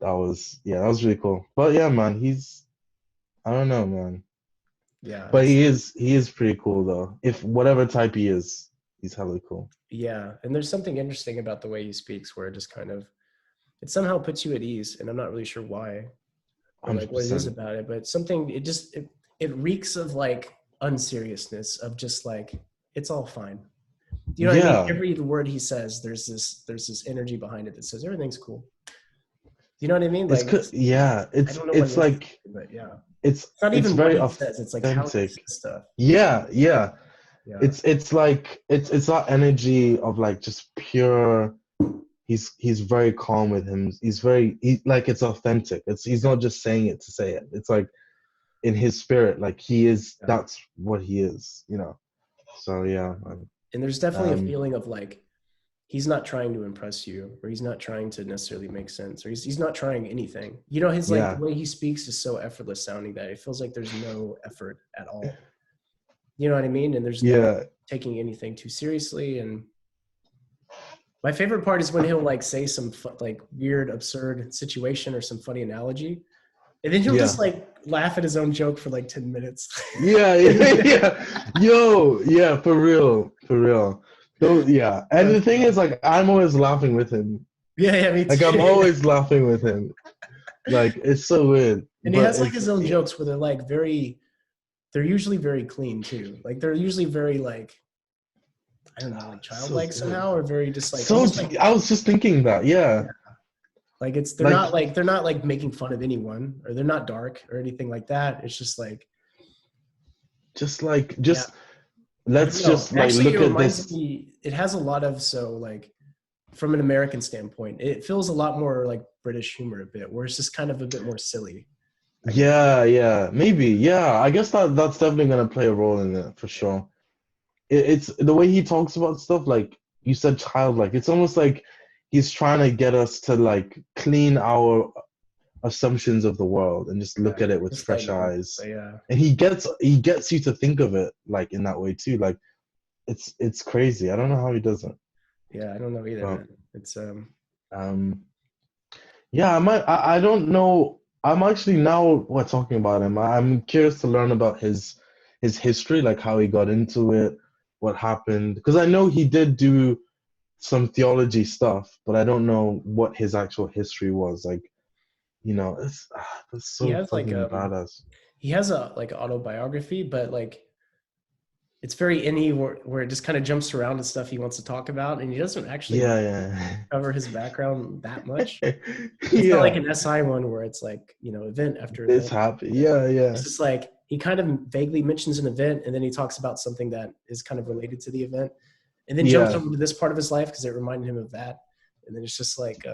That was really cool. But yeah, man, he's I don't know, man. yeah. But he is pretty cool though. If whatever type he is, he's hella cool. Yeah, and there's something interesting about the way he speaks, where it just kind of it somehow puts you at ease, and I'm not really sure why or like what it is 100%. about it, but something it reeks of like unseriousness, of just like it's all fine. You know what I mean? Yeah. Every word he says, there's this energy behind it that says everything's cool. You know what I mean? Like Yeah, I it's don't know what it's it is, like but yeah, it's it's not it's even what very he says; it's like how he authentic. says stuff. Yeah, yeah. Yeah, It's like it's that energy of like just pure he's very calm with him. Like it's authentic. He's not just saying it to say it. It's like in his spirit, like yeah. that's what he is. So yeah, man. And there's definitely a Um, feeling of like he's not trying to impress you, or he's not trying to necessarily make sense, or he's not trying anything. You know, his like the yeah, way he speaks is so effortless sounding that it feels like there's no effort at all. You know what I mean? And there's no yeah, taking anything too seriously. And my favorite part is when he'll like say some like weird, absurd situation or some funny analogy, and then he'll yeah, just like laugh at his own joke for like 10 minutes. yeah, yeah, yeah. Yo, yeah, for real, for real. So yeah, and the thing is, like, I'm always laughing with him. Yeah, yeah, me Like, I'm too. always laughing with him. Like, it's so weird, And he but has like his own jokes where they're like they're usually very clean too. Like they're usually very like I don't know, like So childlike good. somehow, or very just like So almost like I was just thinking that, yeah. yeah, like it's Like they're not like making fun of anyone, or they're not dark or anything like that. It's just like yeah, just I don't let's know. just like Actually, it look at reminds this. me. It has a lot of so like from an American standpoint, it feels a lot more like British humor a bit, where it's just kind of a bit more silly. I guess. Yeah, yeah, maybe. Yeah, I guess that's definitely gonna play a role in it for Yeah. sure. It's the way he talks about stuff, like you said, childlike. It's almost like he's trying to get us to like clean our assumptions of the world and just Yeah, look at it with just fresh lighten it up. eyes. But yeah, And he gets you to think of it like in that way too. Like it's crazy. I don't know how he does it, yeah, I don't know either, but man. It's um, yeah, I don't know. I'm actually now we're talking about him. I'm curious to learn about his history, like how he got into it, what happened. Because I know he did do some theology stuff, but I don't know what his actual history was. Like, that's he so has like fucking badass. he has a like autobiography, but like it's very inny where it just kind of jumps around and stuff he wants to talk about, and he doesn't actually really Yeah, cover his background that much. yeah. It's not like Yeah. an SI one where it's like, event after This event. happy. Yeah, yeah. It's just like he kind of vaguely mentions an event, and then he talks about something that is kind of related to the event, and then jumps Yeah. over to this part of his life because it reminded him of that. And then it's just like,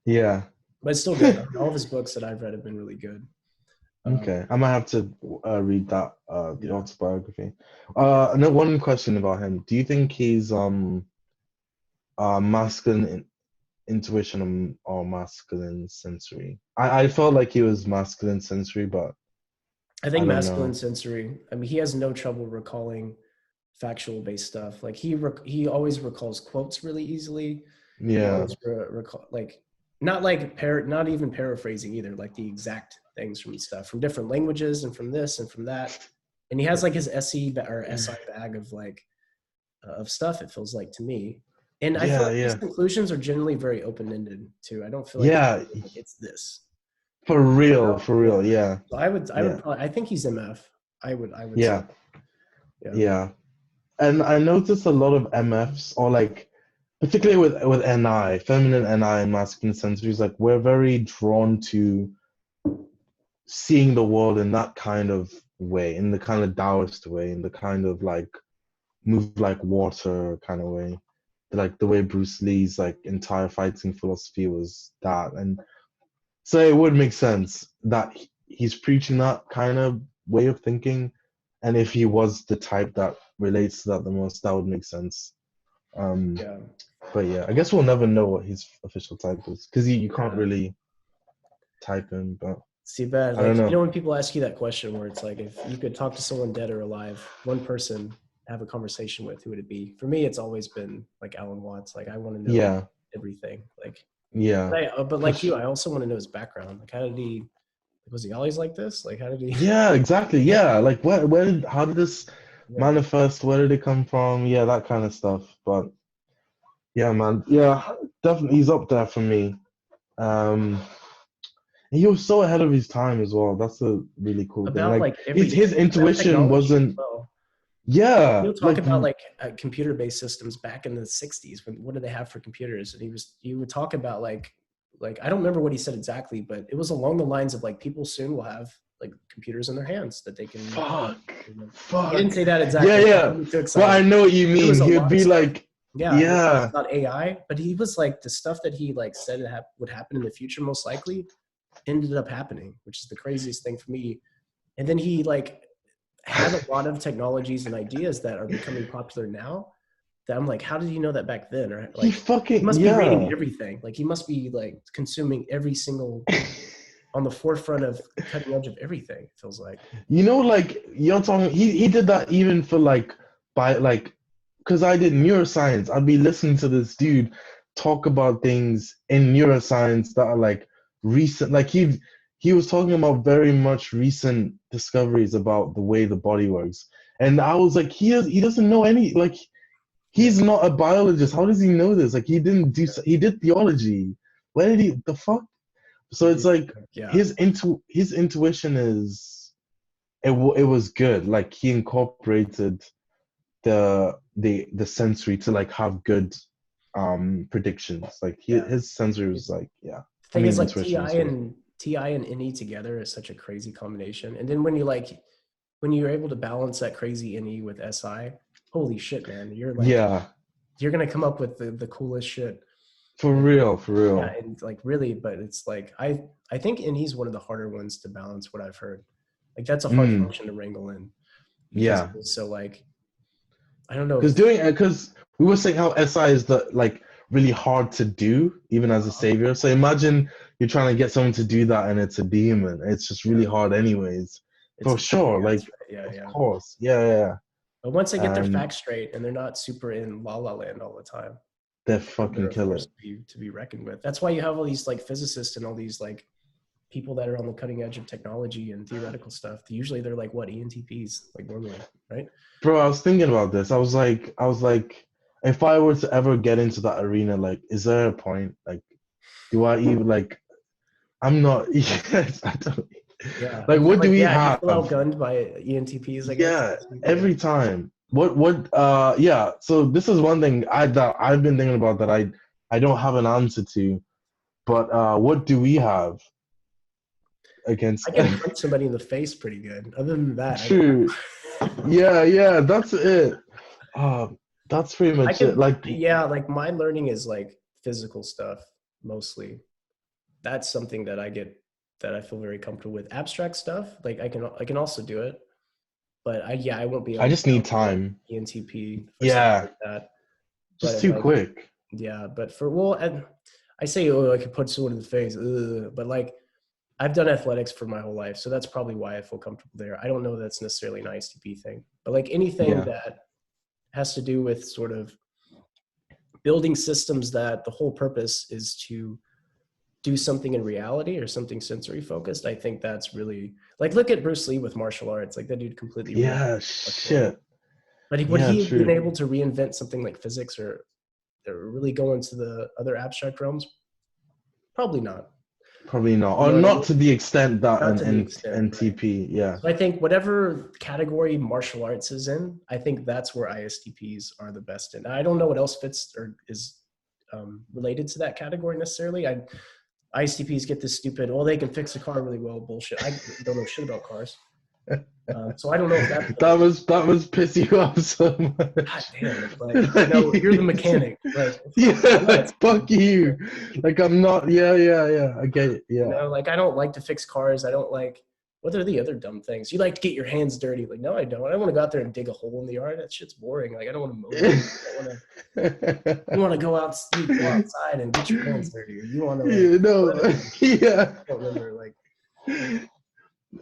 Yeah. but it's still good. I mean, all of his books that I've read have been really good. Okay. I might have to read that the Yeah. autobiography. And then one question about him. Do you think he's masculine intuition or masculine sensory? I felt like he was masculine sensory, but I I think don't masculine know. sensory. I mean, he has no trouble recalling factual based stuff. Like he always recalls quotes really easily. He Yeah. always recall like not even paraphrasing either, like the exact things from stuff from different languages and from this and from that. And he has like his or SI bag of like of stuff. It feels like to me, and I feel Yeah, like his yeah. conclusions are generally very open ended too. I don't feel like Yeah, it's this. for real, for Yeah. real. Yeah. So I would Yeah. probably I think he's MF. I would say Yeah. yeah. Yeah. And I noticed a lot of MFs, or like particularly with NI, feminine NI and masculine sensories, like we're very drawn to seeing the world in that kind of way, in the kind of Taoist way, in the kind of like move like water kind of way. Like the way Bruce Lee's like entire fighting philosophy was that. And so it would make sense that he's preaching that kind of way of thinking. And if he was the type that relates to that the most, that would make sense. Um, Yeah. but yeah, I guess we'll never know what his official type is because you can't Yeah. really type him. But See, bad. I don't Like, know. when people ask you that question where it's like, if you could talk to someone dead or alive, one person have a conversation with, who would it be? For me, it's always been like Alan Watts. Like, I want to know Yeah, everything. Like, yeah, but for like you, sure. I also want to know his background. Like, how did he, was he always like this? Like, how did he, Yeah, exactly. Yeah, like how did this yeah. manifest? Where did it come from? Yeah, that kind of stuff. But yeah, man. Yeah, definitely he's up there for me. Um, he was so ahead of his time as well. That's a really cool thing. About Like like his everything, about intuition technology as wasn't, well. yeah, He'll talk like about like computer-based systems back in the 60s. When what did they have for computers? And he would talk about like I don't remember what he said exactly, but it was along the lines of like people soon will have like computers in their hands that they can. fuck, He didn't fuck. say that Yeah, exactly. yeah. Don't get too But I excited. know what you There was mean. a He would lot of be stuff. like, Yeah, it was yeah, about AI, but he was like the stuff that he like said would happen in the future most likely ended up happening, which is the craziest thing for me. And then he like had a lot of technologies and ideas that are becoming popular now that I'm like, how did you know that back then? Or he like, he fucking must be reading yeah. everything. Like he must be like consuming every single on the forefront of cutting edge of everything. It feels like, Like you're talking, he did that even for like by like, because I did neuroscience. I'd be listening to this dude talk about things in neuroscience that are like recent. Like he was talking about very much recent discoveries about the way the body works, and I was like, he doesn't know any like. yeah, He's not a biologist. How does he know this? Like he did theology. Where did he the fuck? So he it's did. like Yeah, his intuition is it was good. Like he incorporated the sensory to like have good predictions. Like Yeah. his sensory was like, yeah. The I thing is mean like intuition, I suppose. Ti and Ini together is such a crazy combination. And then when you like when you're able to balance that crazy Ini with Si, holy shit, man. Yeah, You're gonna come up with the coolest shit. for And real, for yeah, real. and like really, but it's like I think Ini's one of the harder ones to balance what I've heard. Like that's a hard Mm, function to wrangle in because yeah. it's so like I don't know. Because doing it, because we were saying how SI is the like really hard to do, even as a savior. So imagine you're trying to get someone to do that and it's a demon. It's just really Yeah, hard, anyways. it's For a pain in sure. the ass, Like, right? Yeah, of yeah. course. Yeah, yeah, yeah. But once they get their And facts straight and they're not super in la la land all the time, they they're fucking a kill force it. to be reckoned with. That's why you have all these like physicists and all these like people that are on the cutting edge of technology and theoretical stuff. Usually they're like what ENTPs, like normally, right? Bro, I was thinking about this. I was like, if I were to ever get into that arena, like, is there a point? Like, do I even like? I'm not. Yes, I don't. Yeah, Like, what do we yeah. You have? feel outgunned by ENTPs, I guess. Yeah, Yeah, every time. What yeah, so this is one thing that I've been thinking about that I don't have an answer to. But what do we have I against can punch somebody in the face pretty good. Other than that, I don't. True. Yeah, yeah, that's it. Uh that's pretty I much it. can. Like Yeah, like my learning is like physical stuff mostly. That's something that I get that I feel very comfortable with. Abstract stuff, like I can also do it, but I won't be I able to just need download time. ENTP for stuff Yeah, like that. But just if too like quick. yeah, but for well, and I say oh I could punch someone in the face, but like I've done athletics for my whole life, so that's probably why I feel comfortable there. I don't know that's necessarily an ISTP thing, but like anything Yeah. that has to do with sort of building systems that the whole purpose is to do something in reality or something sensory focused, I think that's really like look at Bruce Lee with martial arts. Like that dude completely reinvented Yeah, the martial art. shit. But would Yeah, he have been true. able to reinvent something like physics or really go into the other abstract realms? Probably not. Probably not. You Or know what I not mean? to the extent that Not to the an extent, right? NTP, yeah. So I think whatever category martial arts is in, I think that's where ISTPs are the best in. I don't know what else fits or is related to that category necessarily. ISTPs get this stupid, well, they can fix a car really well bullshit. I don't know shit about cars. So I don't know if that's That was piss you off so God much. damn. Like, no, you're the mechanic. Like, Yeah, nuts, like man. fuck you. Like I'm not. Yeah, yeah, yeah. I get it. You Yeah. know, like I don't like to fix cars. I don't like. What are the other dumb things? You like to get your hands dirty. Like, no, I don't. I don't want to go out there and dig a hole in the yard. That shit's boring. Like, I don't want to mow the lawn. I want to. You want to go out, you go outside and get your hands dirty, or you want to like. You know. What? Yeah. I don't remember. Like,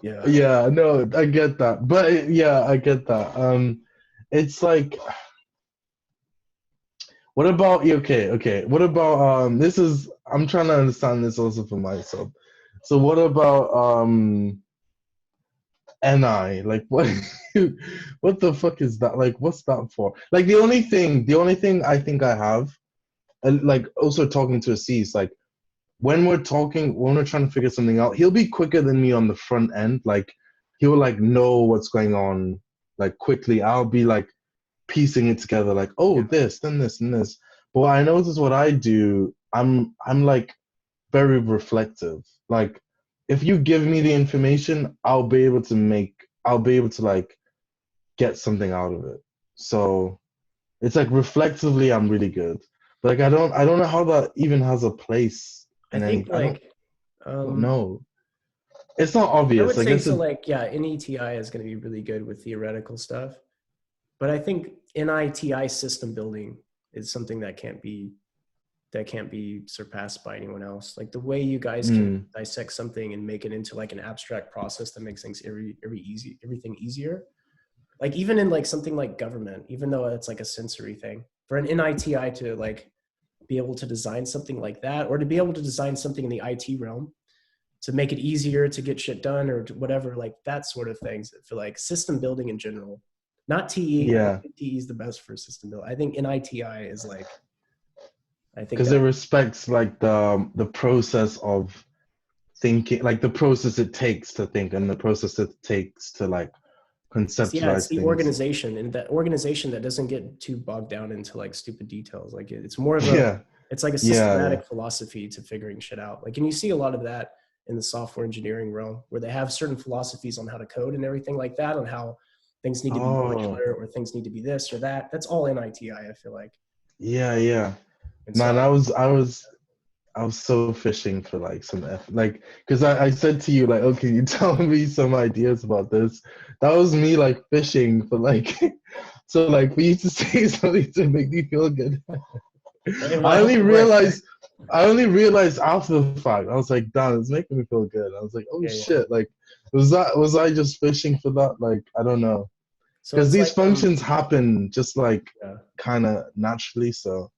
yeah. Yeah. No, I get that. But yeah, I get that. It's like, what about okay, okay. What about this is I'm trying to understand this also for myself. So what about NI? Like what what the fuck is that? Like what's that for? Like the only thing I think I have, and like also talking to a C is like when we're trying to figure something out, he'll be quicker than me on the front end. Like he'll like know what's going on like quickly. I'll be like piecing it together, like, oh, Yeah. this, then this, and this. But what I notice what I do, I'm like very reflective. Like if you give me the information, I'll be able to like get something out of it. So it's like reflectively I'm really good. But like I don't know how that even has a place I in any think I don't like, don't know. It's not I obvious. would I say guess so. it Like, yeah, NETI is going to be really good with theoretical stuff. But I think NITI system building is something that can't be surpassed by anyone else. Like the way you guys can mm, dissect something and make it into like an abstract process that makes things everything easier. Like even in like something like government, even though it's like a sensory thing, for an NITI to like be able to design something like that, or to be able to design something in the IT realm to make it easier to get shit done or whatever, like that sort of things for like system building in general. Not TE. I don't yeah. think TE is the best for system building. I think NITI is like, I think Because it that, respects like the process of thinking, like the process it takes to think and the process it takes to like It's conceptualize the things. organization, and that organization that doesn't get too bogged down into like stupid details. Like it's more of a, Yeah, it's like a yeah, yeah. systematic philosophy to figuring shit out. Like, and you see a lot of that in the software engineering realm, where they have certain philosophies on how to code and everything like that, on how things need to be Oh, modular or things need to be this or that. That's all in ITI, I feel like. yeah, yeah. And so Man, I, I was so fishing for like some like because I said to you like, oh, can you tell me some ideas about this? That was me like fishing for like so like for you to say something to make me feel good. hey, well, I I hope only it works. realized I only realized after the fact. I was like, damn, it's making me feel good. I was like, oh Yeah, yeah. shit, like was I just fishing for that? Like, I don't know. So Because it's these like, functions happen just like yeah. kind of naturally, so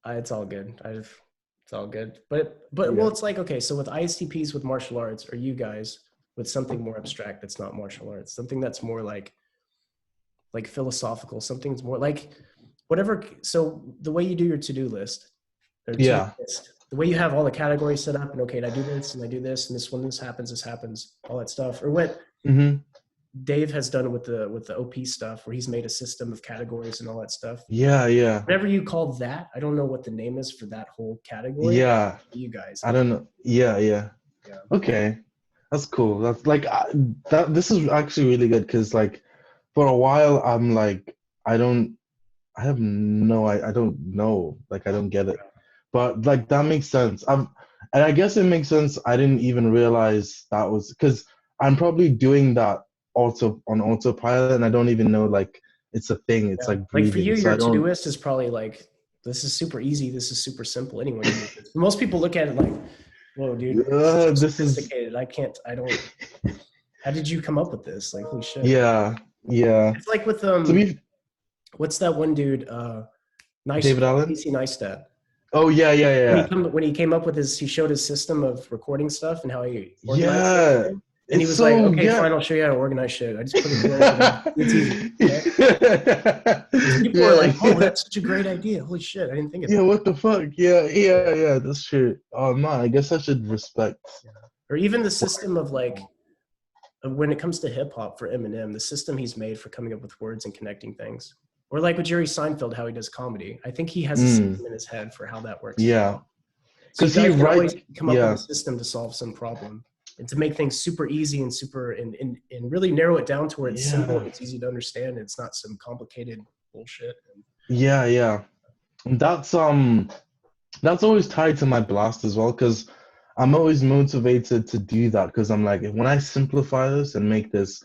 It's all good. It's all good. But well, yeah. it's like, okay, so with ISTPs with martial arts, are you guys with something more abstract that's not martial arts, something that's more like philosophical, something's more like whatever. So the way you do your to-do list or to-do Yeah. list, the way you have all the categories set up, and okay, and I do this and I do this, and this when this happens, all that stuff, or what Hmm. Dave has done with the OP stuff, where he's made a system of categories and all that stuff. Yeah, yeah. Whatever you call that, I don't know what the name is for that whole category. Yeah. You guys, I like, don't know. Yeah, yeah. yeah, Okay. That's cool. That's like that this is actually really good because like for a while I'm like I don't I have no I don't know. Like I don't get it. But like that makes sense. And I guess it makes sense. I didn't even realize that was because I'm probably doing that on autopilot and I don't even know like it's a thing. It's yeah. like Like for you, breathing. So your I don't to-do list is probably like, this is super easy. This is super simple. Anyone can do this. Most people look at it like, whoa, dude, this is so this is sophisticated. I can't. I don't. How did you come up with this? Like, holy shit. yeah, yeah. It's like with To be what's that one dude? Nice David Allen? PC Neistat. Oh yeah, yeah, yeah. When he came up with he showed his system of recording stuff and how he organized Yeah. everything. And he It's was like, so okay, yeah. fine, I'll show you how to organize shit. I just put it here. It's easy. Okay. People were Yeah, like, oh, yeah. that's such a great idea. Holy shit. I didn't think of Yeah, that. what the fuck? Yeah, yeah, yeah, that's true. Oh man, I guess I should respect. Yeah. Or even the what- system of like, when it comes to hip hop for Eminem, the system he's made for coming up with words and connecting things. Or like with Jerry Seinfeld, how he does comedy. I think he has a Mm, system in his head for how that works as yeah, well. So you because he guys can always write. come up with a Yeah, system to solve some problem and to make things super easy and super and really narrow it down to where it's simple, yeah, it's easy to understand, and it's not some complicated bullshit. And yeah, yeah. That's that's always tied to my blast as well because I'm always motivated to do that because I'm like when I simplify this and make this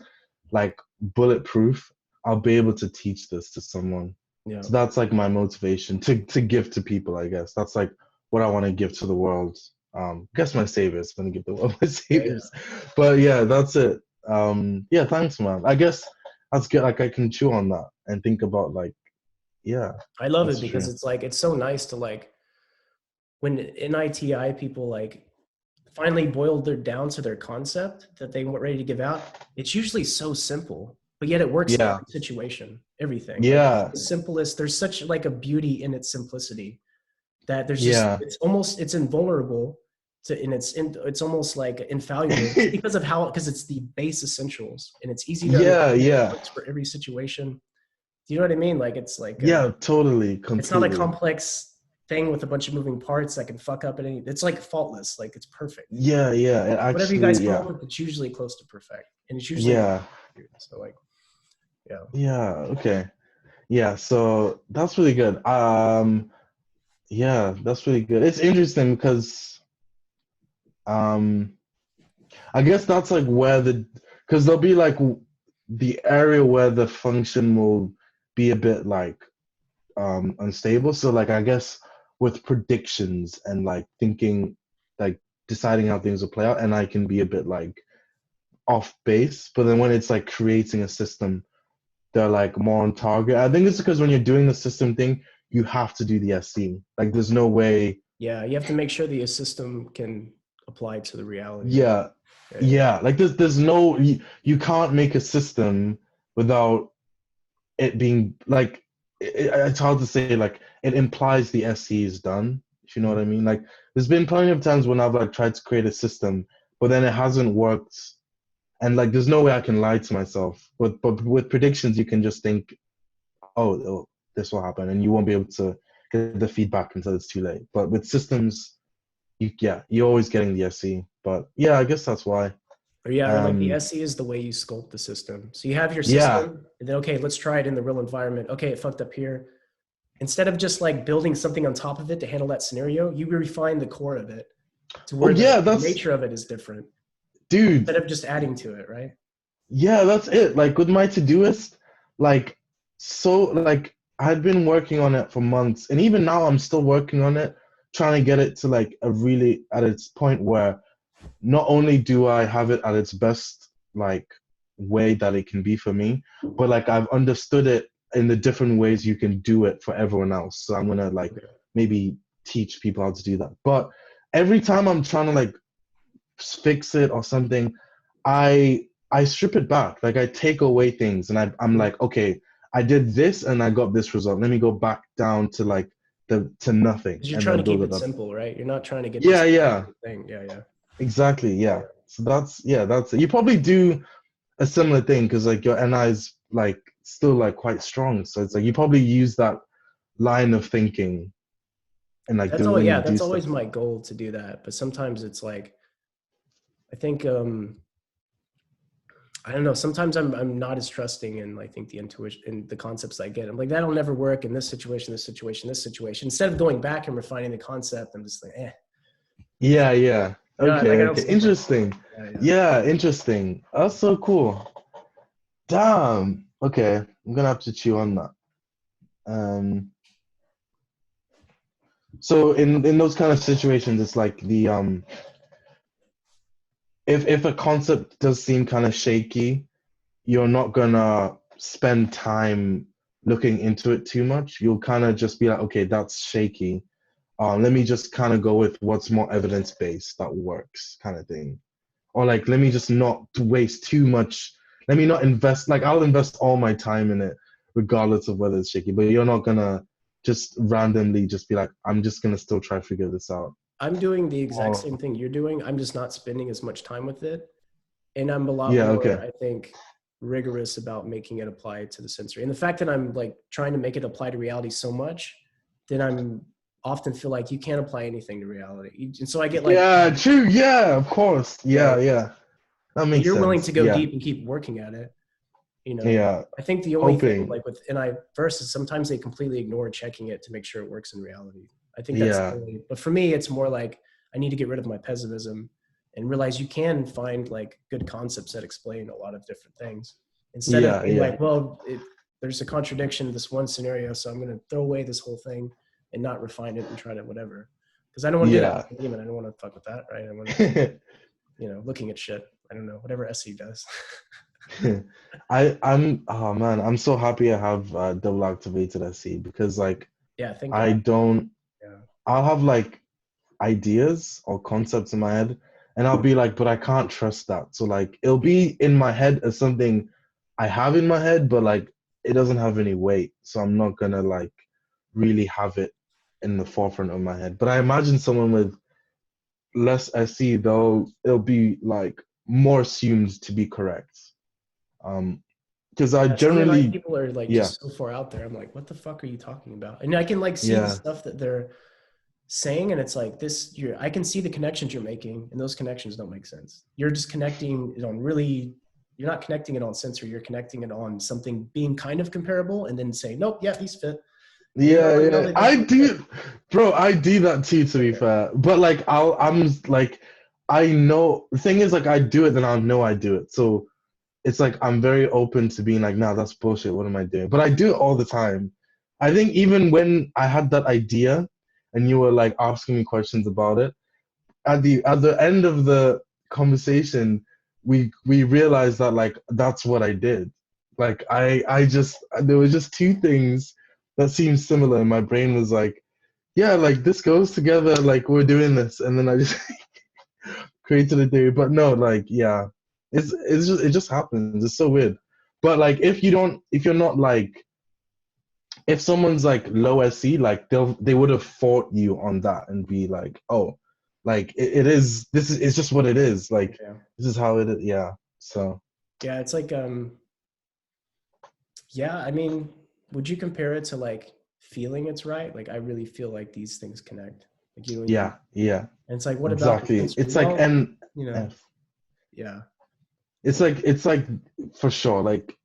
like bulletproof, I'll be able to teach this to someone. yeah, So that's like my motivation to give to people, I guess. That's like what I want to give to the world. I guess my saviors, I'm gonna give the world my yeah, yeah. saviors. But yeah, that's it. Yeah, thanks, man. I guess that's good. Like I can chew on that and think about like, yeah, I love it that's because true. it's like it's so nice to like when in ITI people like finally boiled their down to their concept that they were ready to give out. It's usually so simple, but yet it works in Yeah, every situation, everything. Like yeah, the simplest, there's such like a beauty in its simplicity that there's just yeah, it's invulnerable to and it's almost like infallible just because of how because it's the base essentials and it's easy to yeah, understand. It yeah, works for every situation. Do you know what I mean? Like it's like yeah, totally, it's not a completely. complex thing with a bunch of moving parts that can fuck up at any. It's like faultless. Like it's perfect. Yeah, yeah, it Whatever you guys actually, come up yeah, with, it's usually close to perfect, and it's usually yeah, so like yeah. yeah, okay. Yeah, so that's really good. Yeah, that's really good. It's interesting because um I guess that's like where because there'll be like the area where the function will be a bit like unstable. So like I guess with predictions and like thinking like deciding how things will play out and I can be a bit like off base. But then when it's like creating a system, they're like more on target. I think it's because when you're doing the system thing, you have to do the SC. Like there's no way. Yeah, you have to make sure that your system can apply to the reality. Yeah, Yeah, yeah. yeah. Like there's no you can't make a system without it being like it's hard to say. Like it implies the SC is done. If you know what I mean. Like there's been plenty of times when I've like tried to create a system, but then it hasn't worked And like, there's no way I can lie to myself. But with predictions, you can just think, oh, this will happen, and you won't be able to get the feedback until it's too late. But with systems, you're always getting the SE. But yeah, I guess that's why. Or yeah, or like the Um, SE is the way you sculpt the system. So you have your yeah. system, and then okay, let's try it in the real environment. Okay, it fucked up here. Instead of just like building something on top of it to handle that scenario, you refine the core of it to Oh where yeah, the that's nature of it is different dude. instead of just adding to it, right? Yeah, that's it. Like with my Todoist, like like I had been working on it for months, and even now I'm still working on it, trying to get it to like a really at its point where not only do I have it at its best like way that it can be for me, but like I've understood it in the different ways you can do it for everyone else. So I'm gonna like Okay. maybe teach people how to do that. But every time I'm trying to like fix it or something, I strip it back. Like I take away things and I'm Mhm. like, okay, I did this and I got this result. Let me go back down to like the to nothing Because you're and trying then to build keep it it up. simple, right? You're not trying to get this Yeah, yeah, thing. Yeah, yeah. exactly. Yeah. So that's it. You probably do a similar thing because like your NI is like still like quite strong. So it's like you probably use that line of thinking and like That's do all. when you Yeah, do that's stuff. always my goal to do that. But sometimes it's like I think I don't know. Sometimes I'm not as trusting in I think the intuition and the concepts I get. I'm like that'll never work in this situation, this situation, this situation. Instead of going back and refining the concept, I'm just like, Yeah, yeah. you know, Okay, like I don't okay. think like Interesting. that. Yeah, yeah. Yeah, interesting. That's so cool. Damn. Okay, I'm gonna have to chew on that. Um, so in those kind of situations, it's like the if a concept does seem kind of shaky, you're not gonna spend time looking into it too much. You'll kind of just be like, okay, that's shaky. Let me just kind of go with what's more evidence-based that works, kind of thing. Or like, let me just not waste too much. Let me not invest. Like, I'll invest all my time in it, regardless of whether it's shaky. But you're not gonna just randomly just be like, I'm just gonna still try to figure this out. I'm doing the exact Oh, same thing you're doing. I'm just not spending as much time with it. And I'm a lot yeah, more, okay. I think, rigorous about making it apply to the sensory. And the fact that I'm like trying to make it apply to reality so much, then I'm often feel like you can't apply anything to reality. And so I get like, Yeah, true. Yeah, of course. yeah, Yeah, yeah. That makes you're willing to sense. go Yeah, deep and keep working at it. You know, yeah. I think the only thing Hoping. like with NI versus sometimes they completely ignore checking it to make sure it works in reality. I think that's the Yeah, only, but for me, it's more like I need to get rid of my pessimism and realize you can find like good concepts that explain a lot of different things instead of yeah, being yeah, like, well, there's a contradiction in this one scenario, so I'm going to throw away this whole thing and not refine it and try to whatever. Because I don't want to do that yeah. with the human. I don't want to fuck with that, right? I want to keep, looking at shit. I don't know, whatever SE does. I'm oh man, I'm so happy I have double activated SE because like Yeah, thank I God. don't Yeah. I'll have like ideas or concepts in my head and I'll be like, but I can't trust that. So like it'll be in my head as something I have in my head, but like it doesn't have any weight. So I'm not gonna like really have it in the forefront of my head. But I imagine someone with less SE, though, it'll be like more assumed to be correct. Because I Yeah, some NI generally, people are like yeah, just so far out there. I'm like, what the fuck are you talking about? And I can like see the yeah, stuff that they're saying, and it's like this. I can see the connections you're making, and those connections don't make sense. You're just connecting it on really. You're not connecting it on sensor. You're connecting it on something being kind of comparable, and then saying, nope, yeah, these fit. And you're yeah, like, no, yeah. they I definitely fit. do, bro. I do that too, to be Okay. fair. But like, I'm like, I know. The thing is, like, I do it, then I'll know I do it. So it's like I'm very open to being like, nah, that's bullshit. What am I doing? But I do it all the time. I think even when I had that idea, and you were like asking me questions about it, at the end of the conversation, we realized that like that's what I did. Like I just there was just two things that seemed similar, and my brain was like, yeah, like this goes together. Like we're doing this, and then I just created a theory. But no, like yeah, it just happens. It's so weird. But like if you're not like if someone's like low SC, like they would have fought you on that and be like, oh, like it is this is it's just what it is. Like Yeah. this is how it is. Yeah. So Yeah, it's like yeah, I mean, would you compare it to like feeling it's right? Like I really feel like these things connect. Like you know, you yeah, yeah, and it's like what about the exactly. sensory? It's like Well, N you know, F. yeah. It's like for sure. Like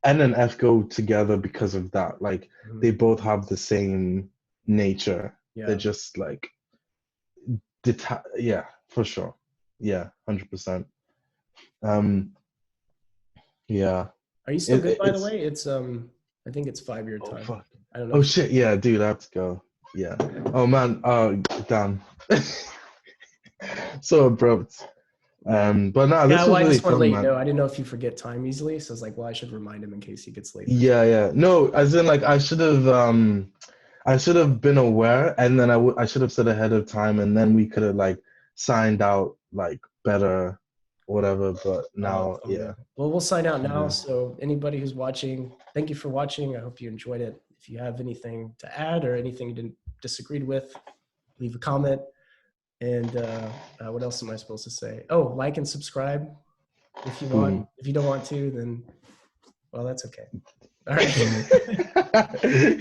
N and F go together because of that. Like Mhm. they both have the same nature. They're Yeah. just like yeah, for sure. Yeah, 100%. Um, yeah. Are you still good by the It's way? It's I think it's 5 year oh time. fuck. I don't know Oh if shit, yeah, dude, I have to go. Yeah. Oh man, damn. So abrupt. But no, yeah, this well, was I really just want to fun, let you man. know. I didn't know if you forget time easily, so I was like, well, I should remind him in case he gets late for Yeah, something. yeah. No, as in like I should have been aware, and then I should have said ahead of time, and then we could have like signed out like better, whatever. But Oh, now, it's all yeah, good. Well, we'll sign out now. yeah. So anybody who's watching, thank you for watching. I hope you enjoyed it. If you have anything to add or anything you didn't disagreed with, leave a comment. And what else am I supposed to say? Oh, like and subscribe if you want. Boom. If you don't want to, then well, that's okay. All right.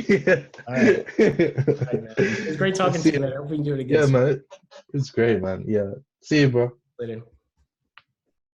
Yeah. All right. All right, man. It was great talking to See you, you. man. I hope we can do it again Yeah, soon. man. It's All great, right. man. Yeah. See you, bro. Later.